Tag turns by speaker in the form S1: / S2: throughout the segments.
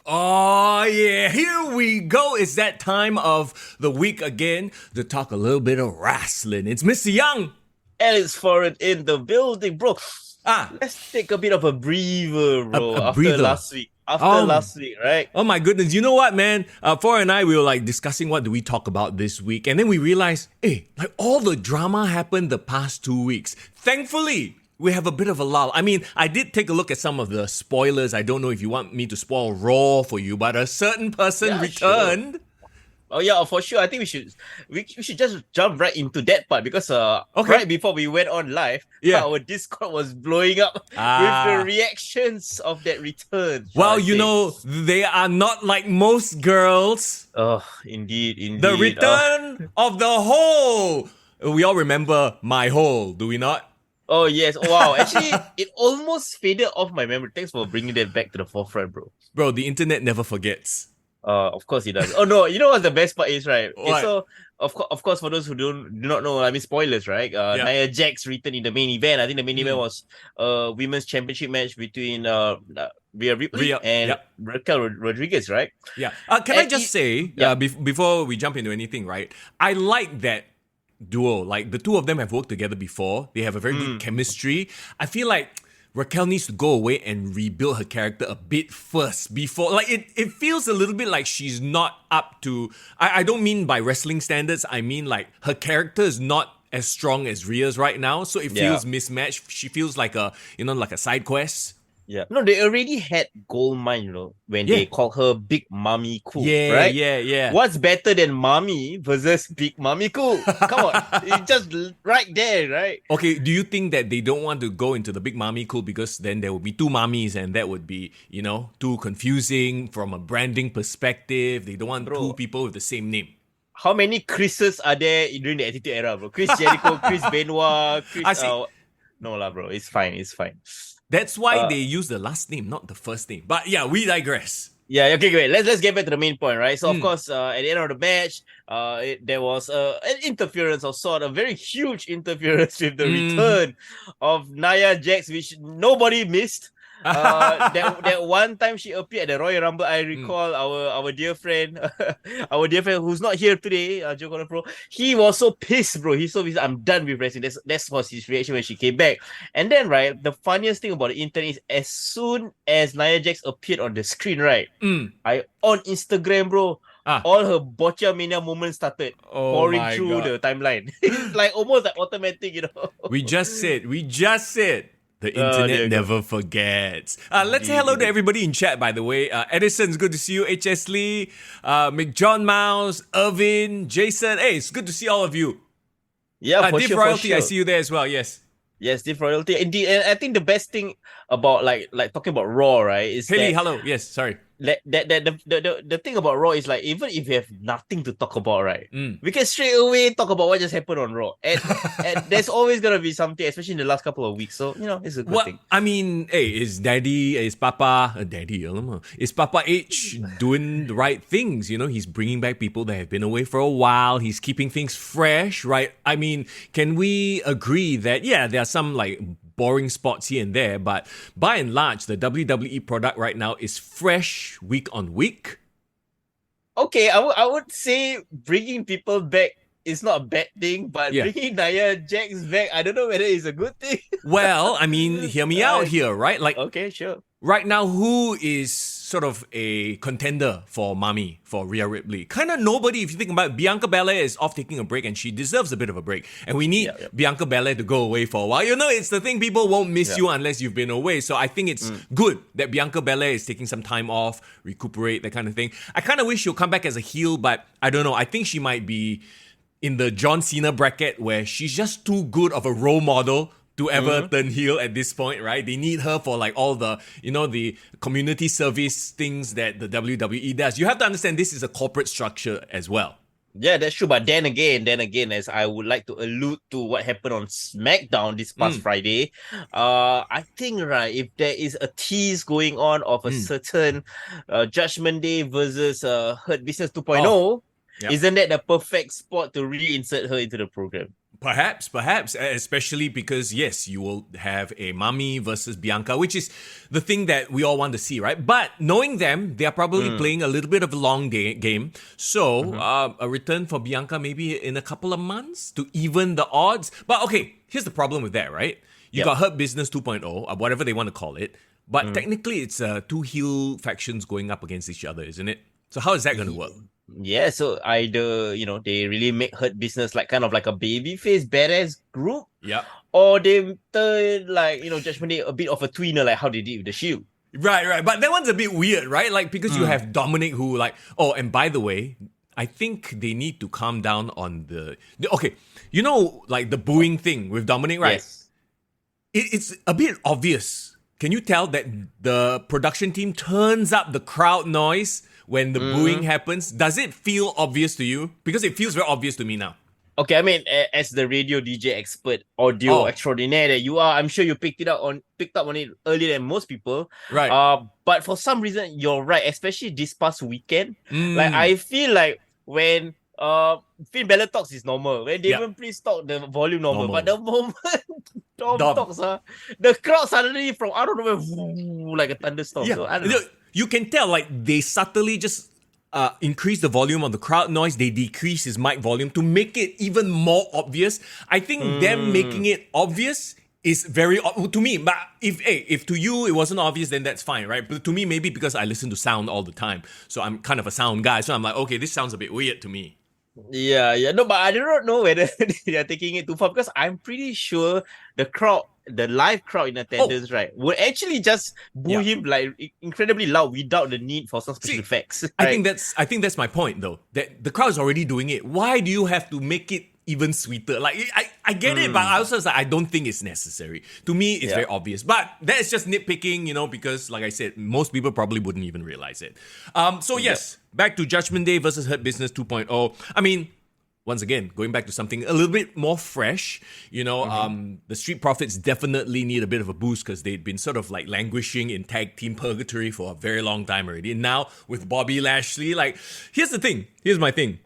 S1: Oh, yeah, here we go. It's that time of the week again to talk a little bit of wrestling. It's Mr. Young.
S2: Alex Foreign in the building, bro. Let's take a bit of a breather, bro.
S1: A
S2: after
S1: breather.
S2: last week.
S1: Um,
S2: Right?
S1: Oh my goodness, you know what, man? Four and I, we were like discussing what do we talk about this week. And then we realized, hey, like all the drama happened the past 2 weeks. Thankfully, we have a bit of a lull. I mean, I did take a look at some of the spoilers. I don't know if you want me to spoil Raw for you, but a certain person returned.
S2: Sure. Oh yeah, for sure. I think we should just jump right into that part because
S1: Okay.
S2: right before we went on live, our Discord was blowing up with the reactions of that return.
S1: Well, you know, they are not like most girls.
S2: Oh, indeed.
S1: The return of the hole. We all remember My Hole, do we not?
S2: Oh yes! Wow, actually, it almost faded off my memory. Thanks for bringing that back to the forefront, bro.
S1: Bro, the internet never forgets.
S2: Of course it does. Oh no, you know what the best part is, right? Okay,
S1: What?
S2: so of course, for those who do not know, I mean spoilers, right? Nia Jax returned in the main event. I think the main event was women's championship match between Rhea Ripley and Raquel Rodriguez, right?
S1: Yeah. Can I just say, before we jump into anything, right? I like that duo. Like the two of them have worked together before. They have a very good chemistry. I feel like Raquel needs to go away and rebuild her character a bit first before, like it feels a little bit like she's not up to, I don't mean by wrestling standards, I mean like her character is not as strong as Rhea's right now, so it feels mismatched. She feels like a, like a side quest.
S2: Yeah. No, they already had Goldmine, when they called her Big Mommy Cool, right?
S1: Yeah.
S2: What's better than Mommy versus Big Mommy Cool? Come on. It's just right there, right?
S1: Okay, do you think that they don't want to go into the Big Mommy Cool because then there will be two mommies and that would be, too confusing from a branding perspective? They don't want two people with the same name.
S2: How many Chris's are there during the Attitude Era, bro? Chris Jericho, Chris Benoit, Chris... no lah, bro. It's fine.
S1: That's why they use the last name, not the first name. But yeah, we digress.
S2: Yeah, okay, great. Let's get back to the main point, right? So, of course, at the end of the match, there was an interference of sort, a very huge interference with the return of Nia Jax, which nobody missed. That one time she appeared at the Royal Rumble, I recall our dear friend, who's not here today, Joe Corner Pro. He was so pissed, bro. He's so pissed. I'm done with wrestling. That was his reaction when she came back. And then, right, the funniest thing about the internet is as soon as Nia Jax appeared on the screen, right, I on Instagram, bro. All her Botcha Mania moments started pouring through the timeline. It's like almost like automatic,
S1: We just said. The internet never forgets. Let's say hello to everybody in chat, by the way. Edison's good to see you. HS Lee, McJohn Mouse, Irvin, Jason. Hey, it's good to see all of you.
S2: Yeah,
S1: Div Royalty, I see you there as well. Yes.
S2: Yes, Div Royalty. Indeed, and I think the best thing about like talking about Raw, right, is
S1: Haley, hello. Yes, sorry.
S2: The thing about Raw is like even if you have nothing to talk about, right, we can straight away talk about what just happened on Raw, and there's always gonna be something, especially in the last couple of weeks. So it's a good thing.
S1: I mean, hey, is Papa H doing the right things? He's bringing back people that have been away for a while. He's keeping things fresh, right? I mean, can we agree that there are some like boring spots here and there, but by and large, the WWE product right now is fresh week on week?
S2: Okay, I would say bringing people back is not a bad thing, but bringing Nia Jax back, I don't know whether it's a good thing.
S1: Well, I mean, hear me out here, right? Like,
S2: okay, sure.
S1: Right now, who is sort of a contender for Rhea Ripley? Kind of nobody, if you think about it. Bianca Belair is off taking a break and she deserves a bit of a break. And we need Bianca Belair to go away for a while. It's the thing, people won't miss you unless you've been away. So I think it's good that Bianca Belair is taking some time off, recuperate, that kind of thing. I kind of wish she'll come back as a heel, but I don't know. I think she might be in the John Cena bracket where she's just too good of a role model to ever turn heel at this point, right? They need her for like all the, the community service things that the WWE does. You have to understand this is a corporate structure as well.
S2: Yeah, that's true. But then again, as I would like to allude to what happened on SmackDown this past Friday, I think, right, if there is a tease going on of a certain Judgment Day versus Hurt Business 2.0,
S1: Yep.
S2: Isn't that the perfect spot to reinsert her into the program?
S1: Perhaps, especially because, yes, you will have a Mami versus Bianca, which is the thing that we all want to see, right? But knowing them, they are probably playing a little bit of a long game. So, a return for Bianca maybe in a couple of months to even the odds. But okay, here's the problem with that, right? You got Hurt Business 2.0, or whatever they want to call it. But technically, it's two heel factions going up against each other, isn't it? So how is that going to work?
S2: Yeah, so either, they really make Hurt Business like kind of like a babyface badass group.
S1: Yeah.
S2: Or they turn like, Judgment Day a bit of a tweener, like how they did with the Shield.
S1: Right. But that one's a bit weird, right? Like, because you have Dominic who oh, and by the way, I think they need to calm down on okay, like the booing thing with Dominic, right?
S2: Yes.
S1: It's a bit obvious. Can you tell that the production team turns up the crowd noise when the booing happens? Does it feel obvious to you? Because it feels very obvious to me now.
S2: Okay, I mean, as the radio DJ expert, audio extraordinaire that you are, I'm sure you picked up on it earlier than most people.
S1: Right.
S2: But for some reason, you're right, especially this past weekend. Like, I feel like when Finn Balor talks is normal. When Damon Priest talk, the volume normal. But the moment Dom talks, the crowd suddenly from out of nowhere, like a thunderstorm.
S1: Yeah.
S2: So, I don't know.
S1: You can tell, like, they subtly just increase the volume of the crowd noise. They decrease his mic volume to make it even more obvious. I think them making it obvious is very to me. But if to you it wasn't obvious, then that's fine, right? But to me, maybe because I listen to sound all the time, so I'm kind of a sound guy. So I'm like, okay, this sounds a bit weird to me.
S2: Yeah. No, but I do not know whether they are taking it too far because I'm pretty sure the live crowd in attendance, right, would actually just boo him like incredibly loud without the need for some special effects. Right?
S1: I think that's my point though. That the crowd is already doing it. Why do you have to make it even sweeter? Like I get it, but I also I don't think it's necessary. To me, it's very obvious. But that's just nitpicking, because like I said, most people probably wouldn't even realize it. So yes, back to Judgment Day versus Hurt Business 2.0. I mean, once again, going back to something a little bit more fresh, the Street Profits definitely need a bit of a boost because they'd been sort of like languishing in tag team purgatory for a very long time already. And now with Bobby Lashley, like, here's my thing.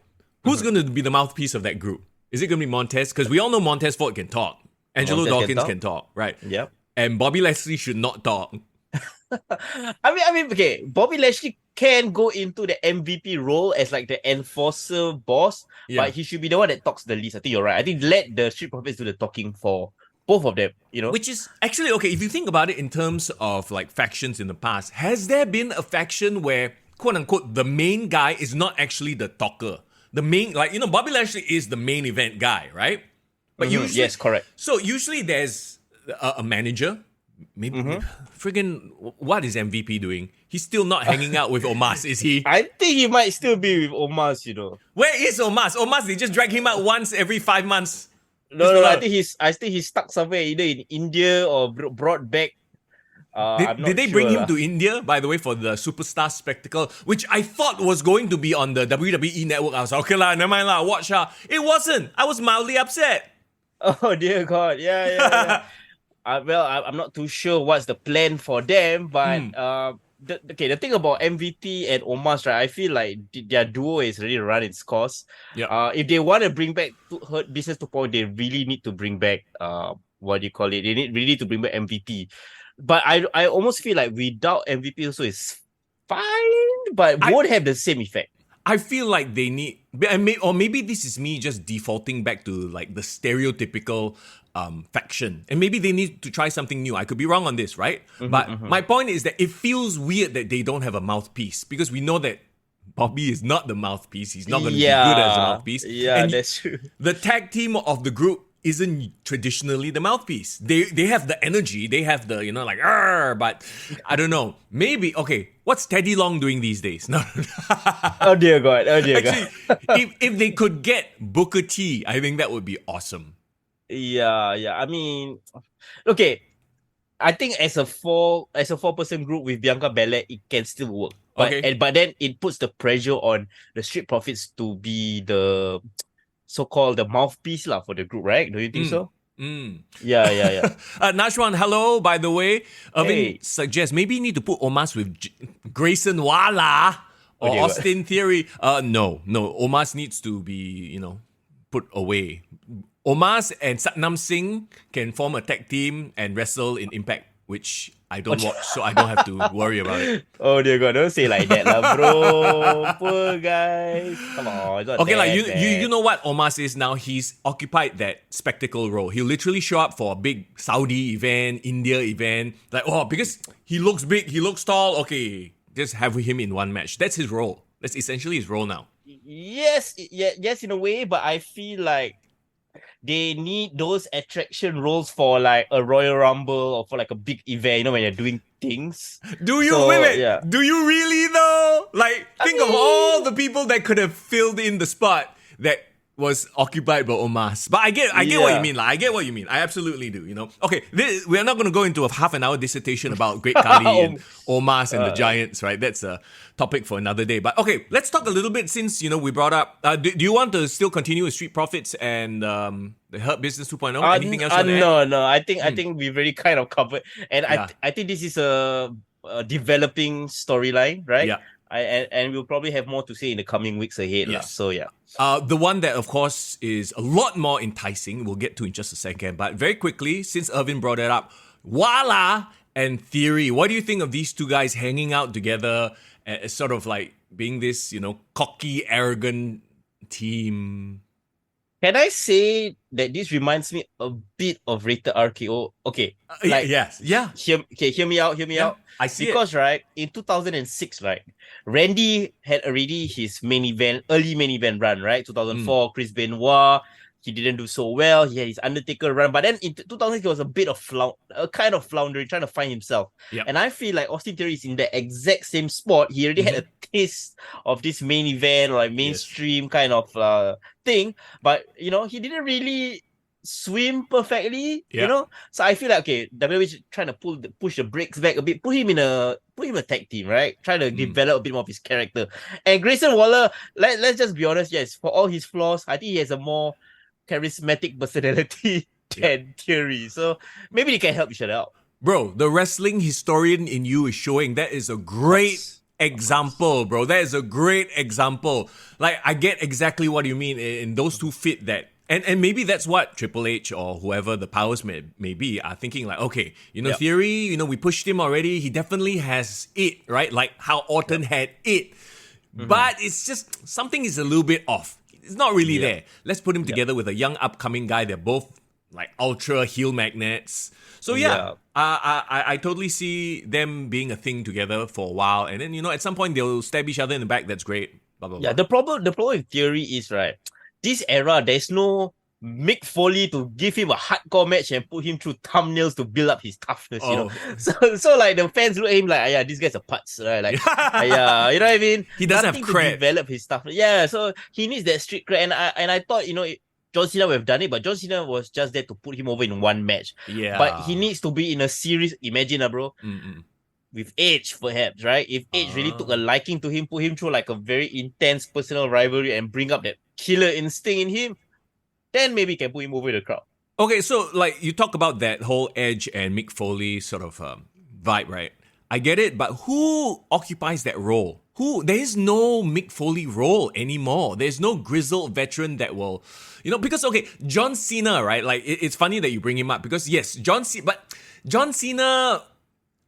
S1: Who's going to be the mouthpiece of that group? Is it going to be Montez? Because we all know Montez Ford can talk. Angelo Dawkins can talk, right?
S2: Yep.
S1: And Bobby Lashley should not talk.
S2: I mean, okay, Bobby Lashley can go into the MVP role as like the enforcer boss, but he should be the one that talks the least. I think you're right. I think let the Street Profits do the talking for both of them,
S1: Which is actually, okay, if you think about it in terms of like factions in the past, has there been a faction where, quote unquote, the main guy is not actually the talker? The main, Bobby Lashley is the main event guy, right? But usually,
S2: yes, correct.
S1: So usually there's a manager. Maybe friggin' what is MVP doing? He's still not hanging out with Omos, is he?
S2: I think he might still be with Omos,
S1: Where is Omos? Omos, they just drag him out once every 5 months.
S2: No, I think he's stuck somewhere either in India or brought back.
S1: Did they bring him to India, by the way, for the Superstar Spectacle, which I thought was going to be on the WWE Network? I was like, okay lah, never mind lah, watch lah. It wasn't. I was mildly upset.
S2: Oh dear God, yeah. I'm not too sure what's the plan for them, but the thing about MVT and Omos, right? I feel like their duo is really run its course.
S1: Yeah.
S2: If they want to bring back Hurt Business 2.0, they really need to bring back what do you call it? They really need to bring back MVT. But I almost feel like without MVP also is fine, but won't have the same effect.
S1: I feel like they need, or maybe this is me just defaulting back to like the stereotypical faction, and maybe they need to try something new. I could be wrong on this, right? But my point is that it feels weird that they don't have a mouthpiece because we know that Bobby is not the mouthpiece. He's not going to be good as a mouthpiece.
S2: Yeah,
S1: and
S2: that's true.
S1: The tag team of the group isn't traditionally the mouthpiece. They have the energy. They have the, like, but I don't know. Maybe, okay, what's Teddy Long doing these days? No.
S2: Oh dear God.
S1: Actually, if they could get Booker T, I think that would be awesome.
S2: Yeah. I mean, okay. I think as a four-person group with Bianca Belair, it can still work. But then it puts the pressure on the Street Profits to be the so-called the mouthpiece for the group, right? Do you think so? Yeah.
S1: Nashwan, hello, by the way. Irving suggests maybe you need to put Omos with Grayson Waller Or
S2: Okay, good.
S1: Austin Theory. No. Omos needs to be, put away. Omos and Satnam Singh can form a tag team and wrestle in Impact, which I don't watch, so I don't have to worry about it.
S2: Oh dear God, don't say like that lah, bro. Poor guy. Come on, it's not
S1: Okay, like
S2: that
S1: you
S2: bad.
S1: know what Omos is now? He's occupied that spectacle role. He'll literally show up for a big Saudi event, India event. Like, because he looks big, he looks tall. Okay, just have him in one match. That's his role. That's essentially his role now.
S2: Yes, yes, in a way, but I feel like they need those attraction roles for like a Royal Rumble or for like a big event, when you're doing things.
S1: Do you
S2: So,
S1: wait?
S2: yeah.
S1: Do you really though? Like, think of
S2: mean-
S1: all the people that could have filled in the spot that was occupied by Omos. But I get what you
S2: Yeah.
S1: mean. Like, I get what you mean. I absolutely do. Okay, we are not going to go into a half an hour dissertation about Great Khali and Omos and the Giants, right? That's a topic for another day. But okay, let's talk a little bit since we brought up. Do you want to still continue with Street Profits and the Hurt Business 2.0? Anything else? You want to add?
S2: No. I think we've already kind of covered, and
S1: Yeah.
S2: I think this is a developing storyline, right?
S1: Yeah.
S2: And we'll probably have more to say in the coming weeks ahead.
S1: Yes.
S2: So yeah.
S1: The one that, of course, is a lot more enticing, we'll get to in just a second. But very quickly, since Irvin brought it up, Wala and Theory. What do you think of these two guys hanging out together as sort of like being this, cocky, arrogant team?
S2: Can I say that this reminds me a bit of Rated RKO? Okay.
S1: Yes. Yeah.
S2: Hear me out.
S1: I see
S2: Because right, in 2006, right, Randy had already his early main event run, right? 2004, Chris Benoit, he didn't do so well. He had his Undertaker run, but then in 2000 he was a bit of kind of floundering, trying to find himself.
S1: Yep.
S2: And I feel like Austin Theory is in the exact same spot. He already had a taste of this main event, like mainstream kind of thing, but he didn't really swim perfectly, So I feel like WWE is trying to push the brakes back a bit, put him a tag team, right? Trying to develop a bit more of his character. And Grayson Waller, let's just be honest, yes, for all his flaws, I think he has a more charismatic personality than Theory. So maybe they can help each other out.
S1: Bro, the wrestling historian in you is showing that is a great example, bro. That is a great example. Like, I get exactly what you mean, and those two fit that. And maybe that's what Triple H or whoever the powers may be are thinking, like, okay, Theory, we pushed him already. He definitely has it, right? Like how Orton had it. But it's just, something is a little bit off. It's not really there. Let's put him together with a young upcoming guy. They're both like ultra heel magnets. So I totally see them being a thing together for a while. And then, at some point they'll stab each other in the back. That's great. Blah, blah, blah.
S2: Yeah, the problem with Theory is, right, this era, there's no Mick Foley to give him a hardcore match and put him through thumbnails to build up his toughness, So like the fans look at him like, this guy's a putz, right? Like, you know what I mean?
S1: He doesn't
S2: Nothing
S1: have cred.
S2: to develop his toughness. Yeah, so he needs that street cred. And I thought, John Cena would have done it, but John Cena was just there to put him over in one match.
S1: Yeah.
S2: But he needs to be in a series. Imagine, bro. With Edge, perhaps, right? If Edge really took a liking to him, put him through like a very intense personal rivalry and bring up that killer instinct in him, then maybe you can put him over the crowd.
S1: Okay, so like you talk about that whole Edge and Mick Foley sort of vibe, right? I get it, but who occupies that role? There is no Mick Foley role anymore. There's no grizzled veteran that will, because John Cena, right? Like it's funny that you bring him up because yes, John Cena,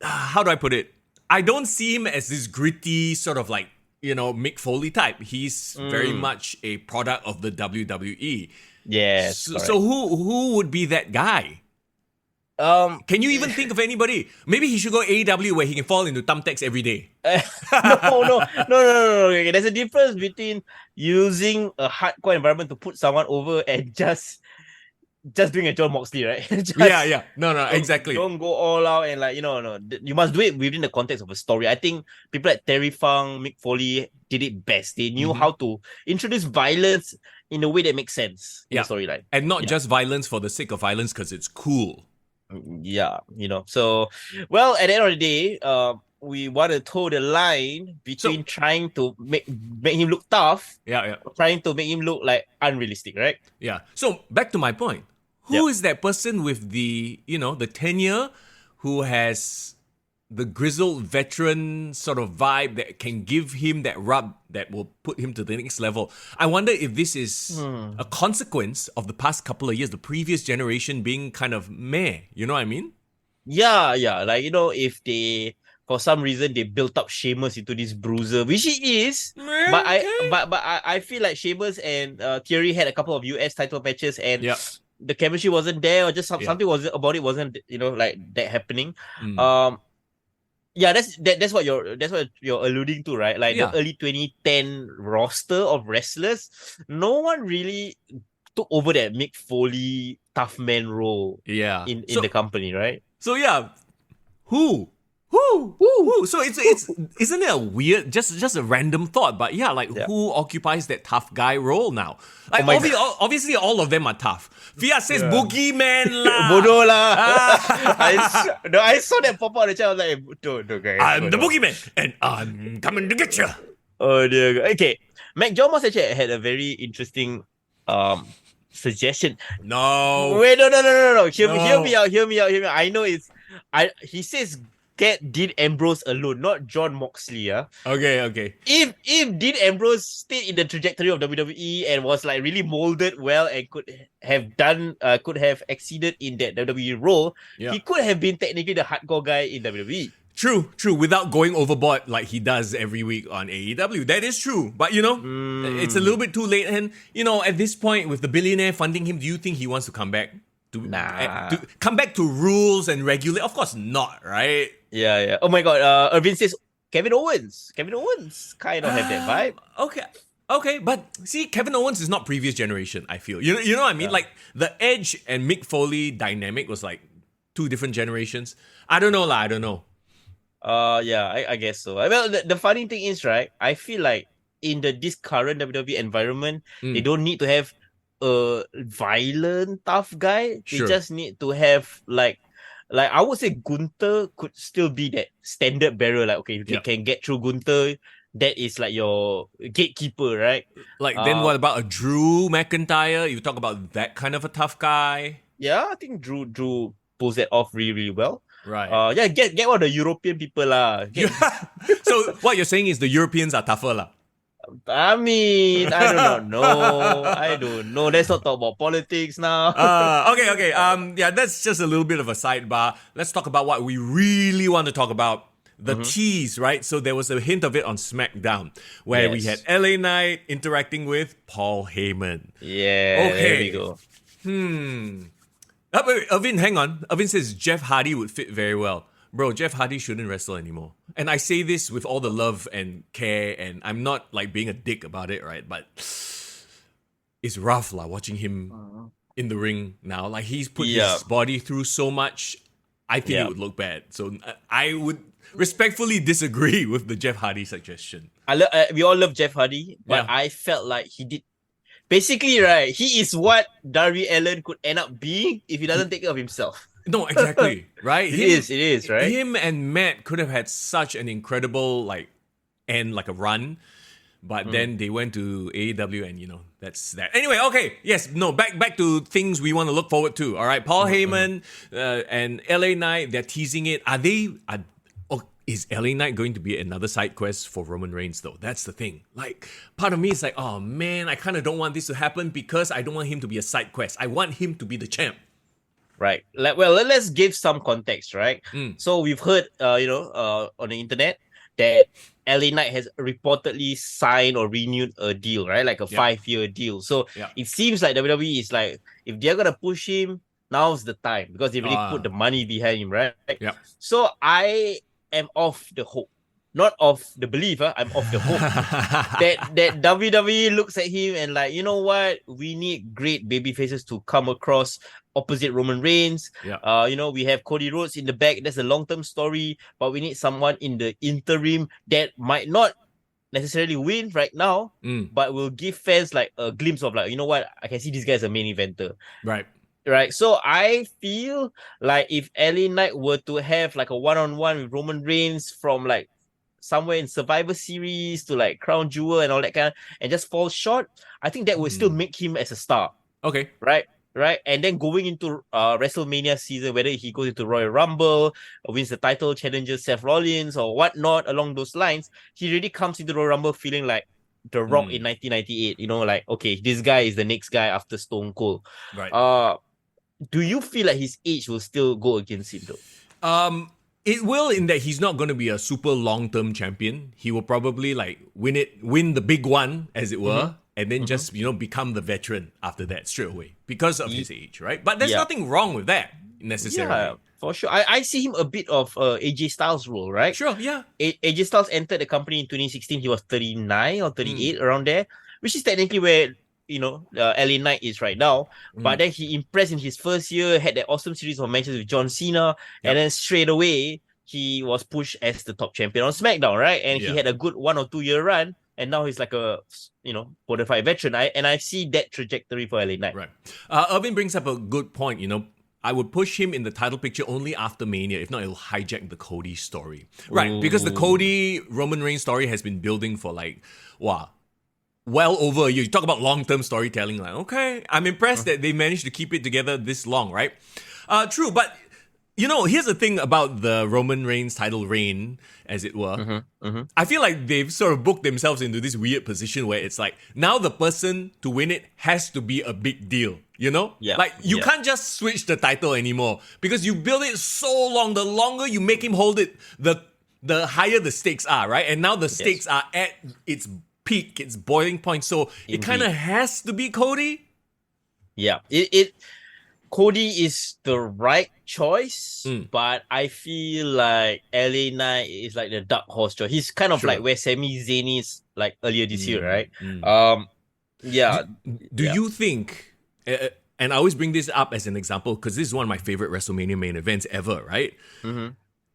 S1: how do I put it? I don't see him as this gritty sort of like, Mick Foley type. He's very much a product of the WWE.
S2: Yes.
S1: So who would be that guy? Can you even think of anybody? Maybe he should go AEW where he can fall into thumbtacks every day.
S2: No. Okay, there's a difference between using a hardcore environment to put someone over and just doing a John Moxley, right?
S1: Yeah. No, exactly.
S2: Don't go all out and like, no. You must do it within the context of a story. I think people like Terry Funk, Mick Foley did it best. They knew how to introduce violence in a way that makes sense in the storyline.
S1: And not just violence for the sake of violence because it's cool.
S2: Yeah, So, well, at the end of the day, we want to toe the line between trying to make him look tough, trying to make him look like unrealistic, right?
S1: Yeah. So back to my point. Who is that person with the, the tenure who has the grizzled veteran sort of vibe that can give him that rub that will put him to the next level. I wonder if this is a consequence of the past couple of years, the previous generation being kind of meh. You know what I mean?
S2: Yeah. Like, if they, for some reason, they built up Sheamus into this bruiser, which he is. But I feel like Sheamus and Theory had a couple of US title matches, and the chemistry wasn't there, or just something wasn't about it wasn't like that happening. Yeah, that's what you're alluding to, right? Like the early 2010 roster of wrestlers, no one really took over that Mick Foley tough man role. In the company, right?
S1: So who? So it's isn't it a weird, just a random thought? But who occupies that tough guy role now? Like obviously all of them are tough. Fiat says Boogeyman lah.
S2: Bodoh lah. I saw that pop out of the chat. I was like, don't guys.
S1: I'm the Boogeyman and I'm coming to get you.
S2: Oh dear. Okay, Mac Jomas actually had a very interesting suggestion.
S1: No.
S2: Wait, no. Hear me out. I know he says get Dean Ambrose alone, not John Moxley.
S1: Okay.
S2: If Dean Ambrose stayed in the trajectory of WWE and was like really molded well and could have exceeded in that WWE role, he could have been technically the hardcore guy in WWE.
S1: True. Without going overboard like he does every week on AEW. That is true. But, it's a little bit too late. And, at this point, with the billionaire funding him, do you think he wants to come back? To come back to rules and regulate? Of course not, right?
S2: Yeah. Oh my God. Irvin says Kevin Owens. Kevin Owens kind of have that vibe.
S1: Okay. But see, Kevin Owens is not previous generation, I feel. You know what I mean? Like, the Edge and Mick Foley dynamic was like two different generations. I don't know.
S2: I guess so. Well, the funny thing is, right, I feel like in this current WWE environment, they don't need to have a violent tough guy. They just need to have like I would say Gunther could still be that standard bearer. Like, okay, if you can get through Gunther, that is like your gatekeeper, right?
S1: Like, then what about a Drew McIntyre? You talk about that kind of a tough guy.
S2: Yeah, I think Drew pulls that off really, really well.
S1: Right.
S2: Get all the European people lah.
S1: So what you're saying is the Europeans are tougher lah.
S2: I mean, I don't know. Let's not talk about politics now.
S1: Okay. That's just a little bit of a sidebar. Let's talk about what we really want to talk about. The tease, right? So there was a hint of it on SmackDown where we had LA Knight interacting with Paul Heyman.
S2: Yeah,
S1: okay.
S2: There we go.
S1: Wait, Irvin, hang on. Irvin says Jeff Hardy would fit very well. Bro, Jeff Hardy shouldn't wrestle anymore. And I say this with all the love and care, and I'm not like being a dick about it, right? But it's rough watching him in the ring now. Like, he's put his body through so much. I think it would look bad. So I would respectfully disagree with the Jeff Hardy suggestion.
S2: We all love Jeff Hardy, but I felt like he did. Basically, right, he is what Darby Allin could end up being if he doesn't take care of himself.
S1: No, exactly, right?
S2: It is, right?
S1: Him and Matt could have had such an incredible end, like a run, but then they went to AEW and that's that. Anyway, okay, back to things we want to look forward to. All right, Paul Heyman and LA Knight, they're teasing it. Is LA Knight going to be another side quest for Roman Reigns though? That's the thing. Like, part of me is like, oh man, I kind of don't want this to happen because I don't want him to be a side quest. I want him to be the champ.
S2: Right. Let's give some context, right? So we've heard, on the internet that LA Knight has reportedly signed or renewed a deal, right? Like a 5-year deal. So it seems like WWE is like, if they're gonna push him, now's the time because they really put the money behind him, right?
S1: Yeah.
S2: So I am of the hope, not of the belief. I'm of the hope that WWE looks at him and like, you know what? We need great baby faces to come across opposite Roman Reigns. Yeah. We have Cody Rhodes in the back. That's a long-term story, but we need someone in the interim that might not necessarily win right now, but will give fans like a glimpse of like, you know what? I can see this guy as a main eventer. Right. So I feel like if LA Knight were to have like a one-on-one with Roman Reigns from like somewhere in Survivor Series to like Crown Jewel and all that and just fall short, I think that would still make him as a star.
S1: Okay.
S2: Right. right? And then going into WrestleMania season, whether he goes into Royal Rumble, wins the title, challenges Seth Rollins or whatnot along those lines, he really comes into Royal Rumble feeling like The Rock in 1998. Like, okay, this guy is the next guy after Stone Cold.
S1: Right.
S2: Do you feel like his age will still go against him though?
S1: It will, in that he's not going to be a super long-term champion. He will probably like win the big one, as it were, and then just become the veteran after that straight away because of his age, right? But there's nothing wrong with that necessarily.
S2: Yeah, for sure. I see him a bit of AJ Styles role, right?
S1: Sure, yeah.
S2: AJ Styles entered the company in 2016. He was 39 or 38 around there, which is technically where LA Knight is right now. But then he impressed in his first year, had that awesome series of matches with John Cena, and then straight away he was pushed as the top champion on SmackDown, right? And he had a good 1 or 2 year run, and now he's like a bona fide veteran. I see that trajectory for LA Knight.
S1: Right. Irvin brings up a good point. I would push him in the title picture only after Mania. If not, it'll hijack the Cody story. Right, because the Cody Roman Reigns story has been building for well over a year. You talk about long-term storytelling, like, okay, I'm impressed that they managed to keep it together this long, right? True, but here's the thing about the Roman Reigns title reign, as it were. I feel like they've sort of booked themselves into this weird position where it's like, now the person to win it has to be a big deal,
S2: Yeah.
S1: You can't just switch the title anymore because you build it so long. The longer you make him hold it, the higher the stakes are, right? And now the stakes are at its peak, its boiling point. So it kind of has to be Cody.
S2: Yeah, Cody is the right choice, but I feel like LA Knight is like the dark horse choice. He's kind of like where Sami Zayn is like earlier this year, right? Yeah.
S1: Do you think, and I always bring this up as an example because this is one of my favorite WrestleMania main events ever, right?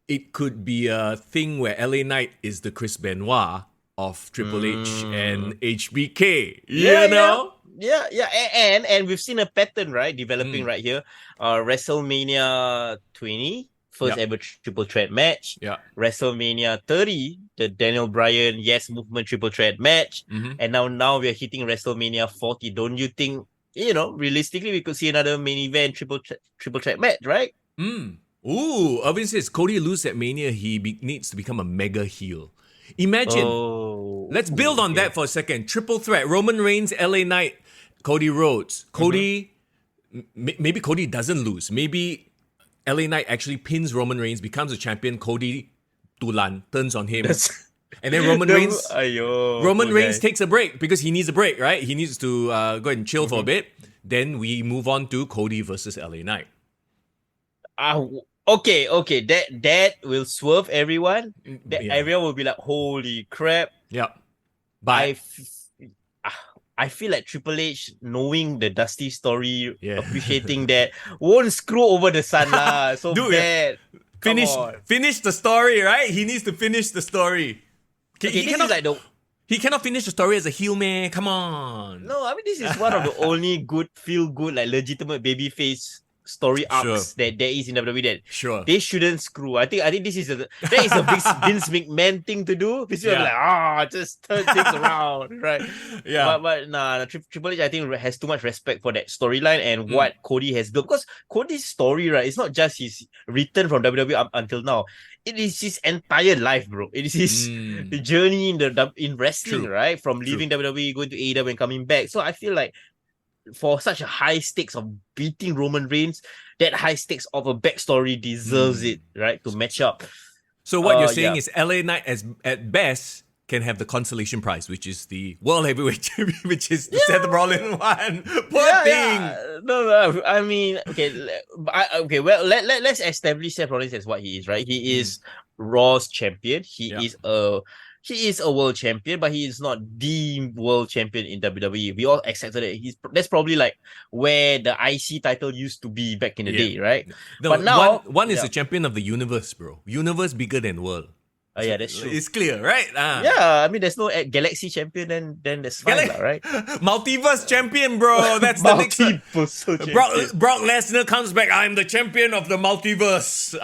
S1: It could be a thing where LA Knight is the Chris Benoit of Triple H and HBK. You know?
S2: Yeah, and we've seen a pattern, right, developing right here. WrestleMania 20, first ever triple threat match.
S1: Yeah.
S2: WrestleMania 30, the Daniel Bryan Yes Movement triple threat match. And now we're hitting WrestleMania 40. Don't you think, realistically, we could see another main event triple threat match, right?
S1: Ooh, Irvin says Cody loses at Mania, he needs to become a mega heel. Imagine. Let's build on that for a second. Triple threat. Roman Reigns, LA Knight, Cody Rhodes. Cody, maybe Cody doesn't lose. Maybe LA Knight actually pins Roman Reigns, becomes a champion. Cody Dulan turns on him. And then Roman Reigns takes a break because he needs a break, right? He needs to go and chill for a bit. Then we move on to Cody versus LA Knight.
S2: Okay, that will swerve everyone. Everyone will be like, holy crap.
S1: Yeah. But
S2: I feel like Triple H, knowing the Dusty story, appreciating that, won't screw over the sun lah. So dude, bad.
S1: Finish the story, right? He needs to finish the story. He cannot finish the story as a heel, man. Come on.
S2: No, I mean, this is one of the only good, feel-good, like legitimate babyface story arcs that there is in WWE that they shouldn't screw. I think that is a big Vince McMahon thing to do. People are like, just turn things around, right?
S1: Yeah.
S2: But Triple H, I think, has too much respect for that storyline and what Cody has built. Because Cody's story, right, it's not just his return from WWE up until now. It is his entire life, bro. It is his journey in wrestling, right? From leaving WWE, going to AEW and coming back. So I feel like for such a high stakes of beating Roman Reigns, that high stakes of a backstory deserves it, right? To match up.
S1: So what you're saying is LA Knight at best can have the consolation prize, which is the World Heavyweight Champion, which is the Seth Rollins one. Poor thing.
S2: No. I mean, well, let's establish Seth Rollins as what he is, right? He is Raw's champion. He is a world champion, but he is not the world champion in WWE. We all accepted it. That's probably like where the IC title used to be back in the day, right?
S1: No, but now one is the champion of the universe, bro. Universe bigger than world.
S2: Yeah, that's true.
S1: It's clear, right?
S2: Yeah, I mean, there's no Galaxy champion, then that's fine, right?
S1: Multiverse champion, bro. That's the next one. Brock Lesnar comes back. I'm the champion of the multiverse.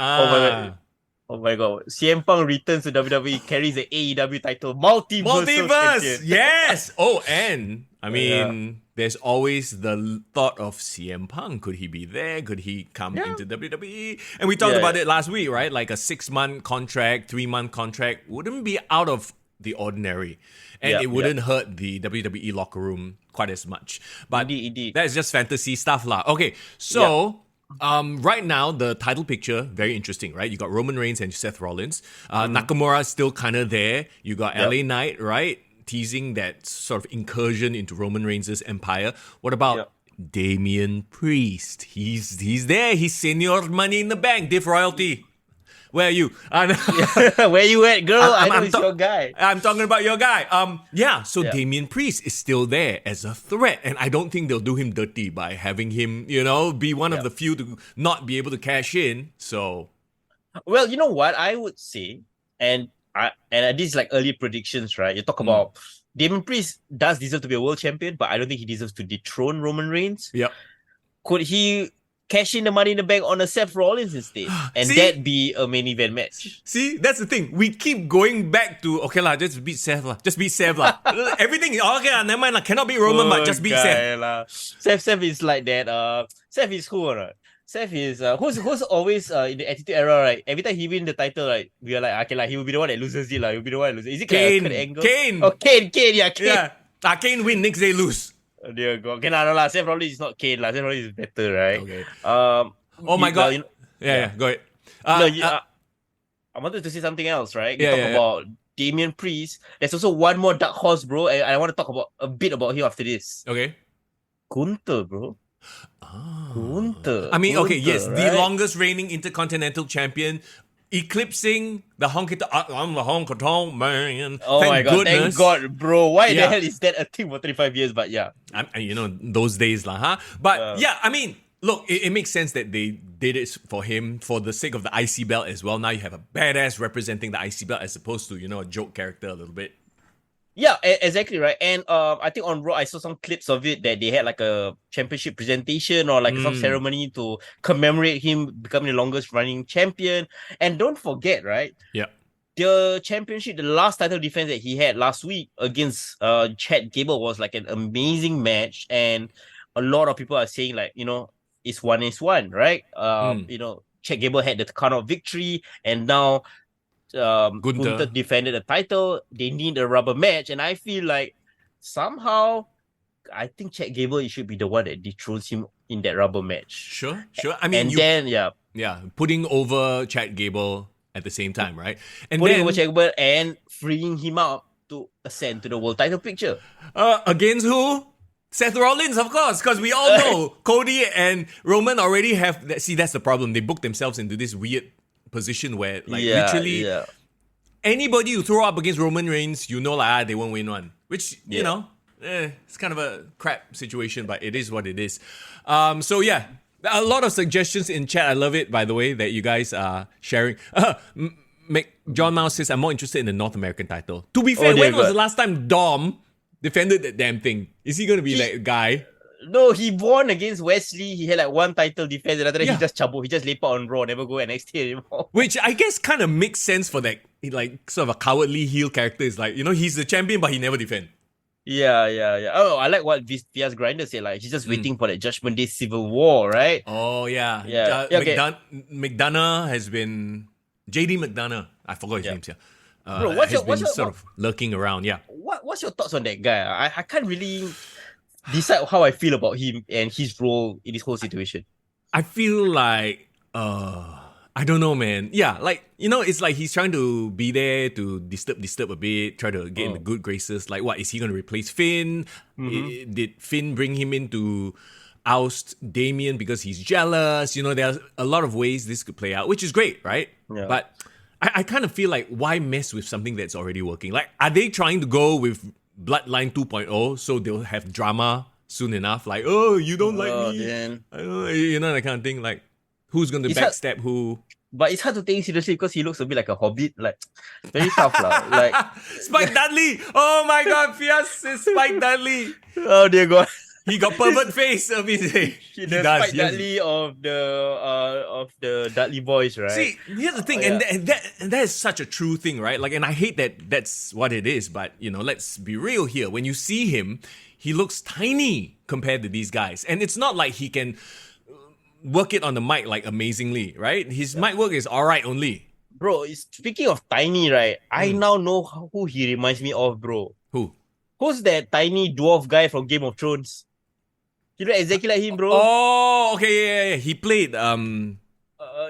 S2: Oh my god. CM Punk returns to WWE, carries the AEW title. Multiverse.
S1: Yes. Oh, and I mean, there's always the thought of CM Punk. Could he be there? Could he come into WWE? And we talked about it last week, right? Like a 6-month contract, 3-month contract wouldn't be out of the ordinary. And it wouldn't hurt the WWE locker room quite as much. But
S2: Indeed.
S1: that's just fantasy stuff lah. Okay, so... right now, the title picture, very interesting, right? You got Roman Reigns and Seth Rollins. Nakamura is still kind of there. You got LA Knight, right? Teasing that sort of incursion into Roman Reigns' empire. What about Damian Priest? He's there. He's senior Money in the Bank, Div Royalty. Where are you?
S2: Where you at, girl? I know it's your guy.
S1: I'm talking about your guy. So Damian Priest is still there as a threat, and I don't think they'll do him dirty by having him, be one of the few to not be able to cash in. So,
S2: well, you know what I would say, and this is like early predictions, right? You talk about Damian Priest does deserve to be a world champion, but I don't think he deserves to dethrone Roman Reigns.
S1: Yep.
S2: Could he cash in the Money in the Bank on a Seth Rollins instead, and that be a main event match?
S1: See, that's the thing. We keep going back to just beat Seth lah. Just beat Seth lah. Everything never mind lah. Cannot beat Roman, but just beat Seth.
S2: Seth is like that. Seth is who, right? Seth is who's always in the Attitude Era, right? Every time he win the title, right, we are like, okay lah, he will be the one that loses it lah. He'll be the one that loses. Is it
S1: Kane?
S2: Kurt Angle?
S1: Kane.
S2: Oh, Kane. Yeah, Kane.
S1: Yeah. Kane win, next day lose.
S2: Oh, dear God. Okay, no, Seth Rollins is not Kane lah. Seth Rollins is better, right?
S1: Okay. Oh my God. Go ahead.
S2: I wanted to say something else, right? You talk about Damian Priest. There's also one more dark horse, bro. And I want to talk about a bit about him after this.
S1: Okay.
S2: Gunther, bro. Gunther.
S1: I mean,
S2: Gunther,
S1: yes,
S2: right?
S1: the longest reigning Intercontinental Champion, eclipsing the Honky I'm the Honky Tonk Man.
S2: Oh my God, thank God, bro. Why the hell is that a thing for 35 years? But yeah.
S1: Those days lah, huh? But I mean, look, it makes sense that they did it for him for the sake of the IC belt as well. Now you have a badass representing the IC belt as opposed to, a joke character a little bit.
S2: Yeah, exactly, right. And I think on Raw, I saw some clips of it that they had like a championship presentation or like some ceremony to commemorate him becoming the longest running champion. And don't forget, right?
S1: Yeah.
S2: The championship, the last title defense that he had last week against Chad Gable was like an amazing match. And a lot of people are saying like, it's 1-1, right? Chad Gable had the count of victory, and now Gunther defended the title. They need a rubber match, and I feel like somehow I think Chad Gable should be the one that dethrones him in that rubber match.
S1: Sure. I mean, putting over Chad Gable at the same time, right? And
S2: putting over Chad Gable and freeing him up to ascend to the world title picture.
S1: Against who? Seth Rollins, of course, because we all know Cody and Roman already have that. See, that's the problem. They booked themselves into this weird position where, literally, anybody you throw up against Roman Reigns, they won't win one. Which, it's kind of a crap situation, but it is what it is. A lot of suggestions in chat. I love it, by the way, that you guys are sharing. John Mouse says, I'm more interested in the North American title. To be fair, when was the last time Dom defended that damn thing? Is he going to be that guy?
S2: No, he won against Wesley. He had like one title defense, and after that he just chabut. He just lepak on Raw, never go NXT anymore.
S1: Which I guess kind of makes sense for that, like sort of a cowardly heel character. Is like, he's the champion, but he never defend.
S2: Yeah. Oh, I like what Vias Grinder said. Like, he's just waiting for that Judgment Day Civil War, right?
S1: Oh, yeah.
S2: Okay.
S1: McDonough has been... JD McDonough. I forgot his name here.
S2: Bro, what's
S1: sort of lurking around,
S2: What's your thoughts on that guy? I can't really decide how I feel about him and his role in this whole situation.
S1: I feel like... I don't know, man. Yeah, it's like he's trying to be there to disturb a bit, try to get in the good graces. Like, what, is he going to replace Finn? Did Finn bring him in to oust Damian because he's jealous? There's a lot of ways this could play out, which is great, right?
S2: Yeah.
S1: But I kind of feel like, why mess with something that's already working? Like, are they trying to go with Bloodline 2.0 so they'll have drama soon enough? Like, oh, you don't like me.
S2: Man.
S1: That kind of thing. Like, who's going to backstab who?
S2: But it's hard to take him seriously because he looks a bit like a hobbit. Like, very tough. Like
S1: Spike Dudley! Oh my God, Fias is Spike Dudley!
S2: Oh dear God.
S1: He got pervert face. He
S2: does. Spike Dudley of the Dudley Boys, right?
S1: See, here's the thing, and that is such a true thing, right? Like, and I hate that that's what it is, but let's be real here. When you see him, he looks tiny compared to these guys. And it's not like he can work it on the mic like amazingly, right? His mic work is all right only.
S2: Bro, speaking of tiny, right? I now know who he reminds me of, bro.
S1: Who?
S2: Who's that tiny dwarf guy from Game of Thrones? He look exactly like him, bro.
S1: Oh, okay, yeah. He played.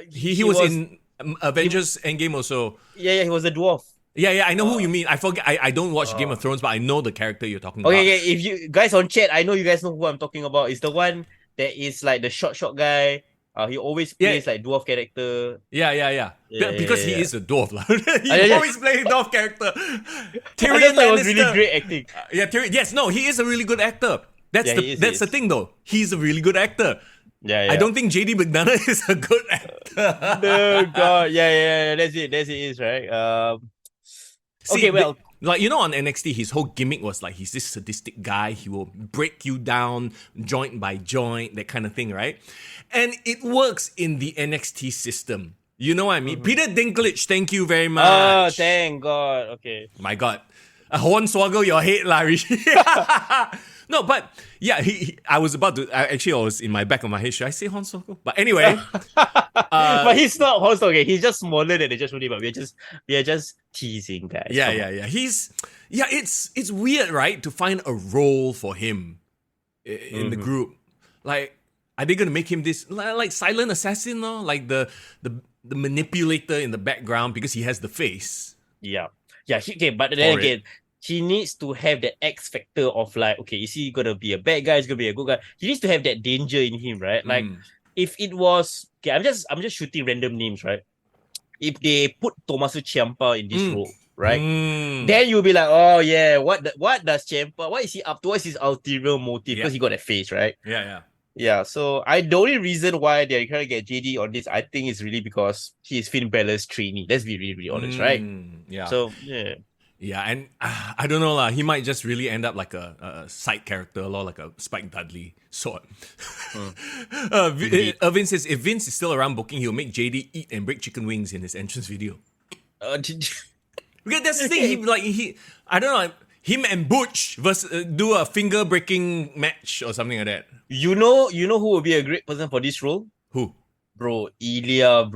S1: He was in Avengers Endgame also.
S2: Yeah, he was a dwarf.
S1: Yeah, I know who you mean. I forget. I don't watch Game of Thrones, but I know the character you're talking about.
S2: Okay, if you guys on chat, I know you guys know who I'm talking about. It's the one that is like the short guy. He always plays like dwarf character.
S1: Yeah. Because he is a dwarf. He always plays dwarf character.
S2: Tyrion Lannister was really great acting.
S1: Tyrion. Yes, no, he is a really good actor. That's the thing though. He's a really good actor.
S2: Yeah.
S1: I don't think JD McDonough is a good actor.
S2: No, God. Yeah. That's it, right?
S1: See, on NXT, his whole gimmick was like he's this sadistic guy. He will break you down joint by joint, that kind of thing, right? And it works in the NXT system. You know what I mean? Peter Dinklage, thank you very much.
S2: Oh, thank God. Okay.
S1: My God. Hornswoggle your head, Rishi. No, but yeah, I was in my back of my head. Should I say Hornswoggle? But anyway.
S2: But he's not Hornswoggle. He's just smaller than the Just Rudy, but we're just teasing, guys.
S1: Yeah. It's weird, right? To find a role for him in the group. Like, are they gonna make him this like silent assassin, no? Like the manipulator in the background because he has the face.
S2: Yeah. But then again, he needs to have that X factor of like, okay, is he gonna be a bad guy? Is he gonna be a good guy? He needs to have that danger in him, right? Like, if it was okay, I'm just shooting random names, right? If they put Tommaso Ciampa in this role, right? Then you'll be like, oh yeah, what does Ciampa? What is he up to? What's his ulterior motive? Because he got that face, right? Yeah, so the only reason why they're trying to get JD on this, I think, is really because he is Finn Balor's trainee. Let's be really, really honest, right?
S1: Yeah.
S2: So, yeah.
S1: Yeah, and I don't know, he might just really end up like a side character, or like a Spike Dudley sort. Irvin says, if Vince is still around booking, he'll make JD eat and break chicken wings in his entrance video. Because that's the thing, I don't know, him and Butch do a finger breaking match or something like that.
S2: You know who would be a great person for this role?
S1: Who?
S2: Bro, Ilya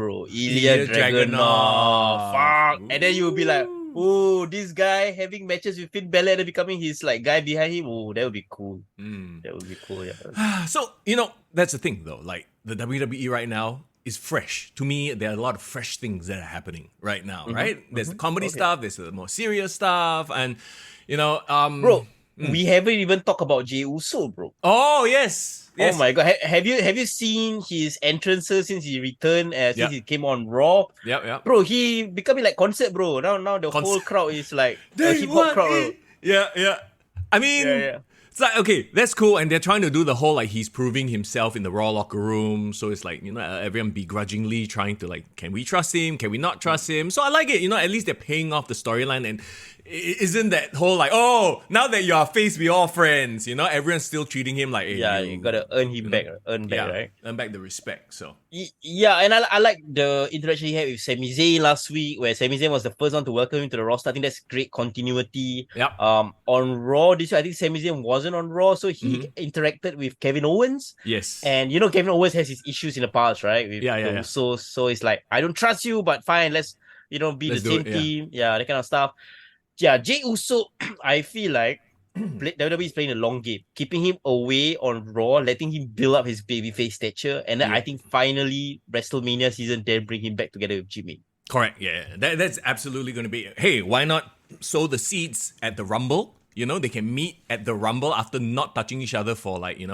S2: Dragunov. Fuck. And then you'll be like, oh, this guy having matches with Finn Balor and becoming his like guy behind him. Oh, that would be cool. That would be cool, yeah.
S1: So, that's the thing though. Like, the WWE right now is fresh. To me, there are a lot of fresh things that are happening right now, right? There's the comedy stuff, there's the more serious stuff, and,
S2: Bro, we haven't even talked about Jey Uso, bro.
S1: Oh, yes.
S2: Oh my God. Have you seen his entrances since he returned, since he came on Raw?
S1: Yeah.
S2: Bro, he becoming like concert, bro. Now the whole crowd is like a hip-hop crowd, bro.
S1: Yeah. I mean, it's like, okay, that's cool. And they're trying to do the whole, like, he's proving himself in the Raw locker room. So it's like, everyone begrudgingly trying to, like, can we trust him? Can we not trust him? So I like it. At least they're paying off the storyline. And isn't that whole, like, oh, now that you're face, we all friends. Everyone's still treating him like, hey,
S2: you gotta earn him back, right?
S1: Earn back the respect. So
S2: yeah, and I like the interaction he had with Sami Zayn last week, where Sami Zayn was the first one to welcome him to the roster. I think that's great continuity. On Raw this week, I think Sami Zayn wasn't on Raw, so he interacted with Kevin Owens.
S1: Yes,
S2: and Kevin Owens has his issues in the past, right? With So it's like, I don't trust you, but fine, let's be the same team. Yeah, that kind of stuff. Yeah, Jey Uso, I feel like WWE is playing a long game, keeping him away on Raw, letting him build up his babyface stature, and then I think finally WrestleMania season then bring him back together with Jimmy.
S1: Correct, yeah. That's absolutely going to be, hey, why not sow the seeds at the Rumble? They can meet at the Rumble after not touching each other for like,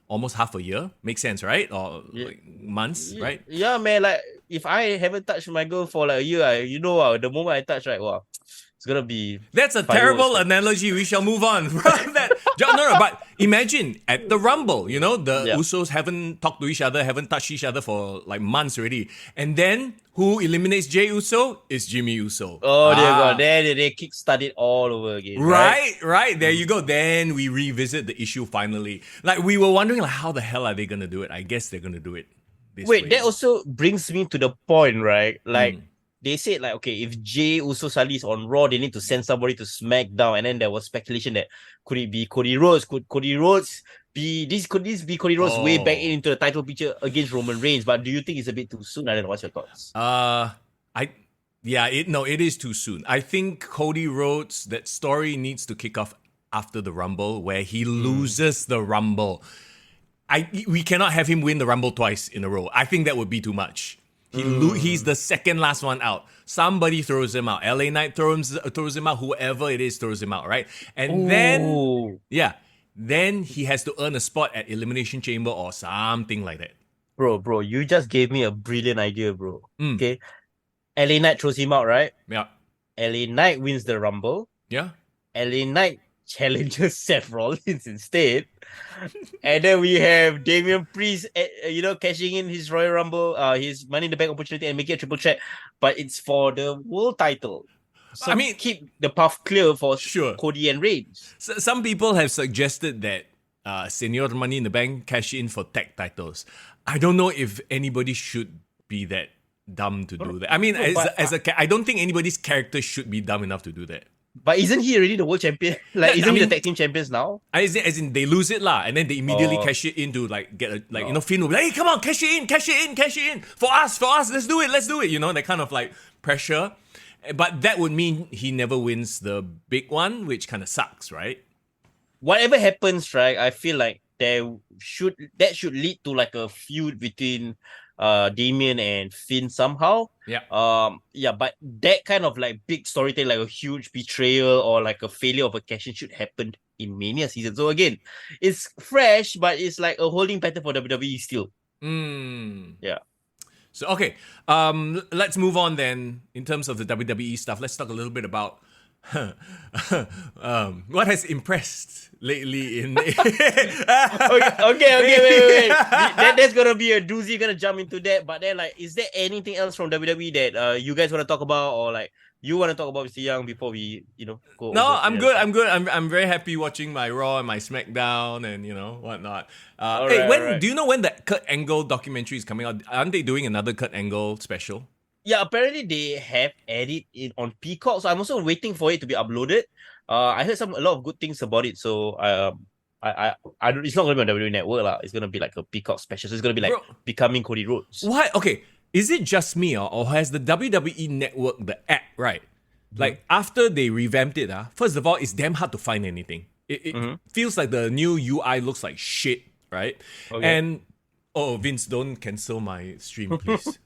S1: almost half a year. Makes sense, right? Or like months, right?
S2: Yeah, man, like if I haven't touched my girl for like a year, the moment I touch, right, wow. It's gonna be.
S1: That's a terrible analogy. We shall move on. No, but imagine at the Rumble, the Usos haven't talked to each other, haven't touched each other for like months already, and then who eliminates Jey Uso is Jimmy Uso.
S2: Oh dear God! Then they kickstart it all over again.
S1: Right. There you go. Then we revisit the issue finally. Like we were wondering, like how the hell are they gonna do it? I guess they're gonna do it this way.
S2: That also brings me to the point, right? Like. they said like, okay, if Jey Uso suddenly is on Raw, they need to send somebody to SmackDown, and then there was speculation that could it be Cody Rhodes? Could Cody Rhodes be this? Could this be Cody Rhodes way back into the title picture against Roman Reigns? But do you think it's a bit too soon? I don't know. What's your thoughts?
S1: It is too soon. I think Cody Rhodes, that story needs to kick off after the Rumble, where he loses the Rumble. We cannot have him win the Rumble twice in a row. I think that would be too much. He's the second last one out. Somebody throws him out. LA Knight throws him out. Whoever it is throws him out, right? And then he has to earn a spot at Elimination Chamber or something like that.
S2: Bro, you just gave me a brilliant idea, bro. Okay. LA Knight throws him out, right?
S1: Yeah.
S2: LA Knight wins the Rumble.
S1: Yeah.
S2: LA Knight challenges Seth Rollins instead. And then we have Damian Priest, cashing in his Royal Rumble, his Money in the Bank opportunity and making a triple threat. But it's for the world title. So I mean, keep the path clear for Cody and Reigns.
S1: So some people have suggested that Senior Money in the Bank cash in for tag titles. I don't know if anybody should be that dumb to do that. I mean, I don't think anybody's character should be dumb enough to do that.
S2: But isn't he already the world champion? Like, isn't he the tag team champions now?
S1: As in they lose it lah, and then they immediately cash it in to like get Finn will be like, hey, come on, cash it in for us, let's do it, that kind of like pressure. But that would mean he never wins the big one, which kind of sucks, right?
S2: Whatever happens, right? I feel like that should lead to like a feud between Damian and Finn somehow. But that kind of like big storytelling, like a huge betrayal or like a failure of a cash in should happen in Mania season. So again, it's fresh, but it's like a holding pattern for WWE still. Yeah.
S1: So okay, let's move on then. In terms of the WWE stuff, let's talk a little bit about what has impressed lately in
S2: okay, wait. That's gonna be a doozy. You're gonna jump into that, but then like, is there anything else from WWE that you guys want to talk about, or like you want to talk about Mr. Young before we go?
S1: No, I'm good. I'm very happy watching my Raw and my SmackDown and whatnot. Do you know when the Kurt Angle documentary is coming out? Aren't they doing another Kurt Angle special?
S2: Yeah, apparently they have added it on Peacock, so I'm also waiting for it to be uploaded. I heard a lot of good things about it, so it's not going to be on WWE Network lah. It's going to be like a Peacock special, so it's going to be like Becoming Cody Rhodes.
S1: What? Okay, is it just me or has the WWE Network, the app, right? Like after they revamped it, first of all, it's damn hard to find anything. It feels like the new UI looks like shit, right? Okay. And Vince, don't cancel my stream, please.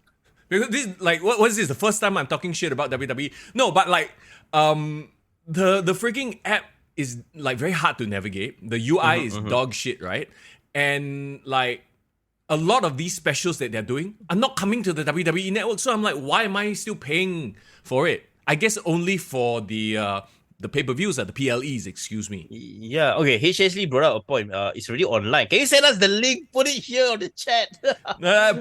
S1: Because this, like, what is this? The first time I'm talking shit about WWE? No, but like, the freaking app is like very hard to navigate. The UI is dog shit, right? And like, a lot of these specials that they're doing are not coming to the WWE Network. So I'm like, why am I still paying for it? I guess only for the pay-per-views, the PLEs, excuse me.
S2: Yeah, okay. H. Ashley brought up a point. It's already online. Can you send us the link? Put it here on the chat.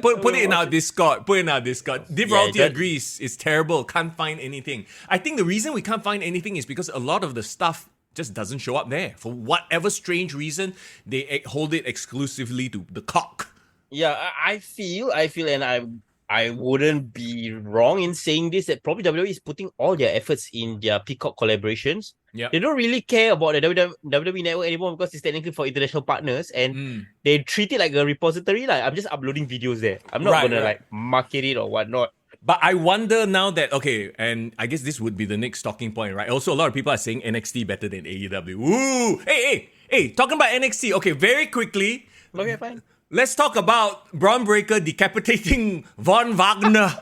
S1: Put it in our Discord. Div Royalty agrees. It's terrible. Can't find anything. I think the reason we can't find anything is because a lot of the stuff just doesn't show up there. For whatever strange reason, they hold it exclusively to the cock.
S2: Yeah, I feel, and I wouldn't be wrong in saying this, that probably WWE is putting all their efforts in their Peacock collaborations.
S1: Yep.
S2: They don't really care about the WWE Network anymore because it's technically for international partners, and they treat it like a repository. Like, I'm just uploading videos there. I'm not going to like market it or whatnot.
S1: But I wonder now that, okay, and I guess this would be the next talking point, right? Also, a lot of people are saying NXT better than AEW. Woo! Hey, talking about NXT. Okay, very quickly.
S2: Okay, fine.
S1: Let's talk about Braun Breaker decapitating Von Wagner.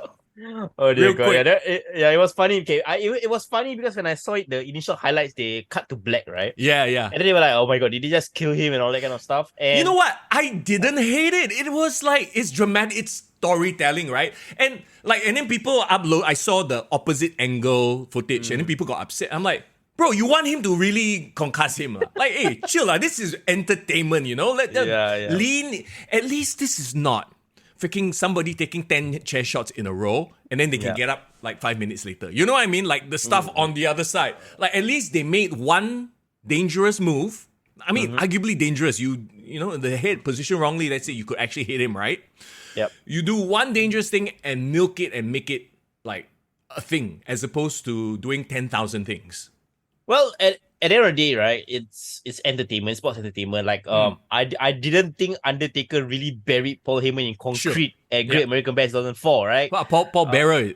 S2: Oh dear God! It was funny. Okay, it was funny because when I saw it, the initial highlights they cut to black, right?
S1: Yeah.
S2: And then they were like, "Oh my God, did they just kill him and all that kind of stuff?" And
S1: you know what? I didn't hate it. It was like, it's dramatic. It's storytelling, right? And then people upload. I saw the opposite angle footage, and then people got upset. I'm like, bro, you want him to really concuss him? Like, hey, chill. This is entertainment, Let them lean. At least this is not freaking somebody taking 10 chair shots in a row and then they can get up like 5 minutes later. You know what I mean? Like the stuff on the other side. Like, at least they made one dangerous move. I mean, arguably dangerous. The head position wrongly, let's say you could actually hit him, right?
S2: Yep.
S1: You do one dangerous thing and milk it and make it like a thing as opposed to doing 10,000 things.
S2: Well, at the end of the day, right? It's entertainment, sports entertainment. Like I didn't think Undertaker really buried Paul Heyman in concrete at Great American Bash 2004, right?
S1: Well, Paul Bearer.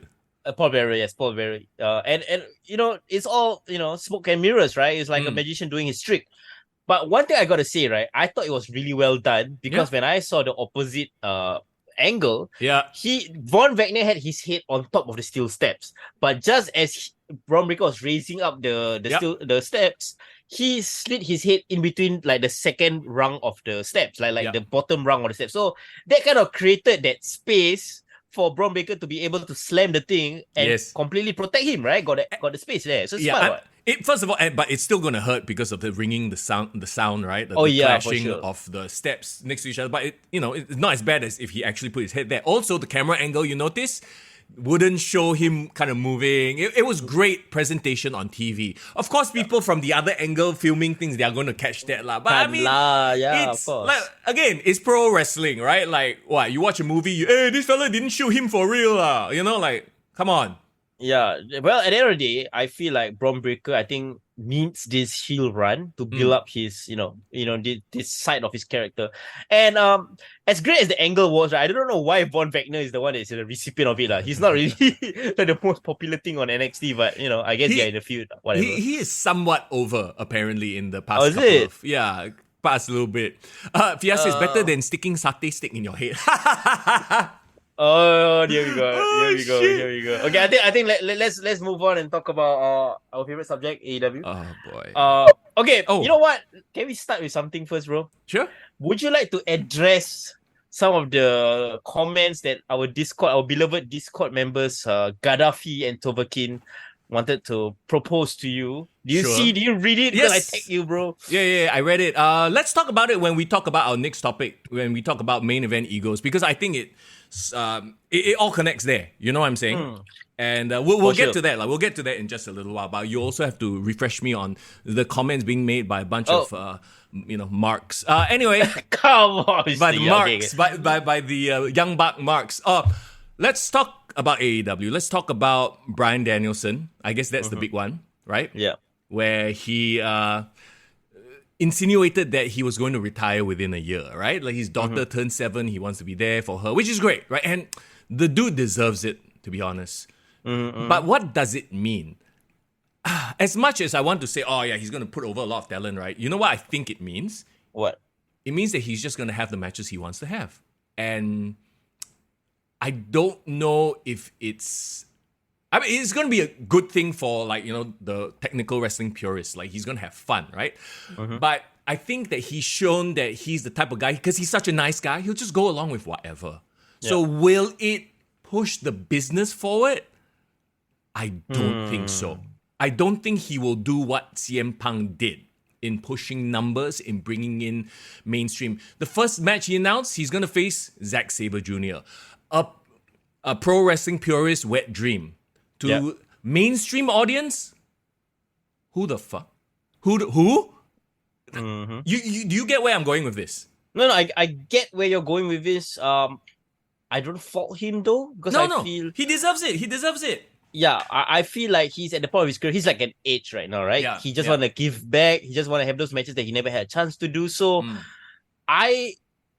S2: Paul Bearer, yes, Paul Bearer. And it's all smoke and mirrors, right? It's like a magician doing his trick. But one thing I gotta say, right? I thought it was really well done because when I saw the opposite angle, Von Wagner had his head on top of the steel steps, but just as Braun Breaker was raising up the steps, he slid his head in between like the second rung of the steps, like the bottom rung of the steps. So that kind of created that space for Braun Breaker to be able to slam the thing and completely protect him, right? Got the space there. So it's smart.
S1: First of all, but it's still gonna hurt because of the ringing, the sound, right? The clashing of the steps next to each other. But it's not as bad as if he actually put his head there. Also, the camera angle, you notice, wouldn't show him kind of moving. It was great presentation on TV. Of course, people from the other angle filming things, they are going to catch that lah. But
S2: of course.
S1: Like, again, it's pro wrestling, right? Like, what, you watch a movie, this fella didn't shoot him for real lah. Like, come on.
S2: Yeah, well, at the end of the day, I feel like Braun Breaker, I think, needs this heel run to build up his, this side of his character. And as great as the angle was, right, I don't know why Von Wagner is the one that's the recipient of it. He's not really like the most popular thing on NXT, but I guess in the feud, whatever.
S1: He is somewhat over, apparently, in the past couple of past little bit. Fias is better than sticking satay stick in your head.
S2: Oh, here we go. Okay, I think let's move on and talk about our favorite subject, AEW.
S1: Oh boy.
S2: Okay. Oh. You know what? Can we start with something first, bro?
S1: Sure.
S2: Would you like to address some of the comments that our beloved Discord members, Gaddafi and Tovakin, wanted to propose to you? Do you read it?
S1: Yes.
S2: Because I tag you, bro.
S1: Yeah, I read it. Let's talk about it when we talk about our next topic, when we talk about main event egos, because I think it all connects there. You know what I'm saying? And we'll get to that. We'll get to that in just a little while. But you also have to refresh me on the comments being made by a bunch of marks. Anyway,
S2: come on,
S1: by the marks, by the young buck marks. Let's talk about AEW. Let's talk about Bryan Danielson. I guess that's the big one, right?
S2: Yeah.
S1: Where he insinuated that he was going to retire within a year, right? Like his daughter turned 7, he wants to be there for her, which is great, right? And the dude deserves it, to be honest. But what does it mean? As much as I want to say, he's going to put over a lot of talent, right? You know what I think it means?
S2: What?
S1: It means that he's just going to have the matches he wants to have. And I don't know if it's going to be a good thing for the technical wrestling purists. Like he's going to have fun, right? But I think that he's shown that he's the type of guy, because he's such a nice guy, he'll just go along with whatever. Yeah. So will it push the business forward? I don't think so. I don't think he will do what CM Punk did in pushing numbers, in bringing in mainstream. The first match he announced, he's going to face Zack Sabre Jr., a pro wrestling purist wet dream. To mainstream audience, who the fuck? Who? Do you get where I'm going with this?
S2: No, I get where you're going with this. I don't fault him though, because I feel
S1: he deserves it.
S2: Yeah, I feel like he's at the point of his career. He's like an age right now, right?
S1: Yeah,
S2: he just want to give back. He just want to have those matches that he never had a chance to do. So, I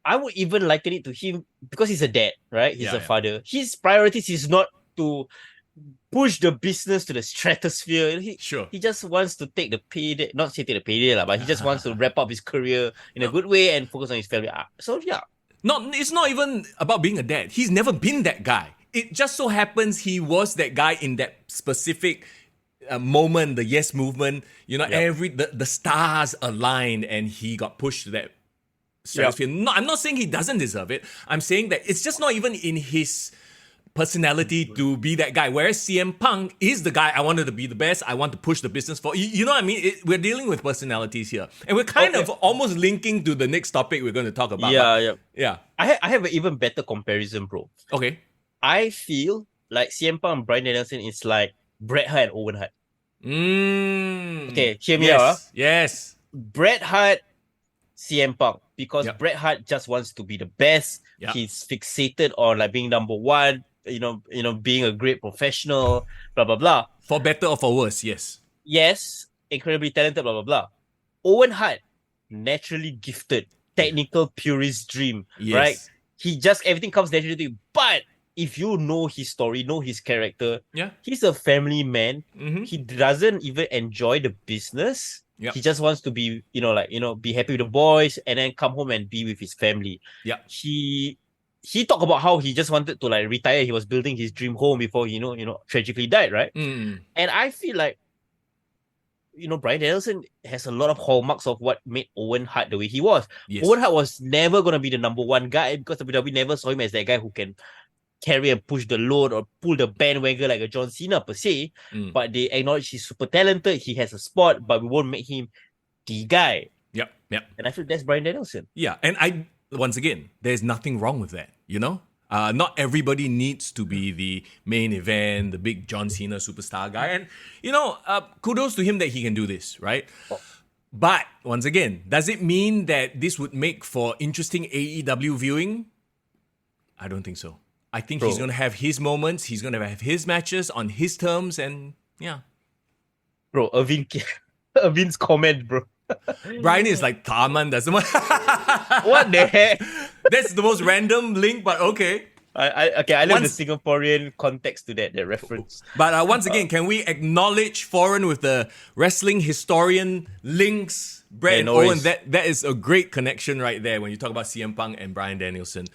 S2: would even liken it to him because he's a dad, right? He's a father. His priorities is not to push the business to the stratosphere. He just wants to take the payday, not say take the payday, but he just wants to wrap up his career in a good way and focus on his family. So yeah.
S1: It's not even about being a dad. He's never been that guy. It just so happens he was that guy in that specific moment, the Yes movement. The stars aligned and he got pushed to that stratosphere. No, I'm not saying he doesn't deserve it. I'm saying that it's just not even in his personality to be that guy. Whereas CM Punk is the guy, I wanted to be the best, I want to push the business for. You know what I mean? We're dealing with personalities here. And we're kind of almost linking to the next topic we're going to talk about.
S2: Yeah. I have an even better comparison, bro.
S1: Okay.
S2: I feel like CM Punk and Bryan Danielson is like Bret Hart and Owen Hart. Okay, hear me out.
S1: Yes.
S2: Bret Hart, CM Punk. Because Bret Hart just wants to be the best. He's fixated on like being number one. being a great professional, blah blah blah.
S1: For better or for worse, yes.
S2: Yes, incredibly talented, blah blah blah. Owen Hart, naturally gifted, technical purist dream, right?
S1: Yes.
S2: He just everything comes naturally to him. But if you know his story, know his character,
S1: Yeah.
S2: he's a family man.
S1: Mm-hmm.
S2: He doesn't even enjoy the business.
S1: Yep.
S2: He just wants to be, be happy with the boys and then come home and be with his family.
S1: Yeah.
S2: He talked about how he just wanted to like retire. He was building his dream home before he tragically died, right?
S1: Mm.
S2: And I feel like Bryan Danielson has a lot of hallmarks of what made Owen Hart the way he was.
S1: Yes.
S2: Owen Hart was never going to be the number one guy because WWE never saw him as that guy who can carry and push the load or pull the bandwagon like a John Cena per se. But they acknowledge he's super talented, he has a spot, but we won't make him the guy.
S1: Yep.
S2: And I feel that's Bryan Danielson.
S1: Yeah, and once again, there's nothing wrong with that, not everybody needs to be the main event, the big John Cena superstar guy. And, kudos to him that he can do this, right? But, once again, does it mean that this would make for interesting AEW viewing? I don't think so. I think he's going to have his moments, he's going to have his matches on his terms, and yeah.
S2: Bro, Irvin's comment, bro.
S1: Bryan is like, Taman doesn't want...
S2: What the heck?
S1: That's the most random link, but okay.
S2: I love the Singaporean context to that reference.
S1: But once again, can we acknowledge Foreign with the wrestling historian links? Brett and Owen, that is a great connection right there when you talk about CM Punk and Bryan Danielson.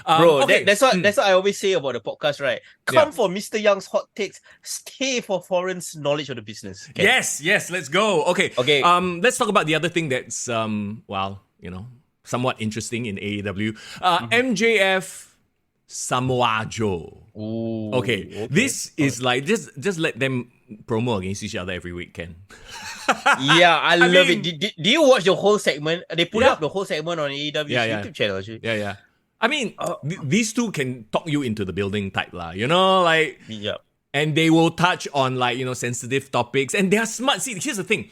S2: Bro, okay. That's what I always say about the podcast, right? Come for Mr. Young's hot takes, stay for Foreign's knowledge of the business.
S1: Okay? Yes, let's go. Okay. Let's talk about the other thing that's somewhat interesting in AEW. MJF Samoa Joe.
S2: Ooh,
S1: okay. This is like just let them promo against each other every week, Ken.
S2: Yeah, I love it. Did you watch the whole segment? They put up the whole segment on AEW's YouTube channel, actually.
S1: Yeah. I mean, these two can talk you into the building type lah. And they will touch on sensitive topics, and they are smart. See, here's the thing: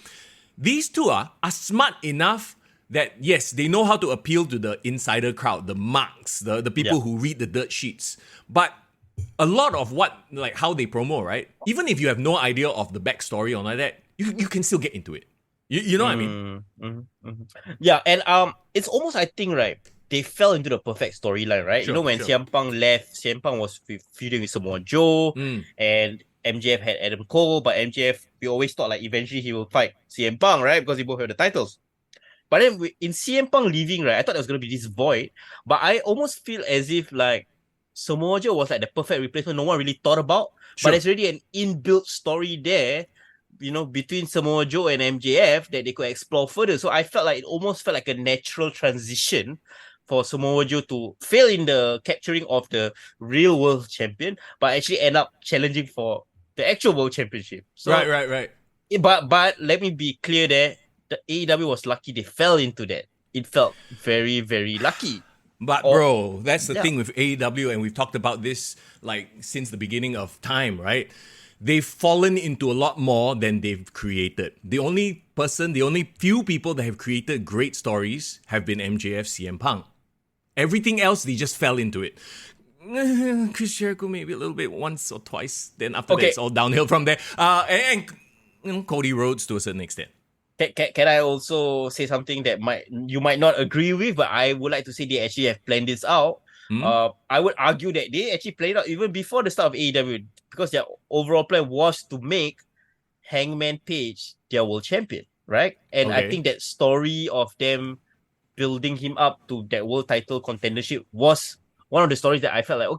S1: these two are smart enough that yes, they know how to appeal to the insider crowd, the marks, the people who read the dirt sheets. But a lot of how they promo, right? Even if you have no idea of the backstory or like that, you can still get into it. You know what I mean?
S2: Yeah, and it's almost, I think, right, they fell into the perfect storyline, right?
S1: Sure,
S2: when CM Punk left, CM Punk was feuding with Samoa Joe, and MJF had Adam Cole, but MJF, we always thought eventually he will fight CM Punk, right? Because they both have the titles. But then in CM Punk leaving, right, I thought there was going to be this void, but I almost feel as if Samoa Joe was the perfect replacement no one really thought about, but there's already an inbuilt story there, between Samoa Joe and MJF that they could explore further. So I felt it almost felt like a natural transition for Samoa Joe to fail in the capturing of the real world champion, but actually end up challenging for the actual world championship. So,
S1: right.
S2: But let me be clear there. The AEW was lucky they fell into that. It felt very, very lucky.
S1: But bro, that's the thing with AEW, and we've talked about this since the beginning of time, right? They've fallen into a lot more than they've created. The only few people that have created great stories have been MJF, CM Punk. Everything else, they just fell into it. Chris Jericho maybe a little bit once or twice. Then after that, it's all downhill from there. And Cody Rhodes to a certain extent.
S2: Can I also say something that you might not agree with, but I would like to say they actually have planned this out. I would argue that they actually played out even before the start of AEW, because their overall plan was to make Hangman Page their world champion, right? And I think that story of them building him up to that world title contendership was one of the stories that I felt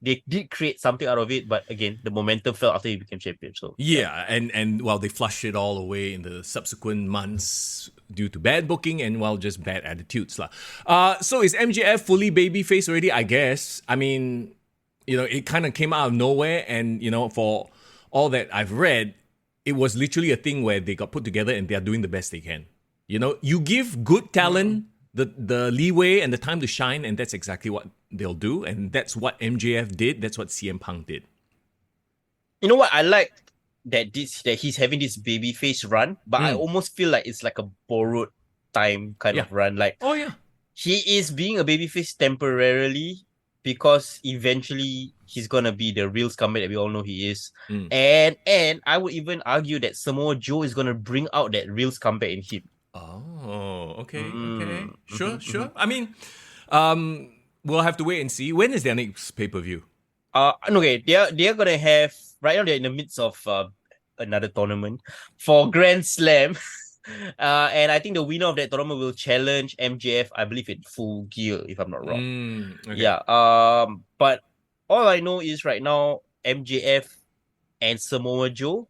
S2: they did create something out of it, but again, the momentum fell after he became champion. So
S1: and they flushed it all away in the subsequent months due to bad booking and just bad attitudes lah. So is MJF fully babyface already? I guess. I mean, it kind of came out of nowhere, and for all that I've read, it was literally a thing where they got put together and they are doing the best they can. You give good talent the leeway and the time to shine, and that's exactly what they'll do, and that's what MJF did. That's what CM Punk did. You know
S2: what? I like that he's having this babyface run, but I almost feel like it's like a borrowed time kind of run. He is being a babyface temporarily because eventually he's gonna be the real scumbag that we all know he is.
S1: Mm.
S2: And I would even argue that Samoa Joe is gonna bring out that real scumbag in him.
S1: Oh, okay, okay. Sure,
S2: Mm-hmm,
S1: sure. I mean, we'll have to wait and see. When is their next pay-per-view?
S2: Okay, they're gonna have right now. They're in the midst of another tournament for Grand Slam, and I think the winner of that tournament will challenge MJF. I believe in Full Gear, if I'm not wrong.
S1: Okay.
S2: Yeah. But all I know is right now MJF and Samoa Joe,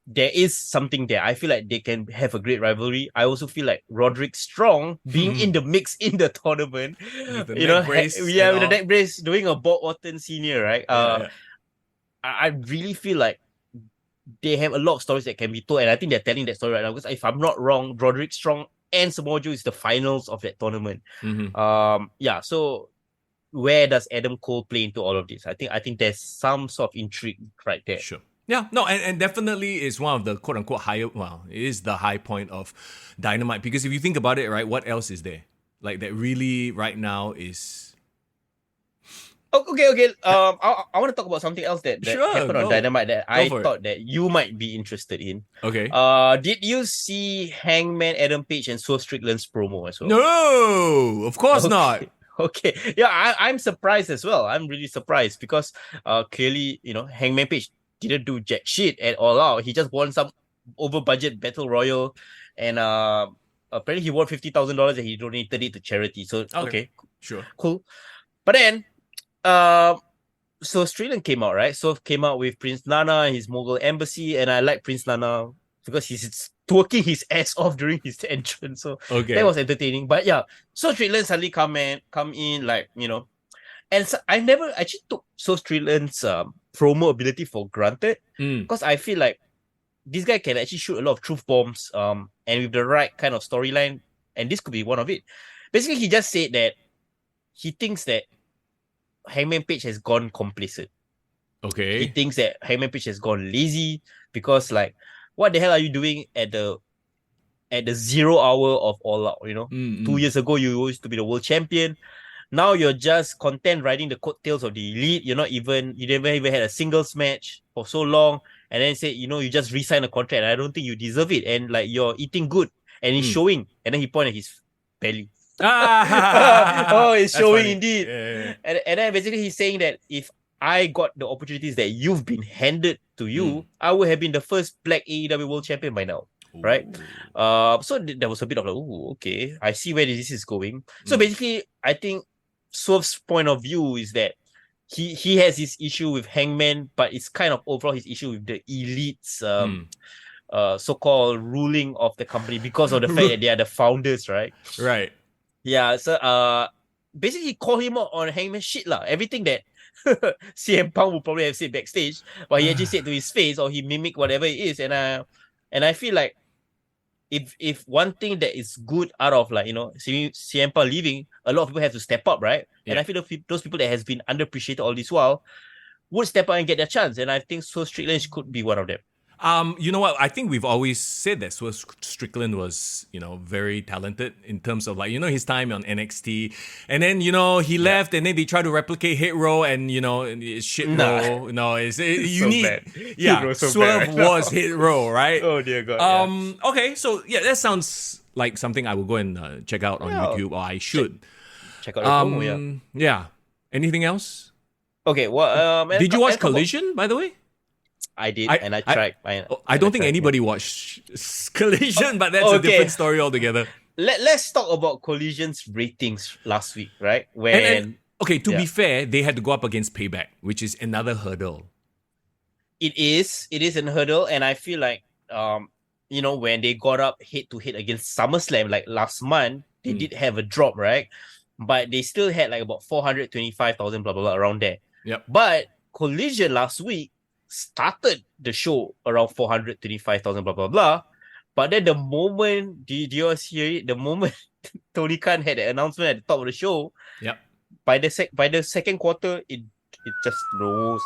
S2: there is something there. I feel like they can have a great rivalry. I also feel like Roderick Strong being in the mix in the tournament,
S1: With the neck brace
S2: with
S1: and
S2: the
S1: all.
S2: neck brace, doing a Bob Orton senior, right?
S1: Yeah.
S2: I really feel like they have a lot of stories that can be told, and I think they're telling that story right now. Because if I'm not wrong, Roderick Strong and Samoa Joe is the finals of that tournament. Yeah. So where does Adam Cole play into all of this? I think there's some sort of intrigue right there.
S1: Sure. Yeah, no, and definitely is one of the quote unquote higher, well, it is the high point of Dynamite, because if you think about it, right, what else is there? Like that really right now is.
S2: Okay. I want to talk about something else that
S1: Sure,
S2: happened on
S1: go.
S2: Dynamite that
S1: Go
S2: I
S1: for it.
S2: thought that you might be interested in.
S1: Okay.
S2: Did you see Hangman Adam Page and Swerve Strickland's promo as well?
S1: No, of course not.
S2: Okay. Yeah, I'm surprised as well. I'm really surprised because clearly, Hangman Page didn't do jack shit at all out. He just won some over budget battle royal, and apparently he won $50,000 and he donated it to charity. So okay,
S1: Sure.
S2: cool. But then so Strickland came out, right? So came out with Prince Nana, his Mogul Embassy, and I like Prince Nana because he's twerking his ass off during his entrance. So that was entertaining. But yeah, so Strickland suddenly come in, like, and so I never actually took so Strickland's promo ability for granted, because I feel like this guy can actually shoot a lot of truth bombs, and with the right kind of storyline, and this could be one of it. Basically, he just said that he thinks that Hangman Page has gone complacent.
S1: Okay.
S2: He thinks that Hangman Page has gone lazy because, like, what the hell are you doing at the 0 hour of All Out? 2 years ago you used to be the world champion. Now you're just content riding the coattails of the elite. You never even had a singles match for so long, and then say you just re-sign a contract. And I don't think you deserve it. And like, you're eating good, and it's showing. And then he pointed at his belly. Oh, it's showing funny. Indeed. Yeah. And then basically he's saying that if I got the opportunities that you've been handed to you, I would have been the first Black AEW World Champion by now. Ooh. Right? So there was a bit of like, okay, I see where this is going. So basically, I think Swerve's point of view is that he has his issue with Hangman, but it's kind of overall his issue with the elite's so-called ruling of the company because of the fact that they are the founders, right?
S1: Right.
S2: Yeah, so basically he called him out on Hangman shit lah. Everything that CM Punk would probably have said backstage, but he actually said to his face, or he mimicked whatever it is. And I feel like if one thing that is good out of, like, CM Punk leaving, a lot of people have to step up, right? Yeah. And I feel those people that has been underappreciated all this while would step up and get their chance. And I think Swerve Strickland could be one of them.
S1: You know what? I think we've always said that Swerve Strickland was, very talented in terms of, like, his time on NXT. And then, he left, and then they tried to replicate Hit Row, and, it's shit row. No, you
S2: so
S1: need...
S2: bad.
S1: Yeah, so Swerve was Hit Row, right?
S2: Oh, dear God.
S1: Okay, so, yeah, that sounds like something I will go and check out on YouTube, or I should.
S2: Check out the promo,
S1: Yeah. Anything else?
S2: Okay, well...
S1: Did you watch Collision, by the way?
S2: I did, and I tried.
S1: I don't think anybody watched Collision, but that's a different story altogether.
S2: Let's talk about Collision's ratings last week, right?
S1: To be fair, they had to go up against Payback, which is another hurdle.
S2: It is an hurdle, and I feel like, when they got up head-to-head against SummerSlam, like last month, they did have a drop, right? But they still had like about 425,000, blah, blah, blah, around there.
S1: Yep.
S2: But Collision last week started the show around 425,000, blah, blah, blah. But then the moment, did you all hear it? The moment Tony Khan had the announcement at the top of the show,
S1: yep.
S2: By the second quarter, it just rose.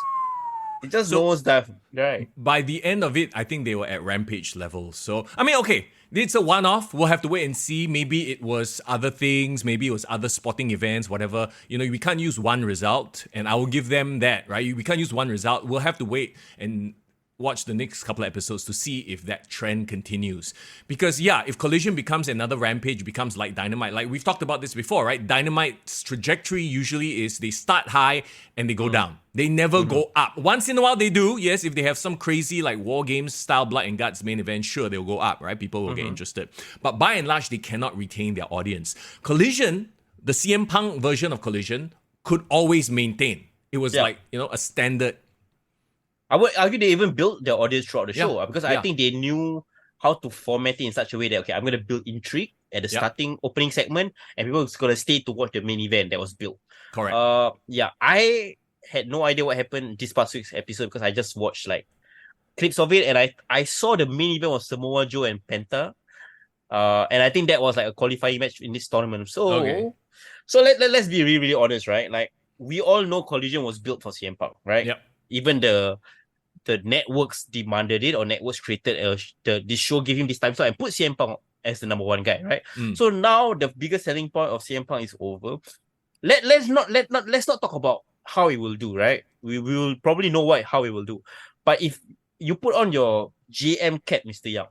S2: It just
S1: So
S2: knows that, right?
S1: by the end of it, I think they were at Rampage level. So, I mean, okay, it's a one-off. We'll have to wait and see. Maybe it was other things. Maybe it was other sporting events, whatever. We can't use one result, and I will give them that, right? We can't use one result. We'll have to wait and watch the next couple of episodes to see if that trend continues. Because if Collision becomes another Rampage, becomes like Dynamite, like we've talked about this before, right? Dynamite's trajectory usually is they start high and they go down. They never go up. Once in a while they do, yes, if they have some crazy like War Games style Blood and Guts main event, sure, they'll go up, right? People will get interested. But by and large, they cannot retain their audience. Collision, the CM Punk version of Collision, could always maintain. It was like, a standard.
S2: I would argue they even built their audience throughout the show because I think they knew how to format it in such a way that, okay, I'm going to build intrigue at the starting opening segment and people are going to stay to watch the main event that was built.
S1: Correct.
S2: I had no idea what happened this past week's episode because I just watched like clips of it and I saw the main event was Samoa Joe and Penta. And I think that was like a qualifying match in this tournament. So let's be really, really honest, right? Like we all know Collision was built for CM Punk, right?
S1: Yep.
S2: Even the networks demanded it, or networks created this show, give him this time slot and put CM Punk as the number one guy, right? So now the biggest selling point of CM Punk is over. Let's not talk about how he will do, right? We will probably know how he will do. But if you put on your GM cap, Mr. Young,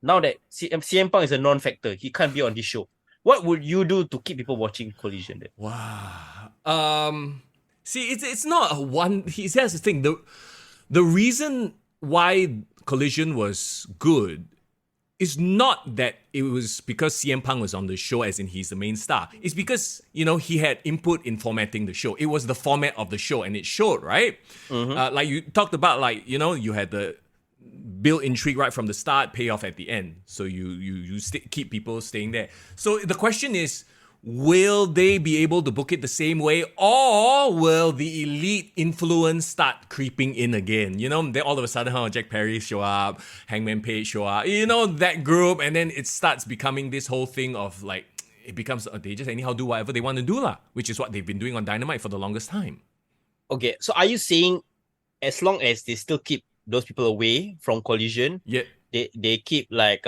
S2: now that CM Punk is a non-factor, he can't be on this show. What would you do to keep people watching Collision then?
S1: Wow. See, it's not a one. Here's the thing. The reason why Collision was good is not that it was because CM Punk was on the show, as in he's the main star. It's because, he had input in formatting the show. It was the format of the show, and it showed, right? Like you talked about, like, you had the build intrigue right from the start, pay off at the end. So you keep people staying there. So the question is, will they be able to book it the same way, or will the elite influence start creeping in again? Then all of a sudden, Jack Perry show up, Hangman Page show up, that group, and then it starts becoming this whole thing of like, it becomes, they just anyhow do whatever they want to do, which is what they've been doing on Dynamite for the longest time.
S2: Okay, so are you saying as long as they still keep those people away from Collision, they keep like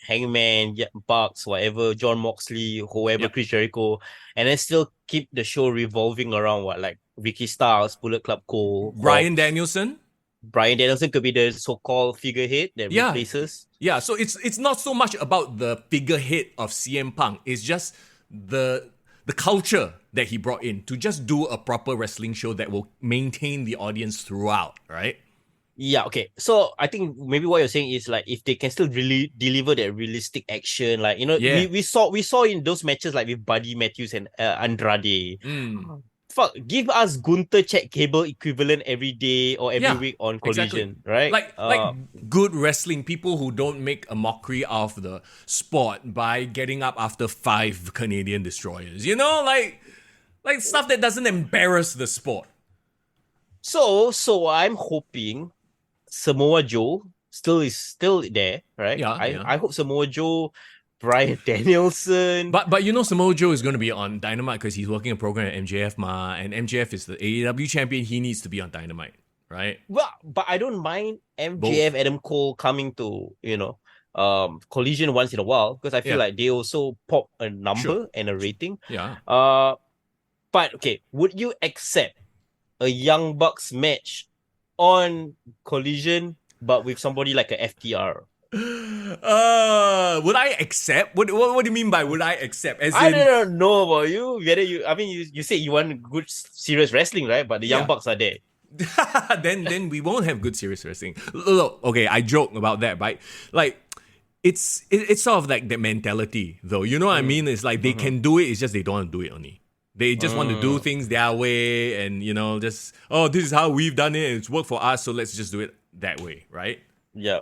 S2: Hangman, Bucks, whatever, John Moxley, whoever, Chris Jericho, and then still keep the show revolving around like Ricky Starks, Bullet Club Cole,
S1: Bryan Danielson?
S2: Bryan Danielson could be the so-called figurehead that replaces.
S1: Yeah, so it's not so much about the figurehead of CM Punk. It's just the culture that he brought in to just do a proper wrestling show that will maintain the audience throughout, right?
S2: Yeah, okay. So I think maybe what you're saying is like if they can still really deliver that realistic action, like we saw in those matches like with Buddy Matthews and Andrade. Fuck, give us Gunther Check Cable equivalent every day or every week on Collision, right?
S1: Like good wrestling, people who don't make a mockery of the sport by getting up after 5 Canadian destroyers. Like stuff that doesn't embarrass the sport.
S2: So I'm hoping Samoa Joe is still there, right? I hope Samoa Joe, Bryan Danielson.
S1: But Samoa Joe is going to be on Dynamite because he's working a program at MJF, and MJF is the AEW champion. He needs to be on Dynamite, right?
S2: Well, but I don't mind MJF, Adam Cole coming to, Collision once in a while because I feel like they also pop a number and a rating.
S1: Yeah.
S2: But okay, would you accept a Young Bucks match on Collision, but with somebody like a FTR?
S1: Would I accept? What do you mean by would I accept?
S2: I don't know about you. You say you want good serious wrestling, right? But the Young Bucks are there.
S1: then we won't have good serious wrestling. Look, okay, I joke about that, right? Like it's sort of like the mentality, though. You know what I mean? It's like they can do it. It's just they don't want to do it only. They just want to do things their way and, this is how we've done it. It's worked for us, so let's just do it that way, right?
S2: Yeah.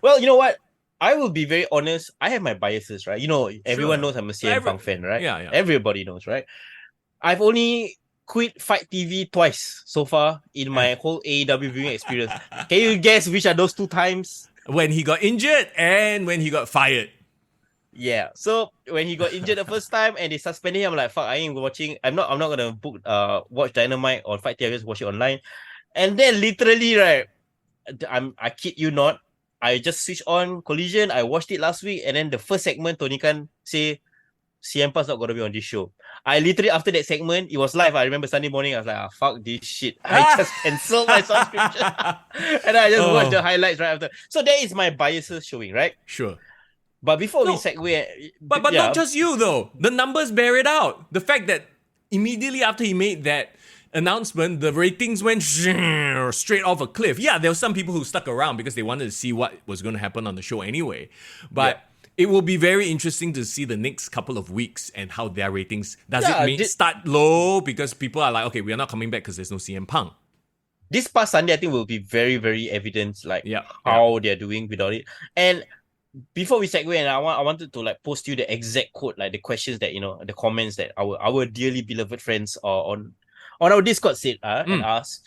S2: Well, you know what? I will be very honest. I have my biases, right? Everyone knows I'm a CM Punk fan, right?
S1: Yeah.
S2: Everybody knows, right? I've only quit Fight TV twice so far in my whole AEW viewing experience. Can you guess which are those 2 times?
S1: When he got injured and when he got fired.
S2: Yeah, so when he got injured the first time and they suspended him, I'm like, fuck, I ain't watching. I'm not gonna watch Dynamite on Fight TV. I just watch it online. And then literally, right, I kid you not, I just switched on Collision. I watched it last week, and then the first segment, Tony Khan say CM Punk's not gonna be on this show. I literally after that segment, it was live. I remember Sunday morning, I was like, fuck this shit. I just canceled my subscription. And I just watched the highlights right after. So that is my biases showing, right?
S1: Sure.
S2: But before we segue,
S1: but not just you though. The numbers bear it out. The fact that immediately after he made that announcement, the ratings went straight off a cliff. Yeah, there were some people who stuck around because they wanted to see what was going to happen on the show anyway. But it will be very interesting to see the next couple of weeks and how their ratings. Does it start low because people are like, okay, we are not coming back because there's no CM Punk.
S2: This past Sunday, I think will be very, very evident, how they're doing without it. And before we segue, and I wanted to like post you the exact quote, like the questions that the comments that our dearly beloved friends on our Discord said and asked.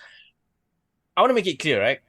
S2: I want to make it clear, right?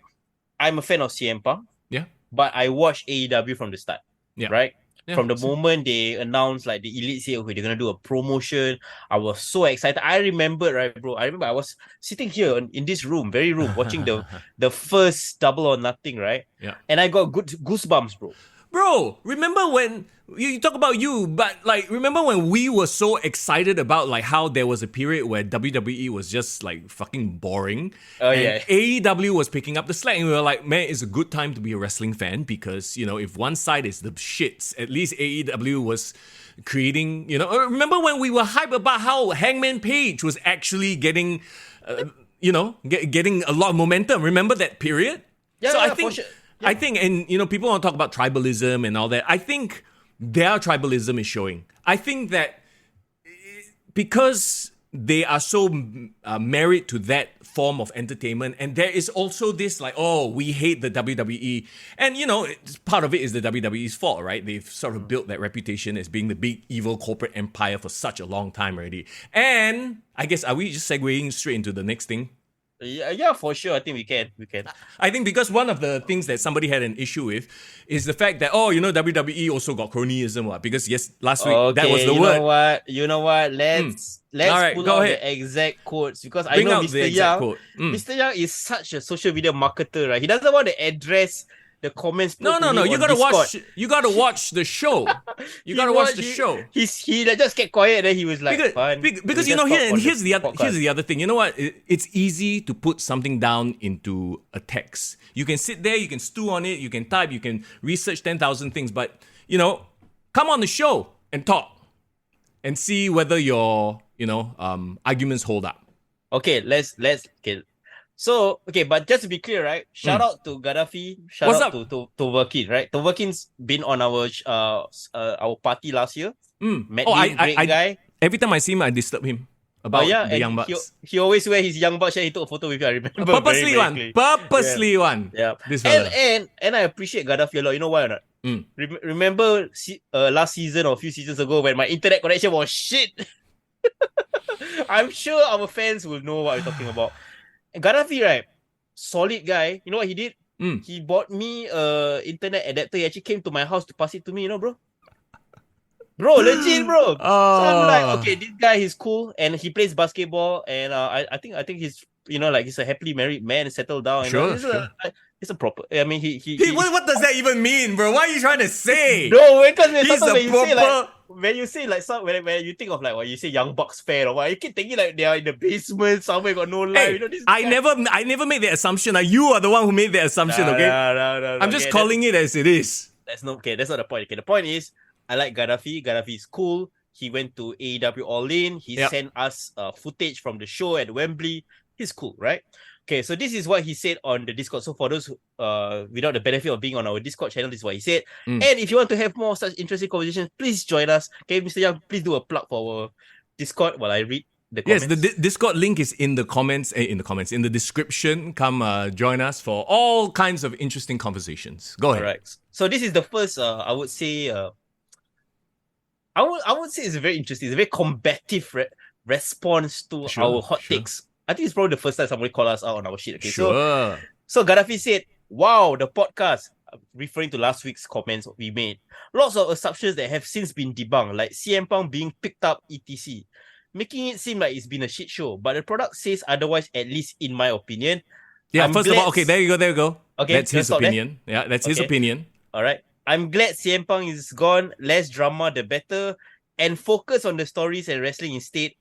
S2: I'm a fan of CM Punk.
S1: Yeah.
S2: But I watched AEW from the start.
S1: Yeah.
S2: Right? Yeah, from the moment they announced like the Elite say, okay, they're gonna do a promotion, I was so excited. I remember, right, bro? I remember I was sitting here in this room, watching the first Double or Nothing, right?
S1: Yeah.
S2: And I got good goosebumps, bro.
S1: Bro, remember when you talk about you, but like remember when we were so excited about like how there was a period where WWE was just like fucking boring. And AEW was picking up the slack, and we were like, man, it's a good time to be a wrestling fan because, if one side is the shits, at least AEW was creating, remember when we were hyped about how Hangman Page was actually getting getting a lot of momentum. Remember that period?
S2: Yeah,
S1: so
S2: yeah,
S1: I think,
S2: for sure.
S1: I think, and people want to talk about tribalism and all that. I think their tribalism is showing. I think that because they are so married to that form of entertainment, and there is also this like, oh, we hate the WWE, and part of it is the WWE's fault, right? They've sort of built that reputation as being the big evil corporate empire for such a long time already. And I guess, are we just segueing straight into the next thing?
S2: Yeah, for sure. I think we can.
S1: I think because one of the things that somebody had an issue with is the fact that, WWE also got cronyism, because last week that was the word.
S2: You know what? Let's pull out the exact quotes, because I know Mr. Young. Mr. Young is such a social media marketer, right? He doesn't want to address the comments.
S1: No. You gotta watch. You gotta watch the show. You gotta watch the show.
S2: He just kept quiet, and then he was like,
S1: because here's the other thing. You know what? It's easy to put something down into a text. You can sit there, you can stew on it, you can type, you can research 10,000 things, but come on the show and talk and see whether your arguments hold up.
S2: Okay, let's So, but just to be clear, right? Shout out to Gaddafi. Shout out to Toverkin, right? Toverkin's been on our party last year. Great guy.
S1: Every time I see him, I disturb him about the Young Bucks.
S2: He always wear his Young Bucks shirt. He took a photo with you, I remember.
S1: Purposely one.
S2: Yeah.
S1: This fella.
S2: And I appreciate Gaddafi a lot. You know why or not? Remember last season or a few seasons ago when my internet connection was shit? I'm sure our fans will know what I'm talking about. Gaddafi, right? Solid guy. You know what he did? He bought me internet adapter. He actually came to my house to pass it to me, bro. Bro, legit, bro. So I'm like, okay, this guy, he's cool, and he plays basketball, and I think he's he's a happily married man, settled down.
S1: Sure.
S2: It's a proper. I mean, he
S1: what does that even mean, bro? What are you trying to say?
S2: No, because
S1: he's a proper.
S2: When you say like when you think of like what you say Young Bucks fan or what, you keep thinking like they are in the basement somewhere, got no life.
S1: Hey, I never made that assumption. You are the one who made that assumption.
S2: No,
S1: okay,
S2: no,
S1: I'm just calling it as it is.
S2: That's not the point. Okay, the point is I like Gaddafi. Gaddafi is cool. He went to AEW All In. He sent us footage from the show at Wembley. He's cool, right? Okay, so this is what he said on the Discord. So for those without the benefit of being on our Discord channel, this is what he said. And if you want to have more such interesting conversations, please join us. Okay, Mr. Young, please do a plug for our Discord while I read the comments.
S1: Yes, the Discord link is in the comments. In the description. Come join us for all kinds of interesting conversations. Go ahead.
S2: All right. So this is the first. I would say. I would say it's very interesting. It's a very combative response to our hot takes. I think it's probably the first time somebody called us out on our shit. Okay,
S1: sure.
S2: So Gaddafi said, "Wow, the podcast," referring to last week's comments we made. Lots of assumptions that have since been debunked, like CM Punk being picked up, etc., making it seem like it's been a shit show. But the product says otherwise, at least in my opinion.
S1: Yeah,
S2: I'm
S1: first of all,
S2: glad-
S1: okay, there you go.
S2: Okay,
S1: That's his
S2: let's stop there.
S1: opinion. Yeah, that's his
S2: Okay.
S1: opinion.
S2: All right. I'm glad CM Punk is gone. Less drama, the better. And focus on the stories and wrestling instead.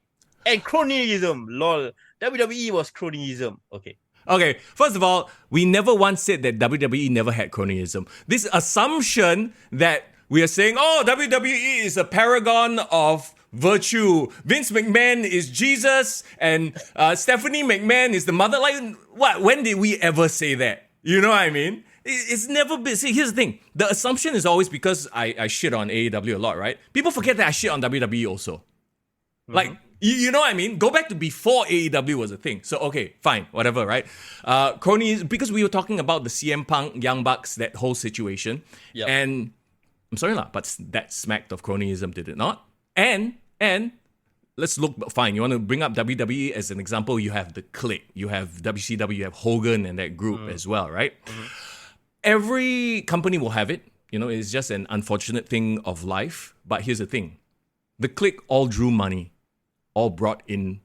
S2: And cronyism. Lol. WWE was cronyism. Okay.
S1: Okay, first of all, we never once said that WWE never had cronyism. This assumption that we are saying, oh, WWE is a paragon of virtue. Vince McMahon is Jesus and Stephanie McMahon is the mother. Like, what? When did we ever say that? You know what I mean? It's never been. See, here's the thing. The assumption is always because I shit on AEW a lot, right? People forget that I shit on WWE also. Like, you know what I mean? Go back to before AEW was a thing. So, okay, fine, whatever, right? Cronies, because we were talking about the CM Punk, Young Bucks, that whole situation.
S2: Yep.
S1: And I'm sorry, but that smacked of cronyism, did it not? And let's look, fine, you want to bring up WWE as an example, you have the Clique, you have WCW, you have Hogan and that group as well, right? Every company will have it. You know, it's just an unfortunate thing of life. But here's the thing. The Clique all drew money, all brought in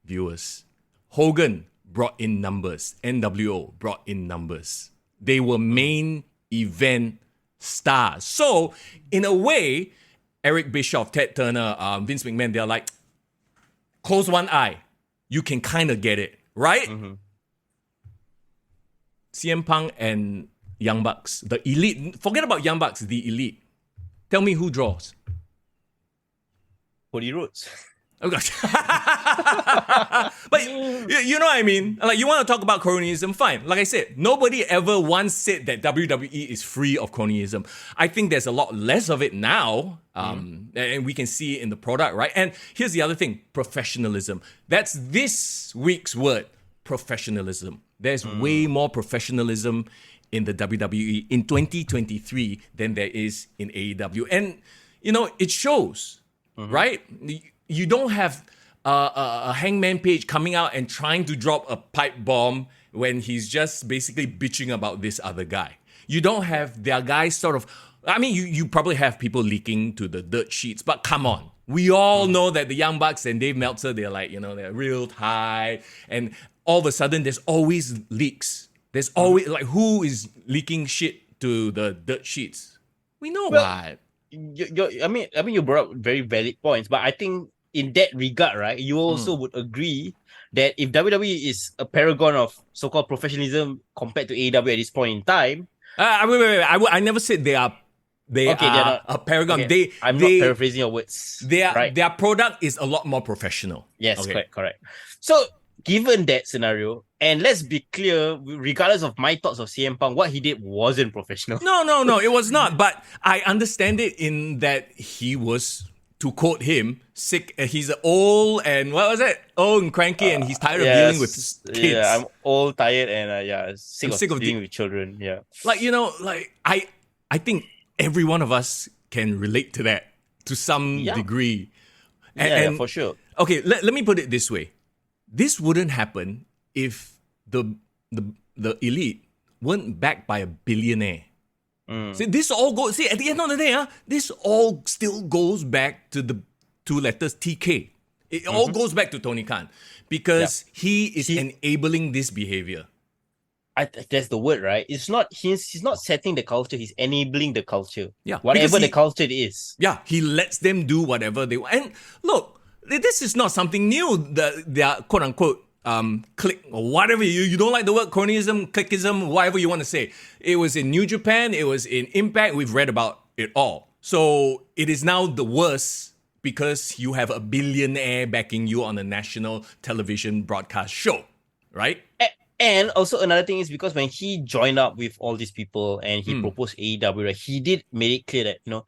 S1: viewers. Hogan brought in numbers. NWO brought in numbers. They were main event stars. So, in a way, Eric Bischoff, Ted Turner, Vince McMahon, they're like, close one eye. You can kind of get it, right? CM Punk and Young Bucks, the elite. Forget about Young Bucks, the elite. Tell me who draws.
S2: Cody Rhodes.
S1: Oh gosh. But you know what I mean? Like, you want to talk about cronyism, fine. Like I said, nobody ever once said that WWE is free of cronyism. I think there's a lot less of it now. And we can see it in the product, right? And here's the other thing, professionalism. That's this week's word, professionalism. There's way more professionalism in the WWE in 2023 than there is in AEW. And, you know, it shows, right? You don't have a Hangman Page coming out and trying to drop a pipe bomb when he's just basically bitching about this other guy. You don't have their guys sort of... I mean, you probably have people leaking to the dirt sheets, but come on. We all know that the Young Bucks and Dave Meltzer, they're like, you know, they're real tight. And all of a sudden, there's always leaks. There's always, like, who is leaking shit to the dirt sheets? We know what.
S2: I mean, you brought up very valid points, but I think in that regard, right, you also would agree that if WWE is a paragon of so-called professionalism compared to AEW at this point in time...
S1: wait. I never said they are not a paragon.
S2: Okay. I'm not paraphrasing your words.
S1: Their product is a lot more professional.
S2: Yes, correct. So, given that scenario, and let's be clear, regardless of my thoughts of CM Punk, what he did wasn't professional.
S1: No, it was not. But I understand it in that he was, to quote him, sick. He's old and what was it? Old and cranky, and he's tired of dealing with kids.
S2: Yeah, I'm old, tired, and sick of dealing with children. Yeah,
S1: like, you know, like I think every one of us can relate to that to some degree. And
S2: for sure.
S1: Okay, let me put it this way. This wouldn't happen if the elite weren't backed by a billionaire. See, this all goes. See, at the end of the day, this all still goes back to the two letters TK. It all goes back to Tony Khan because he is enabling this behavior.
S2: That's the word, right? It's not he's not setting the culture. He's enabling the culture.
S1: Yeah,
S2: whatever the culture is.
S1: Yeah, he lets them do whatever they want. And look, this is not something new. Their quote unquote clique or whatever you don't like the word cronyism, clickism, whatever you want to say. It was in New Japan. It was in Impact. We've read about it all. So it is now the worst because you have a billionaire backing you on a national television broadcast show, right?
S2: And also another thing is because when he joined up with all these people and he proposed AEW, right, he did make it clear that, you know,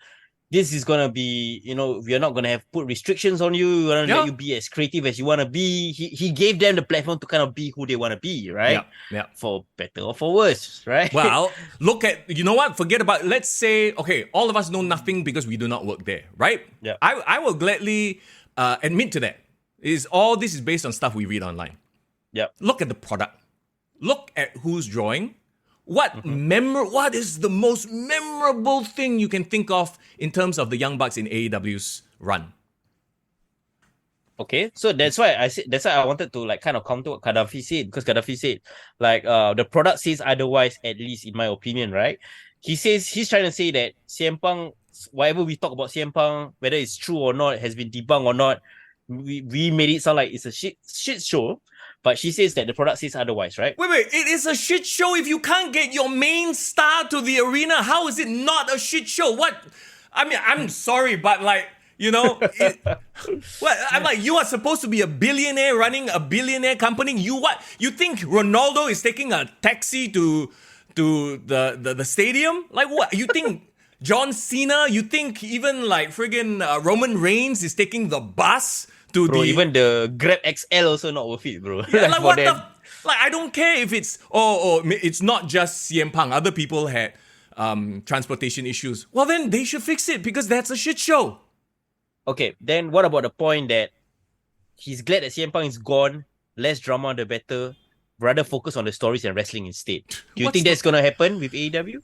S2: this is gonna be, you know, we are not gonna put restrictions on you. We're gonna let you be as creative as you wanna be. He gave them the platform to kind of be who they wanna be, right?
S1: Yeah.
S2: For better or for worse, right?
S1: Well, look at, you know what? Forget about, let's say, okay, all of us know nothing because we do not work there, right?
S2: Yeah.
S1: I will gladly admit to that. All this is based on stuff we read online.
S2: Yeah.
S1: Look at the product. Look at who's drawing. What is the most memorable thing you can think of in terms of the Young Bucks in AEW's run?
S2: Okay, so that's why I said that's why I wanted to like kind of counter what Gaddafi said, because Gaddafi said like the product says otherwise, at least in my opinion, right? He says he's trying to say that CM Punk, whatever we talk about CM Punk, whether it's true or not, has been debunked or not, we made it sound like it's a shit show, but she says that the product says otherwise, right?
S1: Wait, it is a shit show if you can't get your main star to the arena. How is it not a shit show? What? I mean, I'm sorry, but like, you know, I'm like, you are supposed to be a billionaire running a billionaire company. You what? You think Ronaldo is taking a taxi to the stadium? Like what? You think John Cena? You think even like friggin' Roman Reigns is taking the bus to
S2: Bro,
S1: the
S2: even the Grab XL also not worth it, bro.
S1: Yeah, like
S2: for
S1: what
S2: them.
S1: like I don't care if it's it's not just CM Punk. Other people had transportation issues. Well, then they should fix it because that's a shit show.
S2: Okay, then what about the point that he's glad that CM Punk is gone, less drama the better, rather focus on the stories and wrestling instead? Do you think that's gonna happen with AEW?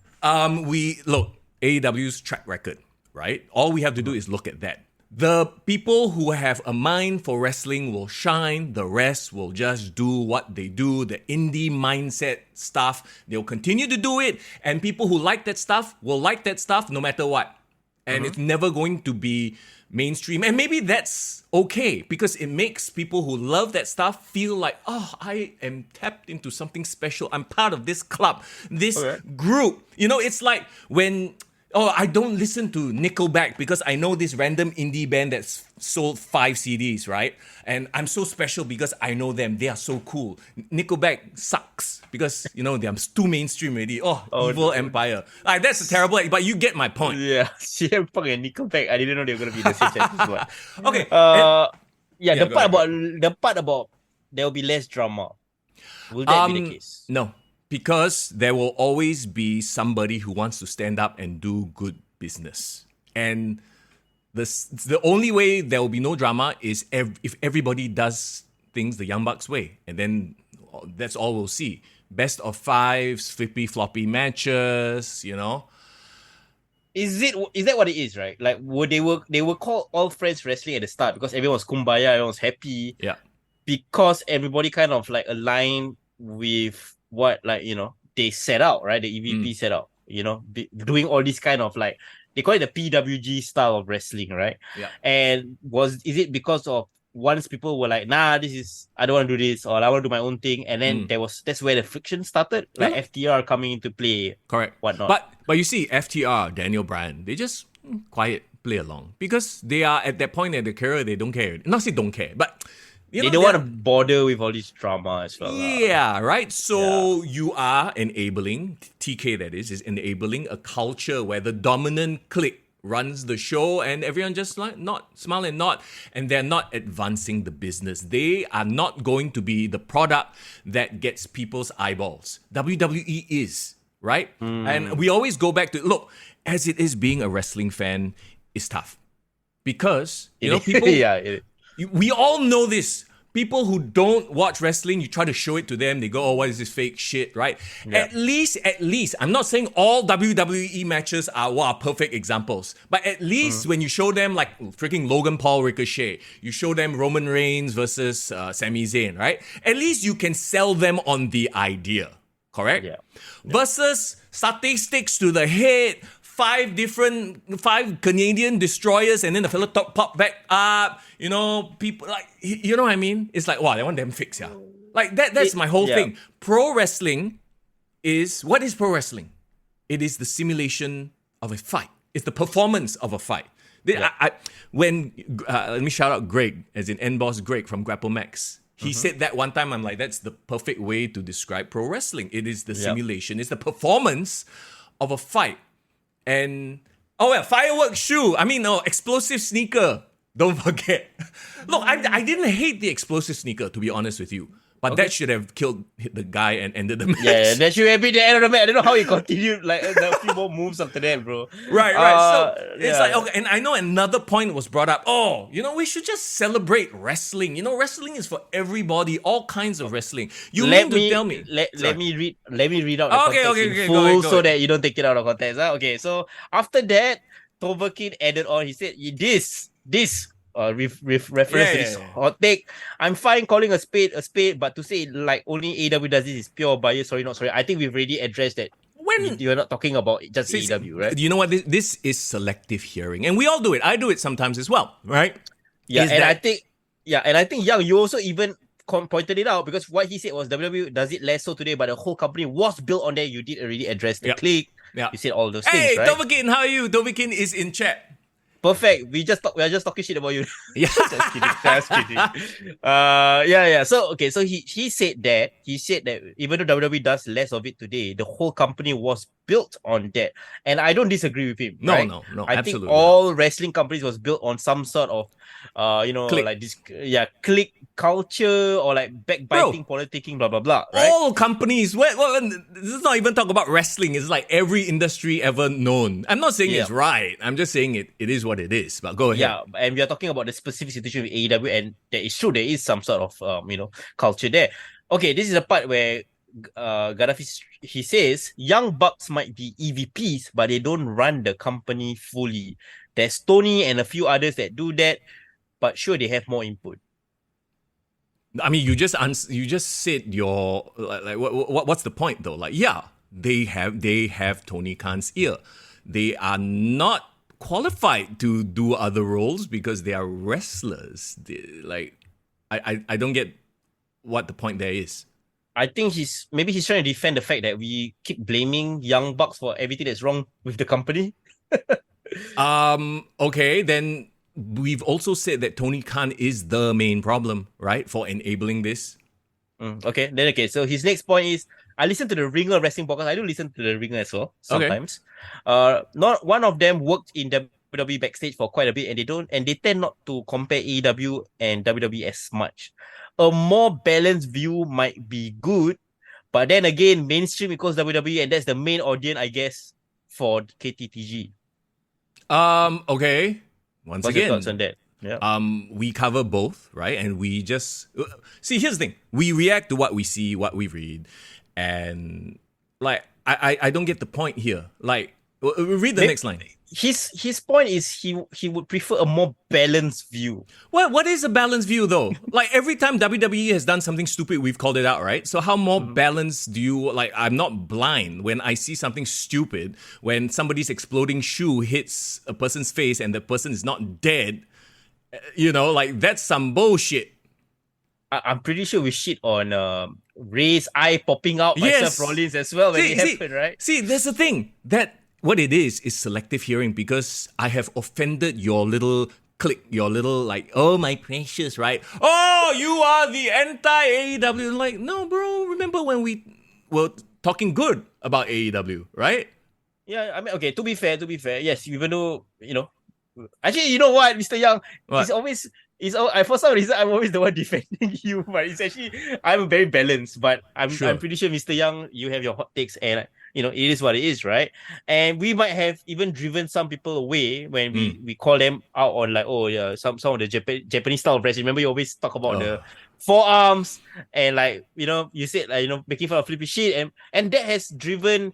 S1: We look AEW's track record, right? All we have to do is look at that. The people who have a mind for wrestling will shine. The rest will just do what they do. The indie mindset stuff, they'll continue to do it. And people who like that stuff will like that stuff no matter what. And it's never going to be mainstream. And maybe that's okay because it makes people who love that stuff feel like, oh, I am tapped into something special. I'm part of this club, this group. You know, it's like when... Oh, I don't listen to Nickelback because I know this random indie band that's sold 5 CDs, right? And I'm so special because I know them. They are so cool. Nickelback sucks because, you know, they're too mainstream already. Evil Empire. That's a terrible... But you get my point.
S2: Yeah, CM Punk and Nickelback, I didn't know they were going to be in the same sentence.
S1: Okay.
S2: The part about there will be less drama. Will that be the case?
S1: No. Because there will always be somebody who wants to stand up and do good business. And the only way there will be no drama is if everybody does things the Young Bucks way. And then that's all we'll see. Best of 5s, flippy floppy matches, you know.
S2: Is that what it is, right? Like they were called All Friends Wrestling at the start because everyone was kumbaya, everyone was happy.
S1: Yeah.
S2: Because everybody kind of like aligned with what, like, you know, they set out, right? The EVP set out, you know, doing all this kind of like, they call it the PWG style of wrestling, right?
S1: Yeah.
S2: And is it because of once people were like, nah, I don't want to do this, or I want to do my own thing, and then that's where the friction started, like FTR coming into play,
S1: correct,
S2: whatnot.
S1: But you see, FTR, Daniel Bryan, they just quiet play along because they are at that point in their career they don't care. Not say don't care, but
S2: they don't want to bother with all this drama as well.
S1: Yeah, right? So you are enabling, TK that is enabling a culture where the dominant clique runs the show and everyone just like smile and nod, and they're not advancing the business. They are not going to be the product that gets people's eyeballs. WWE is, right? And we always go back to, look, as it is, being a wrestling fan is tough. Because, you know, people... We all know this. People who don't watch wrestling, you try to show it to them, they go, oh, what is this fake shit, right? Yeah. At least, I'm not saying all WWE matches are perfect examples, but at least when you show them like freaking Logan Paul Ricochet, you show them Roman Reigns versus Sami Zayn, right? At least you can sell them on the idea, correct? Yeah. Versus satay sticks to the head, 5 Canadian destroyers, and then the fellow pop back up. You know, people like, you know what I mean? It's like, wow, they want them fixed, yeah. Like that's my whole thing. Pro wrestling what is pro wrestling? It is the simulation of a fight. It's the performance of a fight. Let me shout out Greg, as in N-Boss Greg from Grapple Max. He said that one time. I'm like, that's the perfect way to describe pro wrestling. It is the simulation. It's the performance of a fight. And, fireworks shoe. Explosive sneaker. Don't forget. Look, I didn't hate the explosive sneaker, to be honest with you. But that should have killed the guy and ended the match. Yeah,
S2: that should have been the end of the match. I don't know how he continued, like, a few more moves after that, bro.
S1: Right. So, it's like, okay, and I know another point was brought up. Oh, we should just celebrate wrestling. Wrestling is for everybody, all kinds of wrestling. Let me
S2: read out the context in full, go ahead. That you don't take it out of context. Okay, so after that, Tolverkin added on, he said, this, with reference to this hot take. I'm fine calling a spade, but to say like only AEW does this is pure bias. Sorry, not sorry. I think we've already addressed that. When you're not talking about just AEW, right?
S1: You know what? This is selective hearing, and we all do it. I do it sometimes as well, right?
S2: Yeah, I think Young, you also even pointed it out because what he said was WWE does it less so today, but the whole company was built on that. You did already address the click. Yeah. You said all those things, right?
S1: Hey, Dovakin, how are you? Dovakin is in chat.
S2: Perfect. We are just talking shit about you.
S1: Yeah.
S2: Just kidding. Yeah. So he said that even though WWE does less of it today, the whole company was built on that. And I don't disagree with him.
S1: No,
S2: right?
S1: no.
S2: I
S1: absolutely
S2: think all wrestling companies was built on some sort of
S1: click.
S2: like this click culture or like backbiting, politicking, blah blah blah. Right?
S1: All companies. Well, this is not even talk about wrestling. It's like every industry ever known. I'm not saying it's right. I'm just saying it is what it is. But go ahead.
S2: Yeah, and we are talking about the specific situation with AEW, and that is true. There is some sort of culture there. Okay, this is the part where Gaddafi he says Young Bucks might be EVPs, but they don't run the company fully. There's Tony and a few others that do that, but sure they have more input.
S1: I mean, you just said your what's the point though? Like, yeah, they have Tony Khan's ear. They are not qualified to do other roles because they are wrestlers. I don't get what the point there is.
S2: I think he's trying to defend the fact that we keep blaming Young Bucks for everything that's wrong with the company.
S1: Okay, then we've also said that Tony Khan is the main problem, right, for enabling this.
S2: Okay. So his next point is, I listen to the Ringer wrestling podcast. I do listen to the Ringer as well sometimes. Okay. Not one of them worked in WWE backstage for quite a bit, and they tend not to compare AEW and WWE as much. A more balanced view might be good, but then again, mainstream equals WWE, and that's the main audience, I guess, for KTTG.
S1: Okay. What's again,
S2: your thoughts on that? Yeah.
S1: We cover both, right? And we just see. Here's the thing: we react to what we see, what we read, and like I don't get the point here. Like, read the next line.
S2: His point is he would prefer a more balanced view.
S1: Well, what is a balanced view though? Like every time WWE has done something stupid, we've called it out, right? So how more balanced do you like? I'm not blind when I see something stupid. When somebody's exploding shoe hits a person's face and the person is not dead, like that's some bullshit.
S2: I'm pretty sure we shit on Ray's eye popping out by Seth Rollins as well when it happened, right?
S1: See, that's the thing. What it is selective hearing because I have offended your little clique, your little like, oh my precious, right? Oh, you are the anti-AEW. Like, no, bro, remember when we were talking good about AEW, right?
S2: Yeah, I mean, okay, to be fair, yes, even though, actually, you know what, Mr. Young, for some reason, I'm always the one defending you, but it's actually, I'm very balanced, but I'm pretty sure, Mr. Young, you have your hot takes, and it is what it is, right? And we might have even driven some people away when we call them out on like, oh yeah, some of the Japanese style of wrestling. Remember, you always talk about the forearms and like, you said like, making fun of flippy shit, and that has driven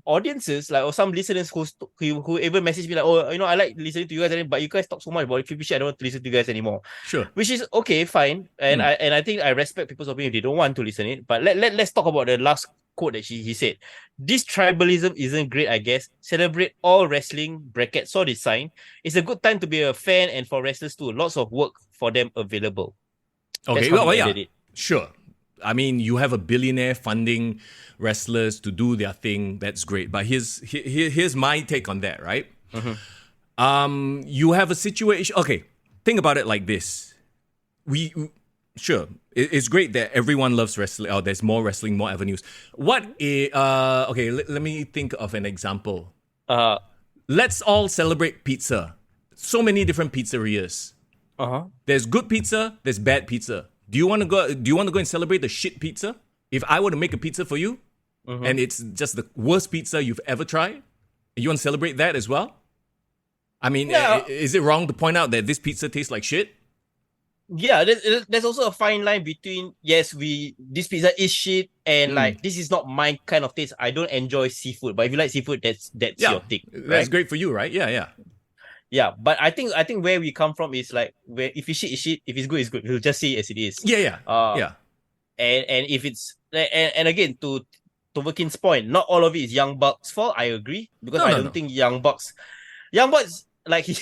S2: audiences, like, or some listeners who even message me like, oh, I like listening to you guys, but you guys talk so much about flippy shit, I don't want to listen to you guys anymore. Sure. Which is okay, fine. And I think I respect people's opinion if they don't want to listen it. But let's talk about the last quote that he said. This tribalism isn't great, I guess. Celebrate all wrestling, bracket, saw this sign. It's a good time to be a fan and for wrestlers too. Lots of work for them available.
S1: Okay, well, yeah. Sure. I mean, you have a billionaire funding wrestlers to do their thing. That's great. But here's my take on that, right? Mm-hmm. You have a situation. Okay, think about it like this. Sure, it's great that everyone loves wrestling. Oh, there's more wrestling, more avenues. Okay, let me think of an example. Let's all celebrate pizza. So many different pizzerias. There's good pizza. There's bad pizza. Do you want to go and celebrate the shit pizza? If I were to make a pizza for you, and it's just the worst pizza you've ever tried, you want to celebrate that as well? I mean, is it wrong to point out that this pizza tastes like shit?
S2: Yeah, there's also a fine line between, yes, this pizza is shit, and like, this is not my kind of taste. I don't enjoy seafood, but if you like seafood, that's your thing. Right?
S1: That's great for you, right? Yeah.
S2: Yeah, but I think where we come from is like where if it's shit, it's shit. If it's good, it's good. He'll just say it as it is.
S1: Yeah,
S2: Uh,
S1: yeah.
S2: and if it's and again to Vakin's point, not all of it is Young Bucks' fault. I agree because
S1: No,
S2: I
S1: no,
S2: don't
S1: no.
S2: think Young Bucks like he.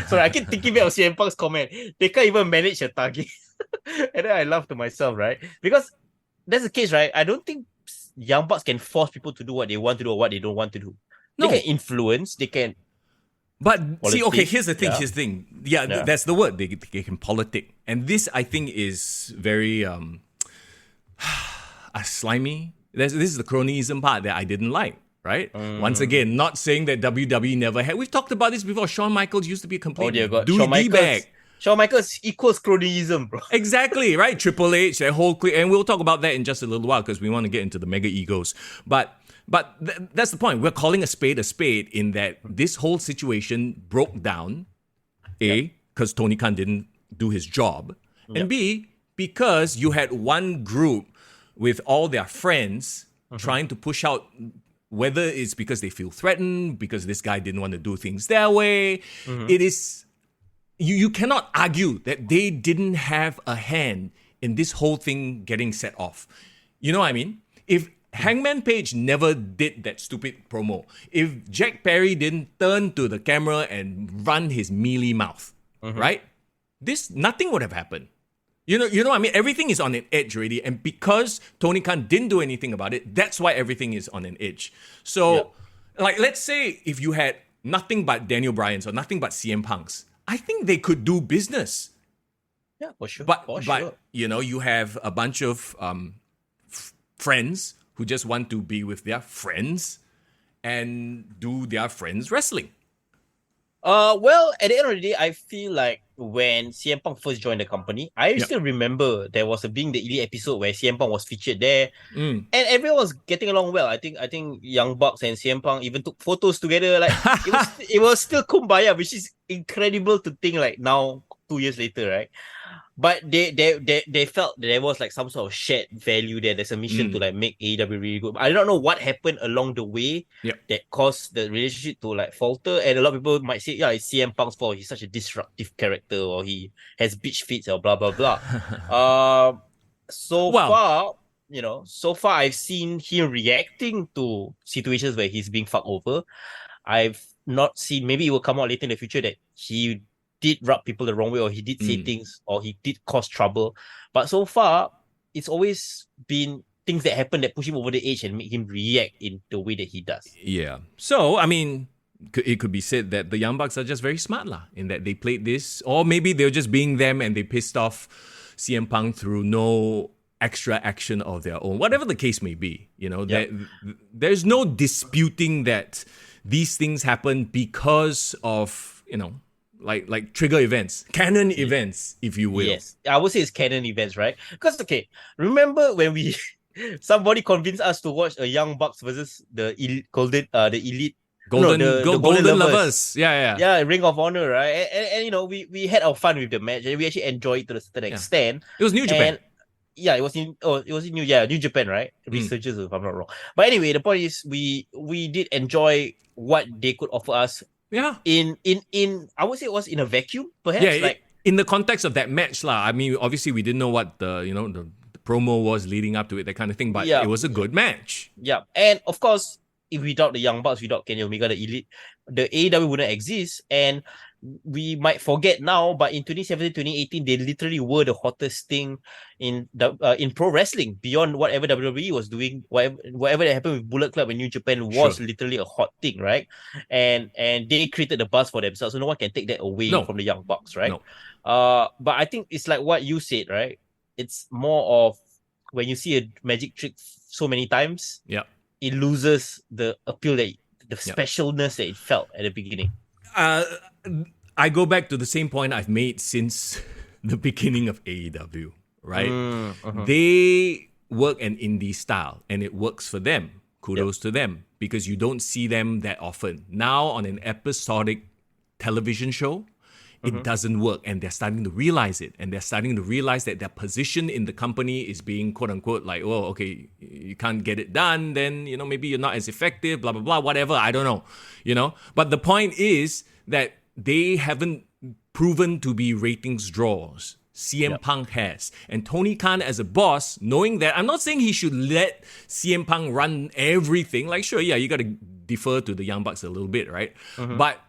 S2: Sorry, I keep thinking about CM Punk's comment. They can't even manage a target, and then I laugh to myself, right? Because that's the case, right? I don't think Young Bucks can force people to do what they want to do or what they don't want to do. They can
S1: No.
S2: influence. They can
S1: But see, okay,
S2: politic.
S1: here's the thing.
S2: Yeah,
S1: Here's the thing. Yeah,
S2: yeah.
S1: that's the word. They can politic, and this I think is very slimy. This is the cronyism part that I didn't like. Right? Once again, not saying that WWE never had. We've talked about this before. Shawn Michaels used to be a complete
S2: Oh dear God,
S1: D-bag.
S2: Shawn Michaels equals cronyism, bro.
S1: Exactly, right? Triple H, their whole and we'll talk about that in just a little while because we want to get into the mega egos. But that's the point. We're calling a spade in that this whole situation broke down. A, because Tony Khan didn't do his job, and B, because you had one group with all their friends trying to push out. Whether it's because they feel threatened, because this guy didn't want to do things their way, it is you cannot argue that they didn't have a hand in this whole thing getting set off. You know what I mean? If Hangman Page never did that stupid promo, if Jack Perry didn't turn to the camera and run his mealy mouth, right? Nothing would have happened. You know what I mean? Everything is on an edge already. And because Tony Khan didn't do anything about it, that's why everything is on an edge. So, like, let's say if you had nothing but Daniel Bryan's or nothing but CM Punk's, I think they could do business.
S2: Yeah, for sure.
S1: But
S2: for sure.
S1: you have a bunch of friends who just want to be with their friends and do their friends wrestling.
S2: Well, at the end of the day, I feel like when CM Punk first joined the company, I still remember there was a Being the Elite episode where CM Punk was featured there, and everyone was getting along well. I think Young Bucks and CM Punk even took photos together. Like it was still kumbaya, which is incredible to think. Like now, 2 years later, right? But they felt there was like some sort of shared value there. There's a mission to like make AEW really good. I don't know what happened along the way that caused the relationship to like falter. And a lot of people might say, yeah, it's CM Punk's fault. He's such a disruptive character, or he has bitch feet, or blah blah blah. So far I've seen him reacting to situations where he's being fucked over. I've not seen, maybe it will come out later in the future that he did rub people the wrong way, or he did say things, or he did cause trouble. But so far, it's always been things that happen that push him over the edge and make him react in the way that he does.
S1: Yeah. So, I mean, it could be said that the Young Bucks are just very smart in that they played this, or maybe they're just being them and they pissed off CM Punk through no extra action of their own. Whatever the case may be, there's no disputing that these things happen because of, like trigger events, canon events, if you will.
S2: Yes, I would say it's canon events, right? Because remember when somebody convinced us to watch a Young Bucks versus the Elite Golden Lovers.
S1: Yeah,
S2: Ring of Honor, right? And we had our fun with the match, and we actually enjoyed it to a certain extent.
S1: It was New Japan.
S2: It was in New Japan, right? Researchers, if I'm not wrong. But anyway, the point is we did enjoy what they could offer us.
S1: Yeah.
S2: In I would say it was in a vacuum, perhaps.
S1: Yeah, in the context of that match, I mean, obviously we didn't know what the promo was leading up to it, that kind of thing, but it was a good match.
S2: Yeah. And of course, if without the Young Bucks, without Kenny Omega, the Elite, the AEW wouldn't exist. And we might forget now, but in 2017, 2018, they literally were the hottest thing in pro wrestling, beyond whatever WWE was doing. Whatever that happened with Bullet Club and New Japan was literally a hot thing, right? And they created the buzz for themselves, so no one can take that away from the Young Bucks, right?
S1: No.
S2: But I think it's like what you said, right? It's more of when you see a magic trick so many times, it loses the appeal, the specialness that it felt at the beginning.
S1: I go back to the same point I've made since the beginning of AEW, right? They work an indie style and it works for them. Kudos to them, because you don't see them that often. Now on an episodic television show, it doesn't work, and they're starting to realize it, and they're starting to realize that their position in the company is being quote unquote like, oh, okay, you can't get it done, then maybe you're not as effective, blah blah blah, whatever, I don't know, But the point is that they haven't proven to be ratings draws. CM Punk has. And Tony Khan as a boss, knowing that, I'm not saying he should let CM Punk run everything. Like, sure, yeah, you got to defer to the Young Bucks a little bit, right? But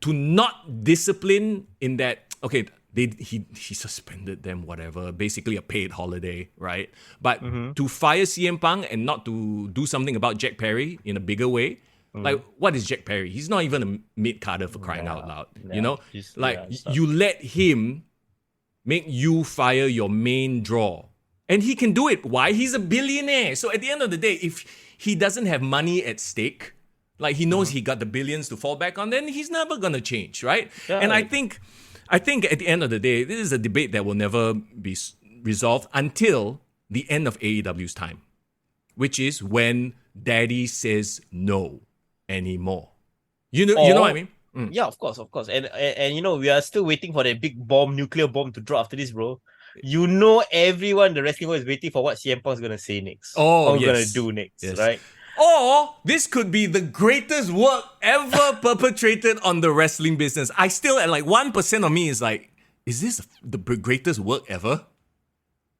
S1: to not discipline in that, okay, he suspended them, whatever, basically a paid holiday, right? But to fire CM Punk and not to do something about Jack Perry in a bigger way, like, what is Jack Perry? He's not even a mid-carder for crying out loud. You know? You let him make you fire your main draw. And he can do it. Why? He's a billionaire. So at the end of the day, if he doesn't have money at stake, like he knows he got the billions to fall back on, then he's never going to change, right? Yeah, and I think at the end of the day, this is a debate that will never be resolved until the end of AEW's time, which is when Daddy says no anymore. You know what I mean?
S2: Yeah, of course. And you know, we are still waiting for that big bomb, nuclear bomb to drop after this, bro. You know, everyone, the wrestling world is waiting for what CM Punk's gonna say next. Or gonna do next, right?
S1: Or this could be the greatest work ever perpetrated on the wrestling business. I still, at like 1% of me is like, is this the greatest work ever?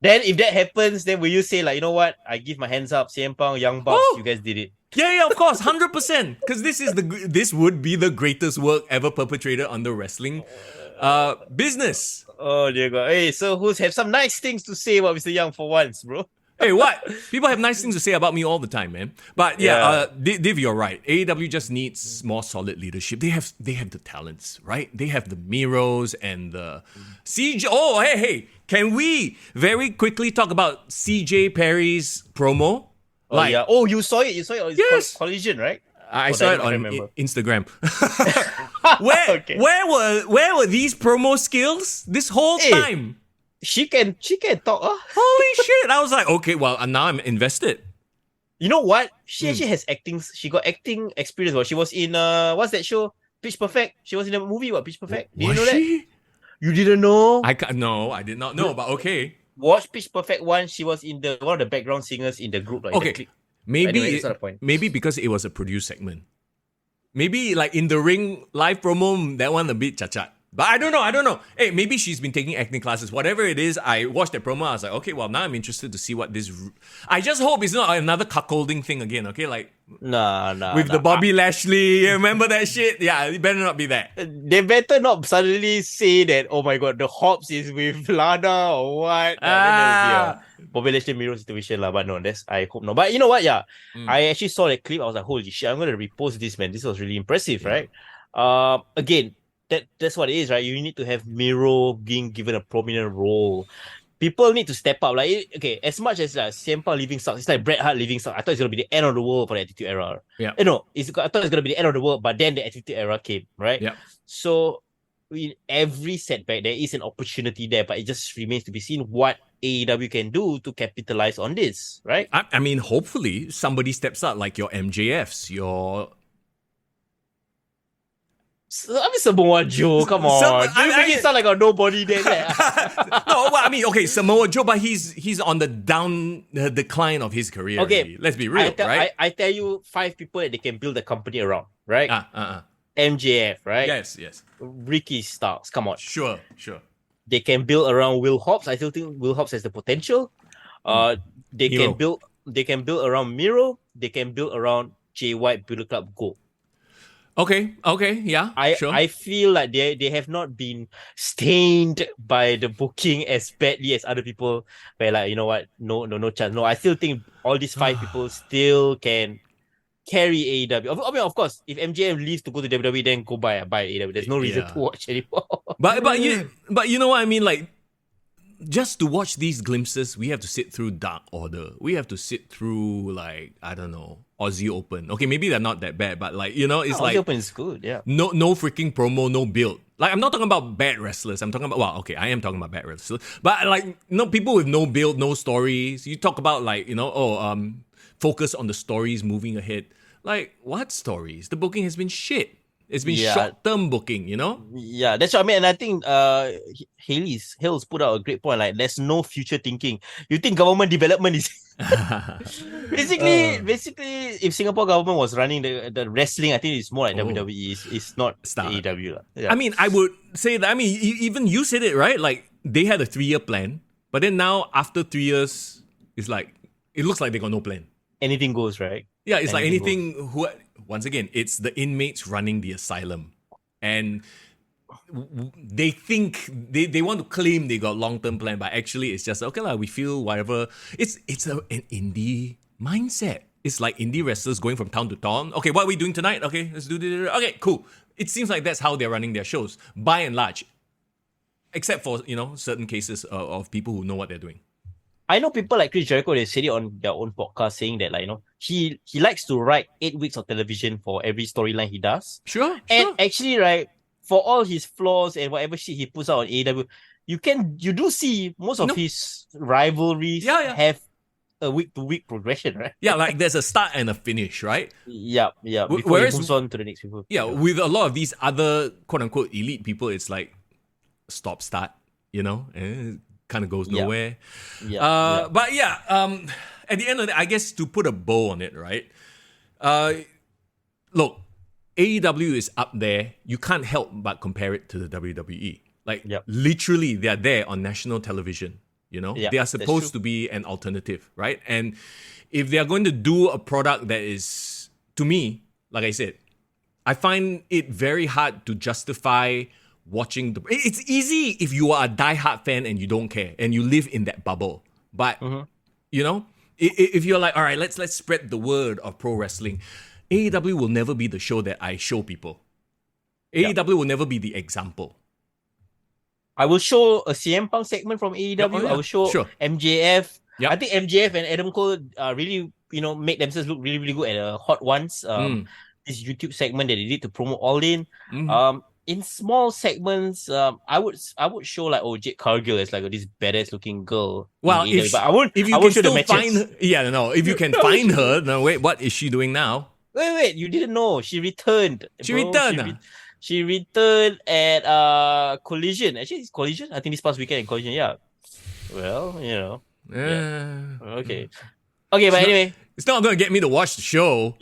S2: Then if that happens, then will you say like, you know what? I give my hands up, CM Punk, Young Bucks, you guys did it.
S1: Yeah, of course, 100%. Because this would be the greatest work ever perpetrated on the wrestling business.
S2: Oh dear God. Hey, so who's have some nice things to say about Mr. Young for once, bro?
S1: Hey, what? People have nice things to say about me all the time, man. But Div, you're right. AEW just needs more solid leadership. They have the talents, right? They have the Miros and the CJ. Oh, hey, can we very quickly talk about CJ Perry's promo?
S2: Oh, you saw it.
S1: Yes.
S2: Collision, right?
S1: I saw it on Instagram. Where were these promo skills this whole time?
S2: She can talk.
S1: Holy shit! I was like, okay, well, now I'm invested.
S2: You know what? She actually has acting. She got acting experience. Well, she was in what's that show? Pitch Perfect. She was in a movie. What? Pitch Perfect. Did you know that? You didn't know?
S1: No, I did not know. But okay.
S2: Watch Pitch Perfect 1. She was in one of the background singers in the group. Like,
S1: okay. Maybe
S2: anyway, that's not the point.
S1: Maybe because it was a produced segment. Maybe like in the ring live promo, that one a bit chachat. But I don't know. Hey, maybe she's been taking acting classes. Whatever it is, I watched that promo. I was like, okay, well, now I'm interested to see what this... I just hope it's not another cuckolding thing again, okay? Like... With the Bobby Lashley, remember that shit? Yeah, it better not be that.
S2: They better not suddenly say that, oh my God, the Hobbs is with Lana or what. Bobby Lashley Miro situation lah. But no, I hope not. But you know what? Yeah, I actually saw that clip. I was like, holy shit, I'm going to repost this, man. This was really impressive, right? Again, that's what it is, right? You need to have Miro being given a prominent role. People need to step up. Like, okay, as much as like CM Punk leaving sucks, it's like Bret Hart leaving sucks. I thought it's gonna be the end of the world for the Attitude Era.
S1: Yeah.
S2: I thought it's gonna be the end of the world, but then the Attitude Era came, right?
S1: Yeah.
S2: So in every setback, there is an opportunity there, but it just remains to be seen what AEW can do to capitalize on this, right?
S1: I mean, hopefully somebody steps up, like your MJFs, your...
S2: I mean, Samoa Joe, come on. You make it sound like a nobody there.
S1: No, well, I mean, okay, Samoa Joe, but he's on the decline of his career.
S2: Okay,
S1: already. Let's be real, right?
S2: I tell you 5 people that they can build a company around, right? MJF, right?
S1: Yes.
S2: Ricky Starks, come on.
S1: Sure.
S2: They can build around Will Hobbs. I still think Will Hobbs has the potential. They can build around Miro. They can build around Jay White, Bullet Club Go.
S1: Okay, yeah, sure.
S2: I feel like they have not been stained by the booking as badly as other people. Where like, you know what, no chance. No, I still think all these 5 people still can carry AEW. I mean, of course, if MJF leaves to go to WWE, then go buy AEW. There's no reason to watch anymore.
S1: But you know what I mean, like. Just to watch these glimpses, we have to sit through Dark Order. We have to sit through, like, I don't know, Aussie Open. Okay, maybe they're not that bad, but like, you know, it's like...
S2: Aussie Open is good, yeah.
S1: No freaking promo, no build. Like, I'm not talking about bad wrestlers. I'm talking about... Well, okay, I am talking about bad wrestlers. But like, people with no build, no stories. You talk about like, you know, focus on the stories moving ahead. Like, what stories? The booking has been shit. It's been short-term booking, you know?
S2: Yeah, that's what I mean. And I think Hale's put out a great point. Like, there's no future thinking. You think government development is basically, if Singapore government was running the wrestling, I think it's more like WWE. It's not AEW. Yeah.
S1: I mean, I would say that. I mean, even you said it, right? Like, they had a 3-year plan, but then now after 3 years, it's like it looks like they got no plan.
S2: Anything goes, right?
S1: Yeah, it's like anything. Once again, it's the inmates running the asylum, and they think they want to claim they got long-term plan, but actually it's just okay lah. We feel whatever. It's an indie mindset. It's like indie wrestlers going from town to town. Okay, what are we doing tonight? Okay, let's do this. Okay, cool. It seems like that's how they're running their shows, by and large, except for certain cases of people who know what they're doing.
S2: I know people like Chris Jericho, they said it on their own podcast, saying that, like, he likes to write 8 weeks of television for every storyline he does.
S1: Sure.
S2: And actually, right, for all his flaws and whatever shit he puts out on AEW, you do see most of his rivalries have a week-to-week progression, right?
S1: Yeah, like there's a start and a finish, right?
S2: Yeah. Before he moves on to the next people.
S1: Yeah, with a lot of these other quote-unquote elite people, it's like stop-start, and kind of goes nowhere. But at the end of the day, I guess to put a bow on it, right? Look, AEW is up there. You can't help but compare it to the WWE. Like, literally, they're there on national television. They are supposed to be an alternative, right? And if they are going to do a product that is, to me, like I said, I find it very hard to justify watching it's easy if you are a diehard fan and you don't care and you live in that bubble. But if you're like, all right, let's spread the word of pro wrestling, AEW will never be the show that I show people. AEW will never be the example.
S2: I will show a CM Punk segment from AEW. I will show MJF. Yep. I think MJF and Adam Cole really, make themselves look really, really good at Hot Ones. This YouTube segment that they did to promote All In. In small segments, I would show like Jade Cargill as like this badass looking girl.
S1: Well, if you can still find her, if you can find her, no, wait, what is she doing now?
S2: Wait, you didn't know she returned. She returned at Collision. Actually, it's Collision. I think this past weekend in Collision. Yeah. Well, Okay. Okay, but anyway.
S1: It's not going to get me to watch the show.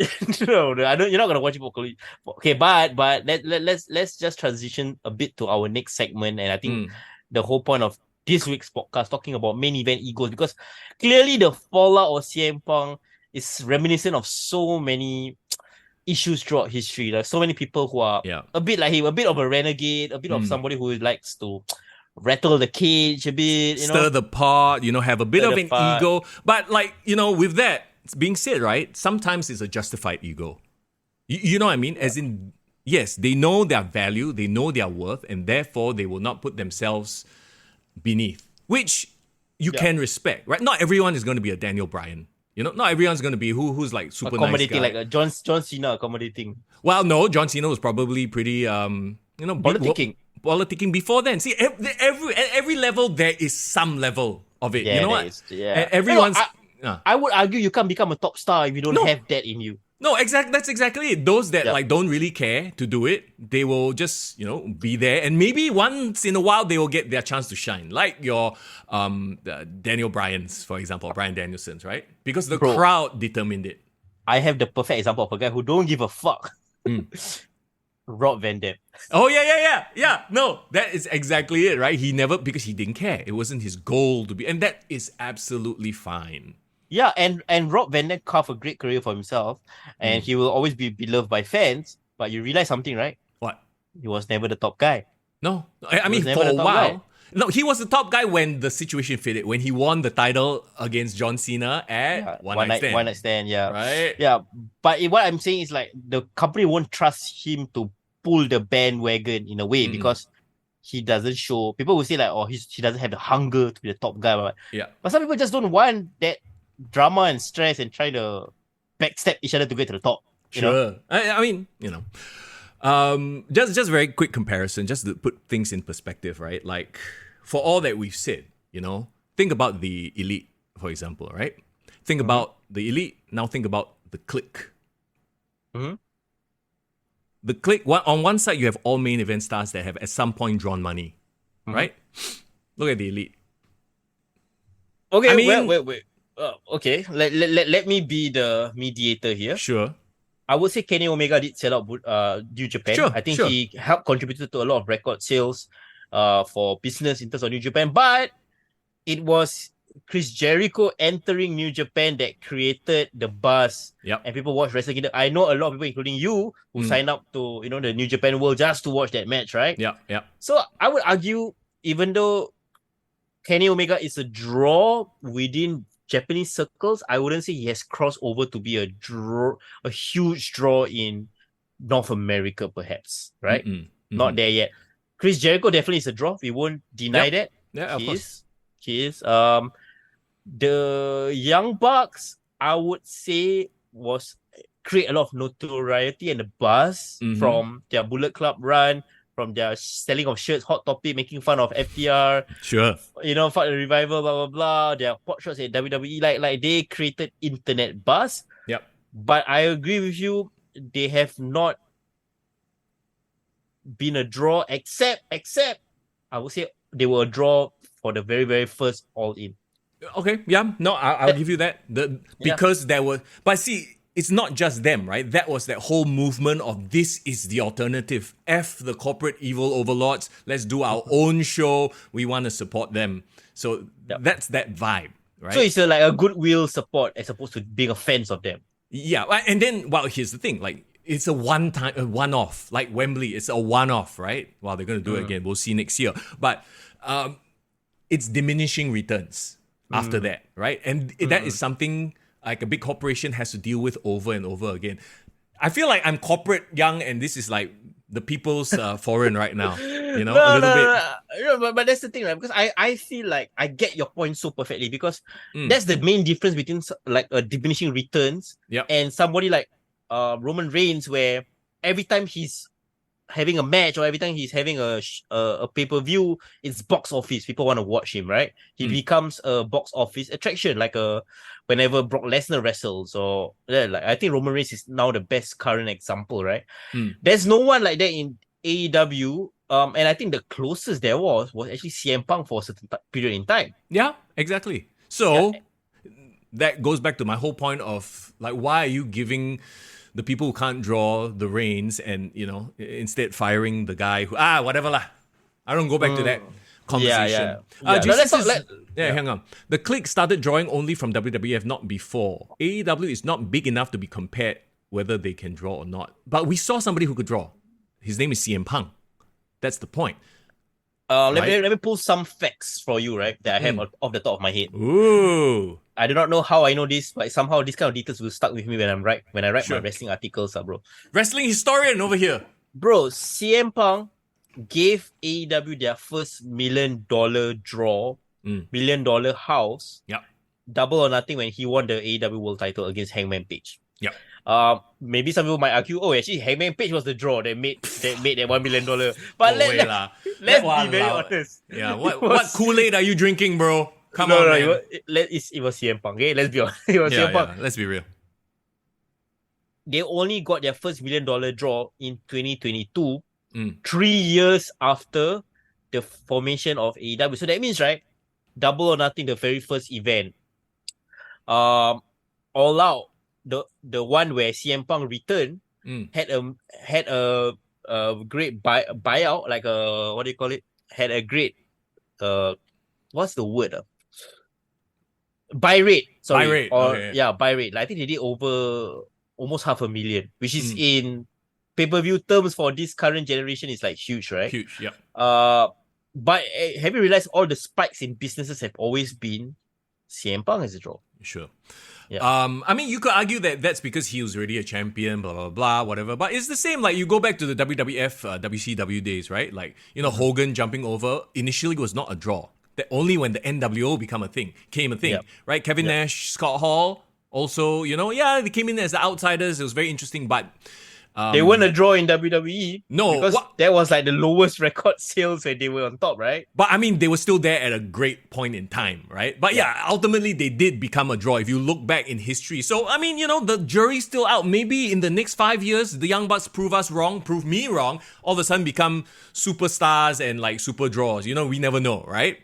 S2: No, I don't. You're not going to watch it for Collision. Okay, but let's just transition a bit to our next segment, and I think the whole point of this week's podcast talking about main event egos, because clearly the fallout of CM Punk is reminiscent of so many issues throughout history. Like so many people who are a bit like him, a bit of a renegade, a bit of somebody who likes to rattle the cage a bit,
S1: stir the pot, have a bit of an ego. But with that being said, right, sometimes it's a justified ego. You know what I mean? As in, yes, they know their value, they know their worth, and therefore they will not put themselves beneath, which you can respect, right? Not everyone is going to be a Daniel Bryan. Not everyone's going to be who's like super nice guy.
S2: Like a John Cena accommodating.
S1: Well, no, John Cena was probably pretty, politicking before then. See, every level there is some level of it.
S2: Yeah,
S1: you know what?
S2: Everyone's. I would argue you can't become a top star if you don't have that in you.
S1: No, exactly. That's exactly it. Those that don't really care to do it, they will just be there, and maybe once in a while they will get their chance to shine, like your Daniel Bryans, for example, Bryan Danielson's, right? Because the crowd determined it.
S2: I have the perfect example of a guy who don't give a fuck. Rob Van Dam.
S1: Oh yeah. No, that is exactly it, right? Because he didn't care. It wasn't his goal to be, and that is absolutely fine.
S2: Yeah, and Rob Van Dam carved a great career for himself, and he will always be beloved by fans. But you realize something, right?
S1: What?
S2: He was never the top guy.
S1: No, I mean for a while. Guy. No, he was the top guy when the situation fitted. When he won the title against John Cena at One Night
S2: Stand, yeah.
S1: Right?
S2: Yeah, but what I'm saying is like the company won't trust him to pull the bandwagon in a way because he doesn't show. People will say like, he doesn't have the hunger to be the top guy. But some people just don't want that drama and stress and try to backstep each other to get to the top.
S1: Sure. I mean, just very quick comparison, just to put things in perspective, right? Like, for all that we've said, think about the elite, for example, right? Think about the elite, now think about the clique. the click, on one side, you have all main event stars that have at some point drawn money, right? Look at the Elite.
S2: Okay,
S1: I mean-
S2: wait. Okay, let me be the mediator here.
S1: Sure.
S2: I would say Kenny Omega did sell out New Japan.
S1: Sure,
S2: I think
S1: sure.
S2: he helped contributed to a lot of record sales for business in terms of New Japan. But it was Chris Jericho entering New Japan that created the buzz.
S1: Yep.
S2: And people watch Wrestle Kingdom. I know a lot of people, including you, who signed up to the New Japan World just to watch that match, right?
S1: Yeah.
S2: So I would argue, even though Kenny Omega is a draw within Japanese circles, I wouldn't say he has crossed over to be a huge draw in North America, perhaps, right? Not there yet. Chris Jericho definitely is a draw. We won't deny that.
S1: Yeah, of course.
S2: He is. The Young Bucks, I would say, create a lot of notoriety and the buzz from their Bullet Club run, from their selling of shirts, Hot Topic, making fun of FTR.
S1: Sure.
S2: Fuck the revival, blah, blah, blah. Their pot shots at WWE, like they created internet buzz.
S1: Yep.
S2: But I agree with you, they have not been a draw, except I would say they were a draw for the very, very first All In.
S1: Okay, yeah. No, I'll give you that. Because there were... But see, it's not just them, right? That was that whole movement of this is the alternative. F the corporate evil overlords. Let's do our own show. We want to support them. So that's that vibe, right?
S2: So it's like a goodwill support as opposed to being a fans of them.
S1: Yeah, and then, well, here's the thing. Like, it's a one-off. Like Wembley, it's a one-off, right? Well, they're going to do it again. We'll see next year. But it's diminishing returns after that, right? And that is something like a big corporation has to deal with over and over again. I feel like I'm corporate young and this is like the people's foreign right now. You know, a little bit.
S2: No, but that's the thing, right? Because I feel like I get your point so perfectly because that's the main difference between like a diminishing returns and somebody like Roman Reigns, where every time he's having a match or every time he's having a pay-per-view, it's box office. People want to watch him, right? He becomes a box office attraction, like whenever Brock Lesnar wrestles, or like I think Roman Reigns is now the best current example, right? There's no one like that in AEW. And I think the closest there was actually CM Punk for a certain period in time.
S1: Yeah, exactly. So that goes back to my whole point of like, why are you giving the people who can't draw the reins and, you know, instead firing the guy who, whatever lah. I don't go back to that conversation. Hang on. The Clique started drawing only from WWF, not before. AEW is not big enough to be compared whether they can draw or not. But we saw somebody who could draw. His name is CM Punk. That's the point.
S2: Let me pull some facts for you, right? That I have off the top of my head.
S1: Ooh.
S2: I do not know how I know this, but somehow this kind of details will stuck with me when I write my wrestling articles, bro.
S1: Wrestling historian over here.
S2: Bro, CM Punk gave AEW their first $1 million draw, $1 million house.
S1: Yep.
S2: Double or nothing when he won the AEW World title against Hangman Page.
S1: Yep.
S2: Maybe some people might argue, actually Hangman Page was the draw that made that $1 million. But let's be very honest.
S1: Yeah, what Kool-Aid are you drinking, bro? Come on, man.
S2: It was CM Punk, okay? Let's be honest. It was CM Punk.
S1: Let's be real.
S2: They only got their first $1 million draw in 2022, 3 years after the formation of AEW. So that means, right, Double or Nothing, the very first event, All Out, the one where CM Punk returned, had a great buyout, like a, what do you call it? Had a great what's the word? Buy rate. Sorry. Buy rate. Like, I think they did over almost 500,000, which is in pay-per-view terms for this current generation is like huge, right?
S1: Huge, yeah.
S2: But have you realized all the spikes in businesses have always been CM Punk as a draw?
S1: Sure.
S2: Yeah.
S1: I mean, you could argue that that's because he was already a champion, blah, blah, blah, whatever. But it's the same, like, you go back to the WWF, WCW days, right? Like, you know, Hogan jumping over initially was not a draw. That only when the NWO became a thing, right? Kevin Nash, Scott Hall, also, you know, they came in as the outsiders. It was very interesting. But
S2: They weren't a draw in WWE.
S1: No,
S2: because that was like the lowest record sales when they were on top, right?
S1: But I mean, they were still there at a great point in time, right? But yeah, ultimately they did become a draw if you look back in history. So, I mean, the jury's still out. Maybe in the next 5 years, the Young Bucks prove us wrong, prove me wrong, all of a sudden become superstars and like super draws. We never know, right?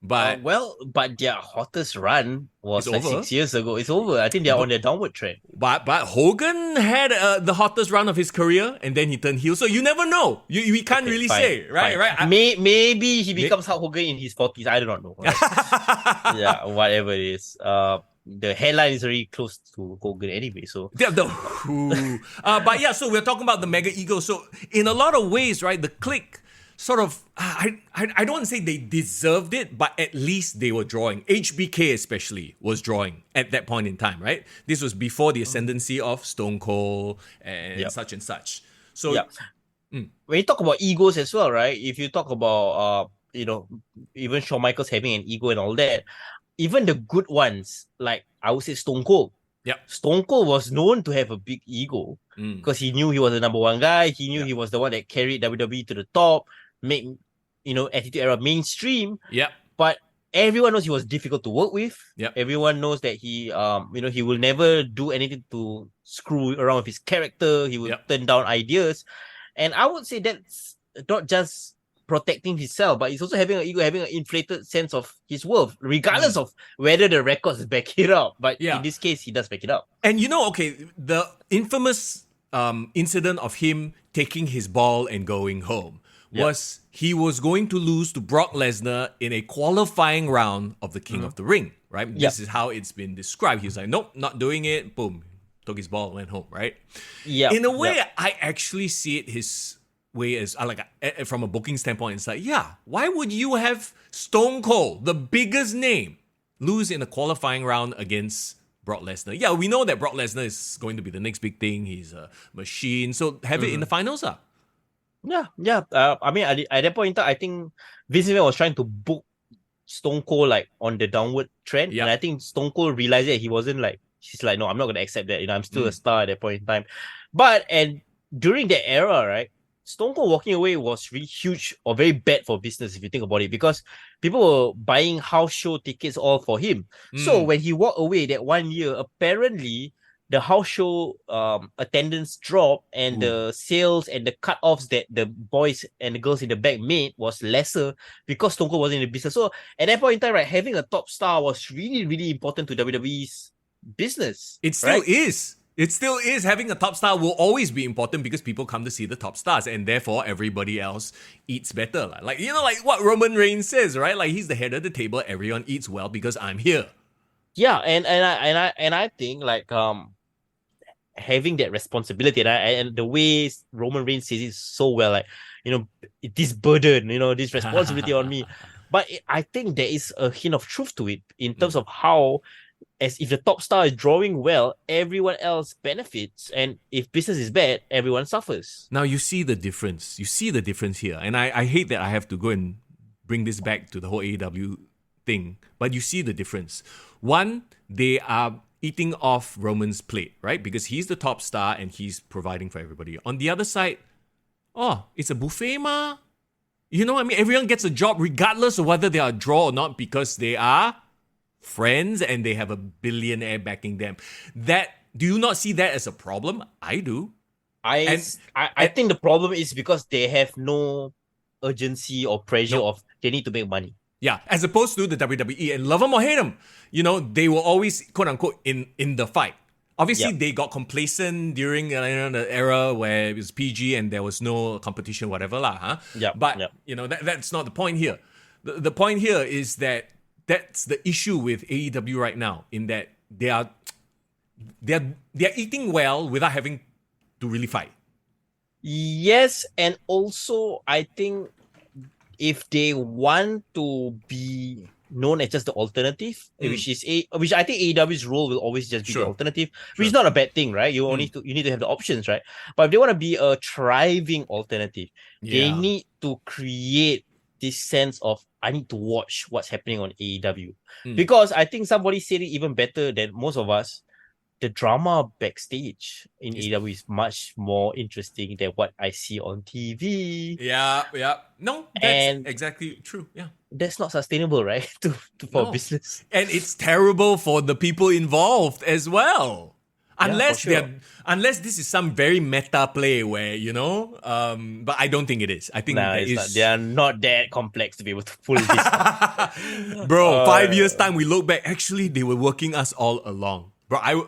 S1: But
S2: but their hottest run was like
S1: over.
S2: 6 years ago. It's over. I think they're on their downward trend.
S1: But Hogan had the hottest run of his career, and then he turned heel. So you never know. We can't really say, right?
S2: Fine.
S1: Right?
S2: Maybe he becomes Hulk Hogan in his 40s. I do not know. Right? Yeah, whatever it is. The headline is very close to Hogan anyway. So
S1: but yeah, so we're talking about the mega ego. So in a lot of ways, right, the Clique sort of, I don't want to say they deserved it, but at least they were drawing. HBK especially was drawing at that point in time, right? This was before the ascendancy of Stone Cold and such and such. So
S2: when you talk about egos as well, right? If you talk about even Shawn Michaels having an ego and all that, even the good ones, like I would say Stone Cold.
S1: Yeah,
S2: Stone Cold was known to have a big ego because he knew he was the number one guy. He knew he was the one that carried WWE to the top, made Attitude Era mainstream.
S1: Yeah.
S2: But everyone knows he was difficult to work with.
S1: Yeah.
S2: Everyone knows that he he will never do anything to screw around with his character. He will turn down ideas. And I would say that's not just protecting himself, but he's also having an ego, having an inflated sense of his worth, regardless of whether the records back it up. But in this case, he does back it up.
S1: And the infamous incident of him taking his ball and going home was he was going to lose to Brock Lesnar in a qualifying round of the King of the Ring, right? This is how it's been described. He was like, nope, not doing it. Boom, took his ball, went home, right?
S2: Yeah.
S1: In a way, I actually see it his way as from a booking standpoint. It's like, why would you have Stone Cold, the biggest name, lose in a qualifying round against Brock Lesnar? Yeah, we know that Brock Lesnar is going to be the next big thing. He's a machine. So have it in the finals.
S2: Yeah. I mean, at that point in time, I think Vince McMahon was trying to book Stone Cold like on the downward trend. And I think Stone Cold realized that he's like, no, I'm not going to accept that. I'm still a star at that point in time. And during that era, right, Stone Cold walking away was really huge or very bad for business if you think about it, because people were buying house show tickets all for him. So when he walked away that 1 year, apparently the house show attendance dropped and the sales and the cut-offs that the boys and the girls in the back made was lesser because Stone Cold wasn't in the business. So at that point in time, right, having a top star was really, really important to WWE's business.
S1: It still is. It still is. Having a top star will always be important because people come to see the top stars, and therefore everybody else eats better. Like what Roman Reigns says, right? Like, he's the head of the table. Everyone eats well because I'm here. Yeah,
S2: and I think like having that responsibility and the way Roman Reigns says it so well, like, this burden, this responsibility on me. But I think there is a hint of truth to it in terms of how, as if the top star is drawing well, everyone else benefits, and if business is bad, everyone suffers.
S1: Now you see the difference. You see the difference here, and I hate that I have to go and bring this back to the whole AEW thing, but you see the difference. One, they are eating off Roman's plate, right? Because he's the top star and he's providing for everybody. On the other side, it's a buffet, ma. You know what I mean? Everyone gets a job regardless of whether they are a draw or not, because they are friends and they have a billionaire backing them. Do you not see that as a problem? I do.
S2: I think the problem is because they have no urgency or pressure of they need to make money.
S1: Yeah, as opposed to the WWE, and love them or hate them, they were always, quote unquote, in the fight. Obviously, they got complacent during the era where it was PG and there was no competition, whatever lah. Huh? But that's not the point here. The point here is that that's the issue with AEW right now, in that they're eating well without having to really fight.
S2: Yes, and also I think if they want to be known as just the alternative, which I think AEW's role will always just be the alternative, which is not a bad thing, right? You need to have the options, right? But if they want to be a thriving alternative, they need to create this sense of, I need to watch what's happening on AEW. Because I think somebody said it even better than most of us. the drama backstage in AEW is much more interesting than what I see on TV.
S1: Yeah. No, that's
S2: And
S1: exactly true. Yeah.
S2: that's not sustainable, right? For business.
S1: And it's terrible for the people involved as well. Unless unless this is some very meta play where, but I don't think it is. I think
S2: they are not that complex to be able to pull this off.
S1: Bro, 5 years time we look back, actually they were working us all along. Bro,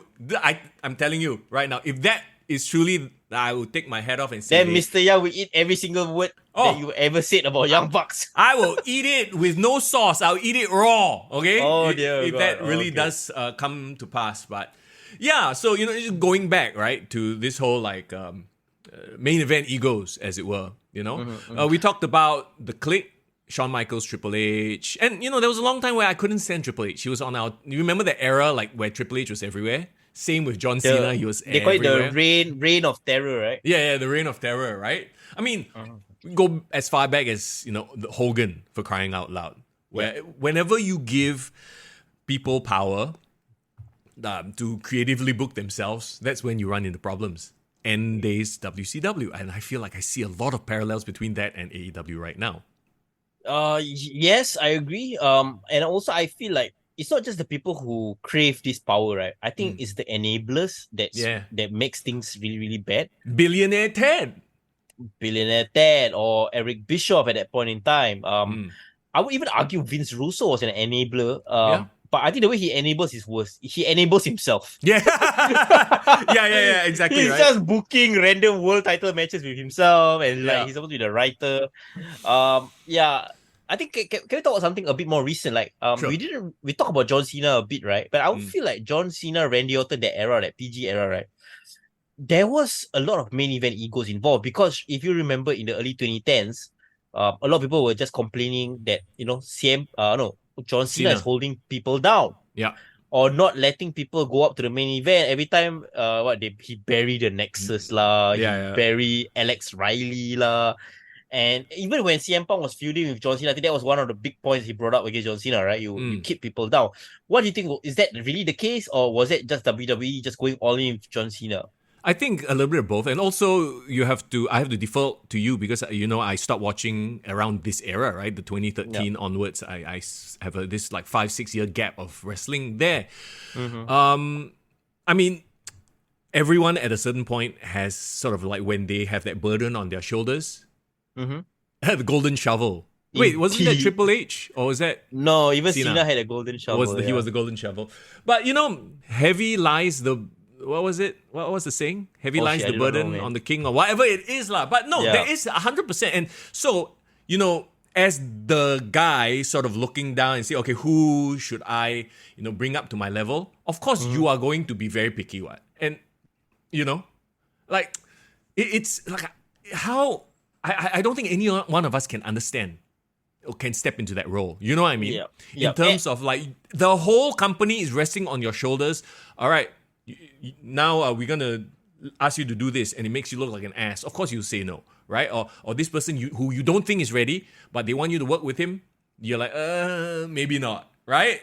S1: I'm telling you right now, if that is truly, I will take my head off and say,
S2: then Mr. Young will eat every single word that you ever said about Young Bucks.
S1: I will eat it with no sauce. I'll eat it raw. Okay?
S2: Oh dear
S1: if
S2: God.
S1: that really does come to pass. But yeah, so just going back, right, to this whole main event egos, as it were. We talked about the Clique, Shawn Michaels, Triple H, and there was a long time where I couldn't stand Triple H. He was on you remember the era where Triple H was everywhere? Same with John Cena, he was
S2: they
S1: everywhere.
S2: call it the reign of terror, right?
S1: Yeah, the reign of terror, right? I mean, go as far back as the Hogan, for crying out loud. Where whenever you give people power to creatively book themselves, that's when you run into problems. End days WCW, and I feel like I see a lot of parallels between that and AEW right now.
S2: Yes, I agree. And also I feel like it's not just the people who crave this power, right? I think it's the enablers that makes things really, really bad.
S1: Billionaire Ted,
S2: or Eric Bischoff at that point in time. I would even argue Vince Russo was an enabler. But I think the way he enables is worse. He enables himself.
S1: Yeah, exactly.
S2: He's just booking random world title matches with himself, and he's supposed to be the writer. I think can we talk about something a bit more recent?
S1: Sure.
S2: We talked about John Cena a bit, right? But I would feel like John Cena, Randy Orton, that PG era, right? There was a lot of main event egos involved, because if you remember in the early 2010s, a lot of people were just complaining that John Cena is holding people down.
S1: Yeah.
S2: Or not letting people go up to the main event. Every time he buried the Nexus he buried Alex Riley And even when CM Punk was feuding with John Cena, I think that was one of the big points he brought up against John Cena, right? You keep people down. What do you think? Is that really the case, or was it just WWE just going all in with John Cena?
S1: I think a little bit of both. And also, I have to default to you because, I stopped watching around this era, right? The 2013 onwards. I have this 5-6 year gap of wrestling there. I mean, everyone at a certain point has sort of when they have that burden on their shoulders, the golden shovel. Wait, wasn't that Triple H? Or was that...
S2: No, even Cena had a golden shovel.
S1: He was the golden shovel. But, heavy lies the... What was it? What was the saying? Heavy lies the burden on the king, or whatever it is. But no, there is 100%. And so, as the guy sort of looking down and say, okay, who should I, bring up to my level? Of course, you are going to be very picky, what? And, it's like how... I don't think any one of us can understand or can step into that role. You know what I mean? In terms of the whole company is resting on your shoulders. All right, now we're going to ask you to do this and it makes you look like an ass. Of course you say no, right? Or this person who you don't think is ready, but they want you to work with him. You're like, maybe not, right?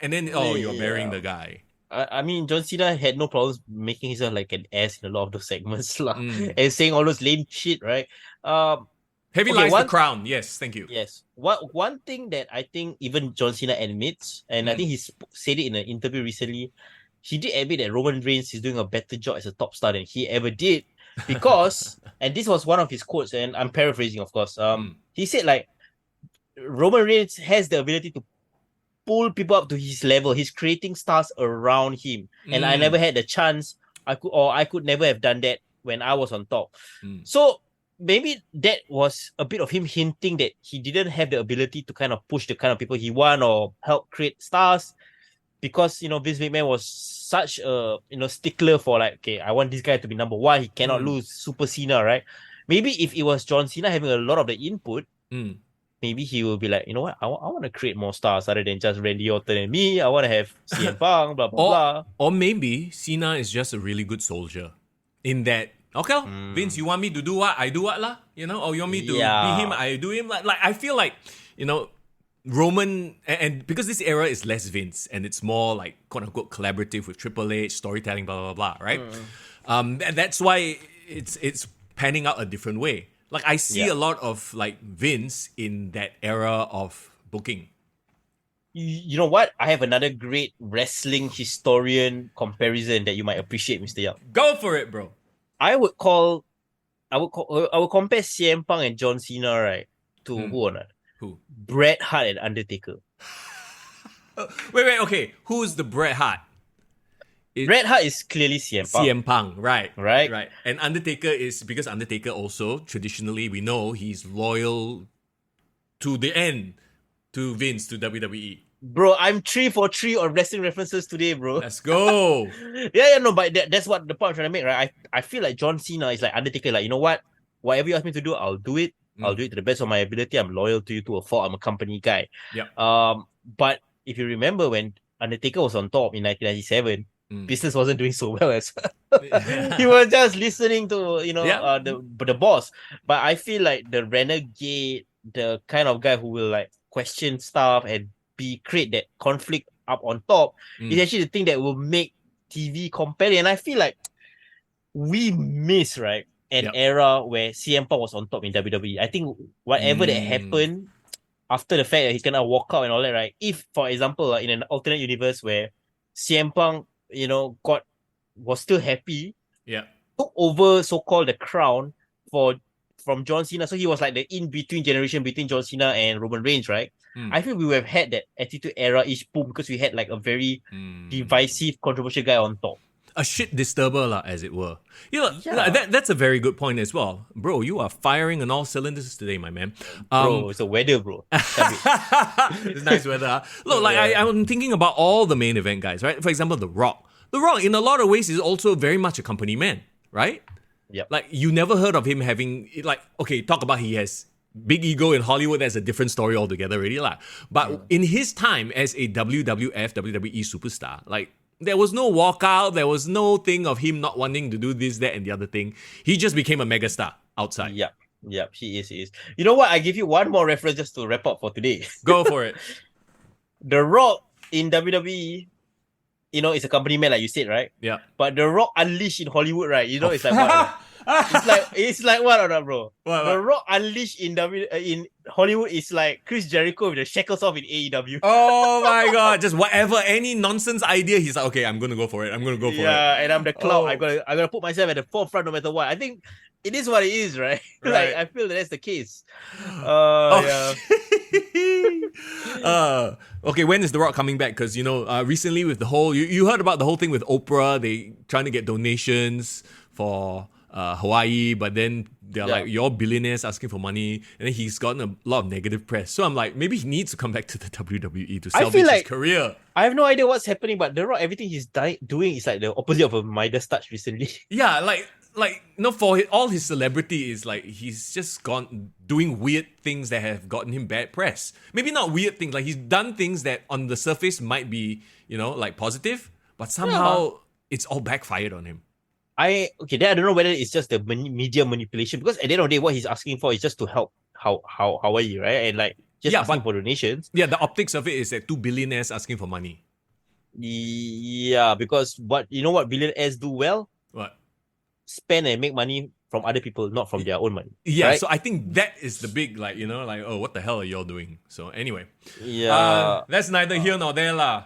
S1: And then, you're burying the guy.
S2: I mean, John Cena had no problems making himself like an ass in a lot of those segments and saying all those lame shit, right?
S1: Heavy lies the crown. Yes, thank you.
S2: Yes. One thing that I think even John Cena admits, and I think he said it in an interview recently, he did admit that Roman Reigns is doing a better job as a top star than he ever did, because, and this was one of his quotes, and I'm paraphrasing, of course. He said Roman Reigns has the ability to pull people up to his level. He's creating stars around him, and I never had the chance. I could never have done that when I was on top. So maybe that was a bit of him hinting that he didn't have the ability to kind of push the kind of people he want or help create stars, because Vince McMahon was such a stickler for I want this guy to be number one. He cannot lose. Super Cena, right? Maybe if it was John Cena having a lot of the input, maybe he will be like, you know what, I want to create more stars other than just Randy Orton and me. I want to have CM Punk, blah, blah, blah.
S1: Or maybe Cena is just a really good soldier in that, okay, Vince, you want me to do what? I do what lah? Or you want me to be him? I do him. I feel like, Roman, and because this era is less Vince and it's more like quote unquote collaborative with Triple H, storytelling, blah, blah, blah, right? And that's why it's panning out a different way. Like I see a lot of like Vince in that era of booking.
S2: You know what? I have another great wrestling historian comparison that you might appreciate, Mr. Young.
S1: Go for it, bro.
S2: I would compare CM Punk and John Cena, right? To who or not?
S1: Who?
S2: Bret Hart and Undertaker.
S1: Wait, okay. Who's the Bret Hart?
S2: Bret Hart is clearly CM Punk.
S1: CM Punk, right.
S2: Right.
S1: And Undertaker is, because Undertaker also, traditionally, we know he's loyal to the end to Vince, to WWE.
S2: Bro, I'm 3 for 3 on wrestling references today, bro.
S1: Let's go.
S2: No, but that's what the point I'm trying to make, right? I feel like John Cena is like Undertaker, like, you know what? Whatever you ask me to do, I'll do it. I'll do it to the best of my ability. I'm loyal to you to a fault. I'm a company guy.
S1: Yep.
S2: But if you remember when Undertaker was on top in 1997, business wasn't doing so well as well. He was just listening to, the boss. But I feel like the renegade, the kind of guy who will like question stuff and create that conflict up on top is actually the thing that will make TV compelling. And I feel like we miss, right, an era where CM Punk was on top in WWE. I think whatever that happened after the fact that he cannot walk out and all that, right? If, for example, in an alternate universe where CM Punk, was still happy, took over so-called the crown from John Cena. So he was like the in-between generation between John Cena and Roman Reigns, right? I feel we would have had that Attitude Era-ish boom because we had like a very divisive, controversial guy on top.
S1: A shit disturber, as it were. That's a very good point as well. Bro, you are firing on all cylinders today, my man.
S2: Bro, it's a weather, bro.
S1: It's nice weather, huh? Look, I'm thinking about all the main event guys, right? For example, The Rock. The Rock, in a lot of ways, is also very much a company man, right?
S2: Yep.
S1: Like, you never heard of him having, talk about he has big ego in Hollywood, that's a different story altogether, really. But in his time as a WWF, WWE superstar, there was no walkout, there was no thing of him not wanting to do this, that, and the other thing. He just became a megastar outside.
S2: Yep, he is. You know what? I give you one more reference just to wrap up for today.
S1: Go for it.
S2: The Rock in WWE, it's a company man, like you said, right?
S1: Yeah.
S2: But The Rock Unleashed in Hollywood, right? It's like what? it's like what or not, bro?
S1: What?
S2: The Rock Unleashed in Hollywood is like Chris Jericho with the shackles off in AEW.
S1: Oh my god! Just whatever, any nonsense idea, he's like, okay, I'm gonna go for it.
S2: Yeah, and I'm the clown. I'm gonna put myself at the forefront no matter what. I think it is what it is, right?
S1: Right.
S2: I feel that's the case.
S1: Okay, when is The Rock coming back? Because recently with the whole, you heard about the whole thing with Oprah. They trying to get donations for Hawaii, but then they're like, you're billionaires asking for money, and then he's gotten a lot of negative press. So I'm like, maybe he needs to come back to the WWE to salvage his career.
S2: I have no idea what's happening, but The Rock, everything he's doing is like the opposite of a Midas touch recently.
S1: Yeah, for all his celebrity is like he's just gone doing weird things that have gotten him bad press. Maybe not weird things, like he's done things that on the surface might be, positive, but somehow it's all backfired on him.
S2: I don't know whether it's just the media manipulation, because at the end of the day, what he's asking for is just to help Hawaii, right? And just asking for donations.
S1: Yeah, the optics of it is that two billionaires asking for money.
S2: Yeah, because what billionaires do well?
S1: What?
S2: Spend and make money from other people, not from their own money.
S1: Yeah,
S2: right?
S1: So I think that is the big, oh, what the hell are y'all doing? So anyway.
S2: Yeah.
S1: That's neither here nor there lah.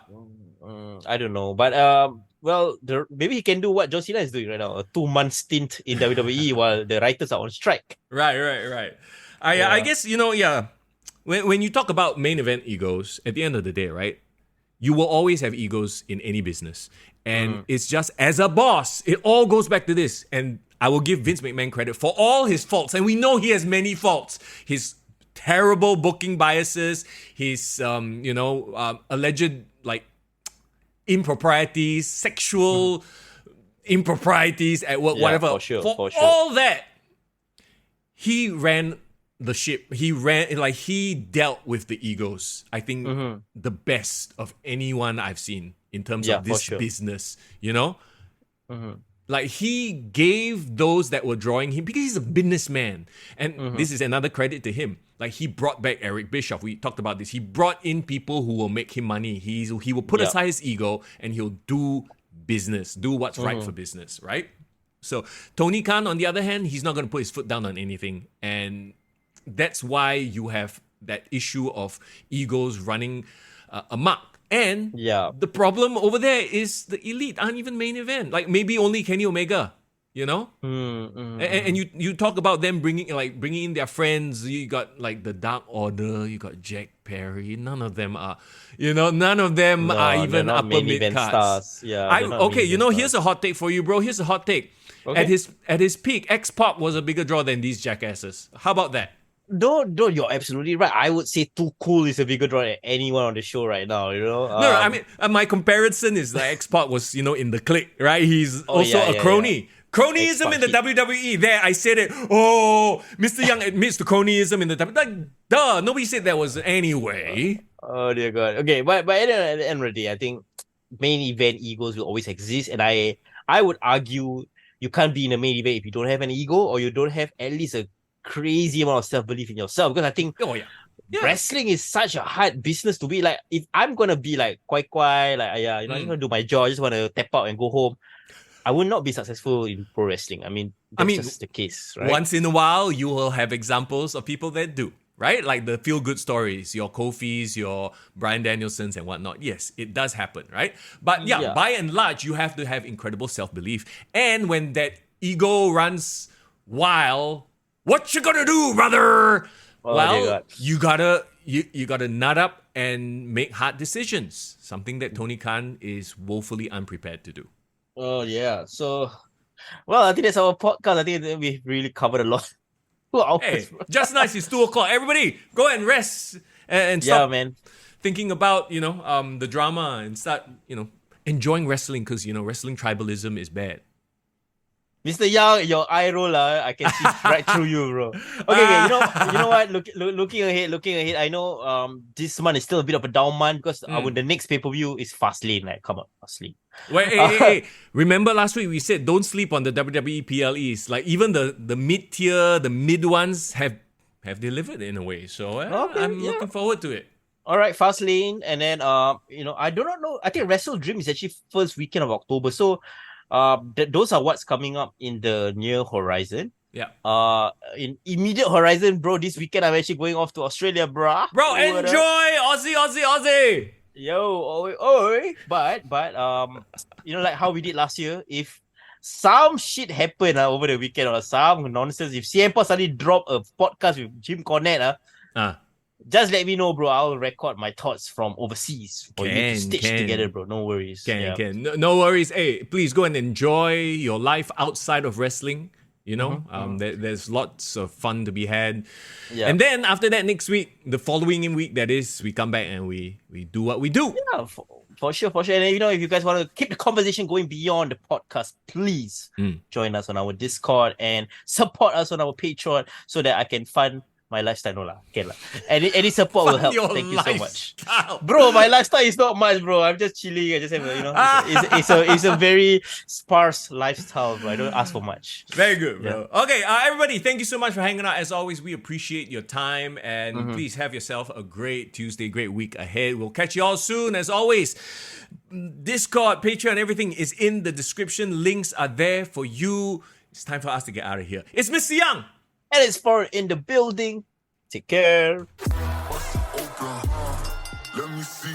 S2: I don't know. But maybe he can do what John Cena is doing right now, a 2-month stint in WWE while the writers are on strike.
S1: Right. I guess, when you talk about main event egos, at the end of the day, right, you will always have egos in any business. And it's just, as a boss, it all goes back to this. And I will give Vince McMahon credit for all his faults. And we know he has many faults. His terrible booking biases, his, alleged, improprieties, sexual improprieties at work, whatever.
S2: For sure.
S1: All that, he ran the ship. He dealt with the egos. I think the best of anyone I've seen in terms of this business, Like, he gave those that were drawing him, because he's a businessman. And this is another credit to him. Like, he brought back Eric Bischoff. We talked about this. He brought in people who will make him money. He will put aside his ego, and he'll do business, do what's right for business, right? So Tony Khan, on the other hand, he's not going to put his foot down on anything. And that's why you have that issue of egos running amok. And the problem over there is the elite aren't even main event. Like, maybe only Kenny Omega, you know? And you talk about them bringing in their friends. You got like the Dark Order, you got Jack Perry. None of them are, are even upper mid cards. Okay, here's a hot take for you, bro. Here's a hot take. Okay. At his peak, X-Pac was a bigger draw than these jackasses. How about that?
S2: No, you're absolutely right. I would say Too Cool is a bigger draw than anyone on the show right now, No,
S1: I mean, my comparison is like X-Pac was, in the clique, right? He's also a crony. Cronyism in the WWE. There, I said it. Oh, Mr. Young admits to cronyism in the WWE. Like, duh, nobody said that was anyway.
S2: Oh, dear God. Okay, but at the end of the day, I think main event egos will always exist. And I would argue you can't be in a main event if you don't have an ego, or you don't have at least a crazy amount of self-belief in yourself, because I think wrestling is such a hard business to be. Like, if I'm gonna be like quiet, like I just want to do my job, I just want to tap out and go home, I will not be successful in pro wrestling. I mean, that's just the case, right?
S1: Once in a while, you will have examples of people that do, right? Like the feel-good stories, your Kofis, your Bryan Danielsons and whatnot. Yes, it does happen, right? But by and large, you have to have incredible self-belief. And when that ego runs wild, what you gonna do, brother? You gotta nut up and make hard decisions. Something that Tony Khan is woefully unprepared to do.
S2: Oh yeah. So, well, I think that's our podcast. I think we've really covered a lot. 2 hours.
S1: Hey, just nice. It's 2:00. Everybody, go and rest and stop thinking about the drama and start enjoying wrestling, because wrestling tribalism is bad.
S2: Mr. Young, your eye roll, I can see right through you, bro. Okay, you know what? Looking ahead. I know this month is still a bit of a down month, because the next pay-per-view is Fastlane. Like, come on, Fastlane.
S1: Wait, hey. Remember last week we said don't sleep on the WWE PLEs. Like, even the mid-tier, the mid ones have delivered in a way. So I'm looking forward to it.
S2: All right, Fastlane, and then I do not know. I think Wrestle Dream is actually first weekend of October. So those are what's coming up in the near horizon.
S1: Yeah.
S2: In immediate horizon, bro, this weekend I'm actually going off to Australia, bro.
S1: Bro, enjoy Aussie.
S2: Yo, oi. But like how we did last year, if some shit happen over the weekend or some nonsense, if CM Punk suddenly drop a podcast with Jim Cornette, just let me know, bro. I'll record my thoughts from overseas for you to stitch together, bro. No worries.
S1: No worries. Hey, please go and enjoy your life outside of wrestling. There's lots of fun to be had. Yeah. And then after that, next week, the following week, that is, we come back and we do what we do.
S2: Yeah, for sure. And if you guys want to keep the conversation going beyond the podcast, please join us on our Discord and support us on our Patreon so that I can fund my lifestyle. No lah. Okay lah. Any support will help. Thank you so much. Bro, my lifestyle is not much, bro. I'm just chilling. I just have it's a very sparse lifestyle, bro. I don't ask for much.
S1: Very good, bro. Yeah. Okay, everybody, thank you so much for hanging out. As always, we appreciate your time, and please have yourself a great Tuesday, great week ahead. We'll catch you all soon. As always, Discord, Patreon, everything is in the description. Links are there for you. It's time for us to get out of here. It's Mr. Young.
S2: And it's Far in the building. Take care.
S3: Let me see,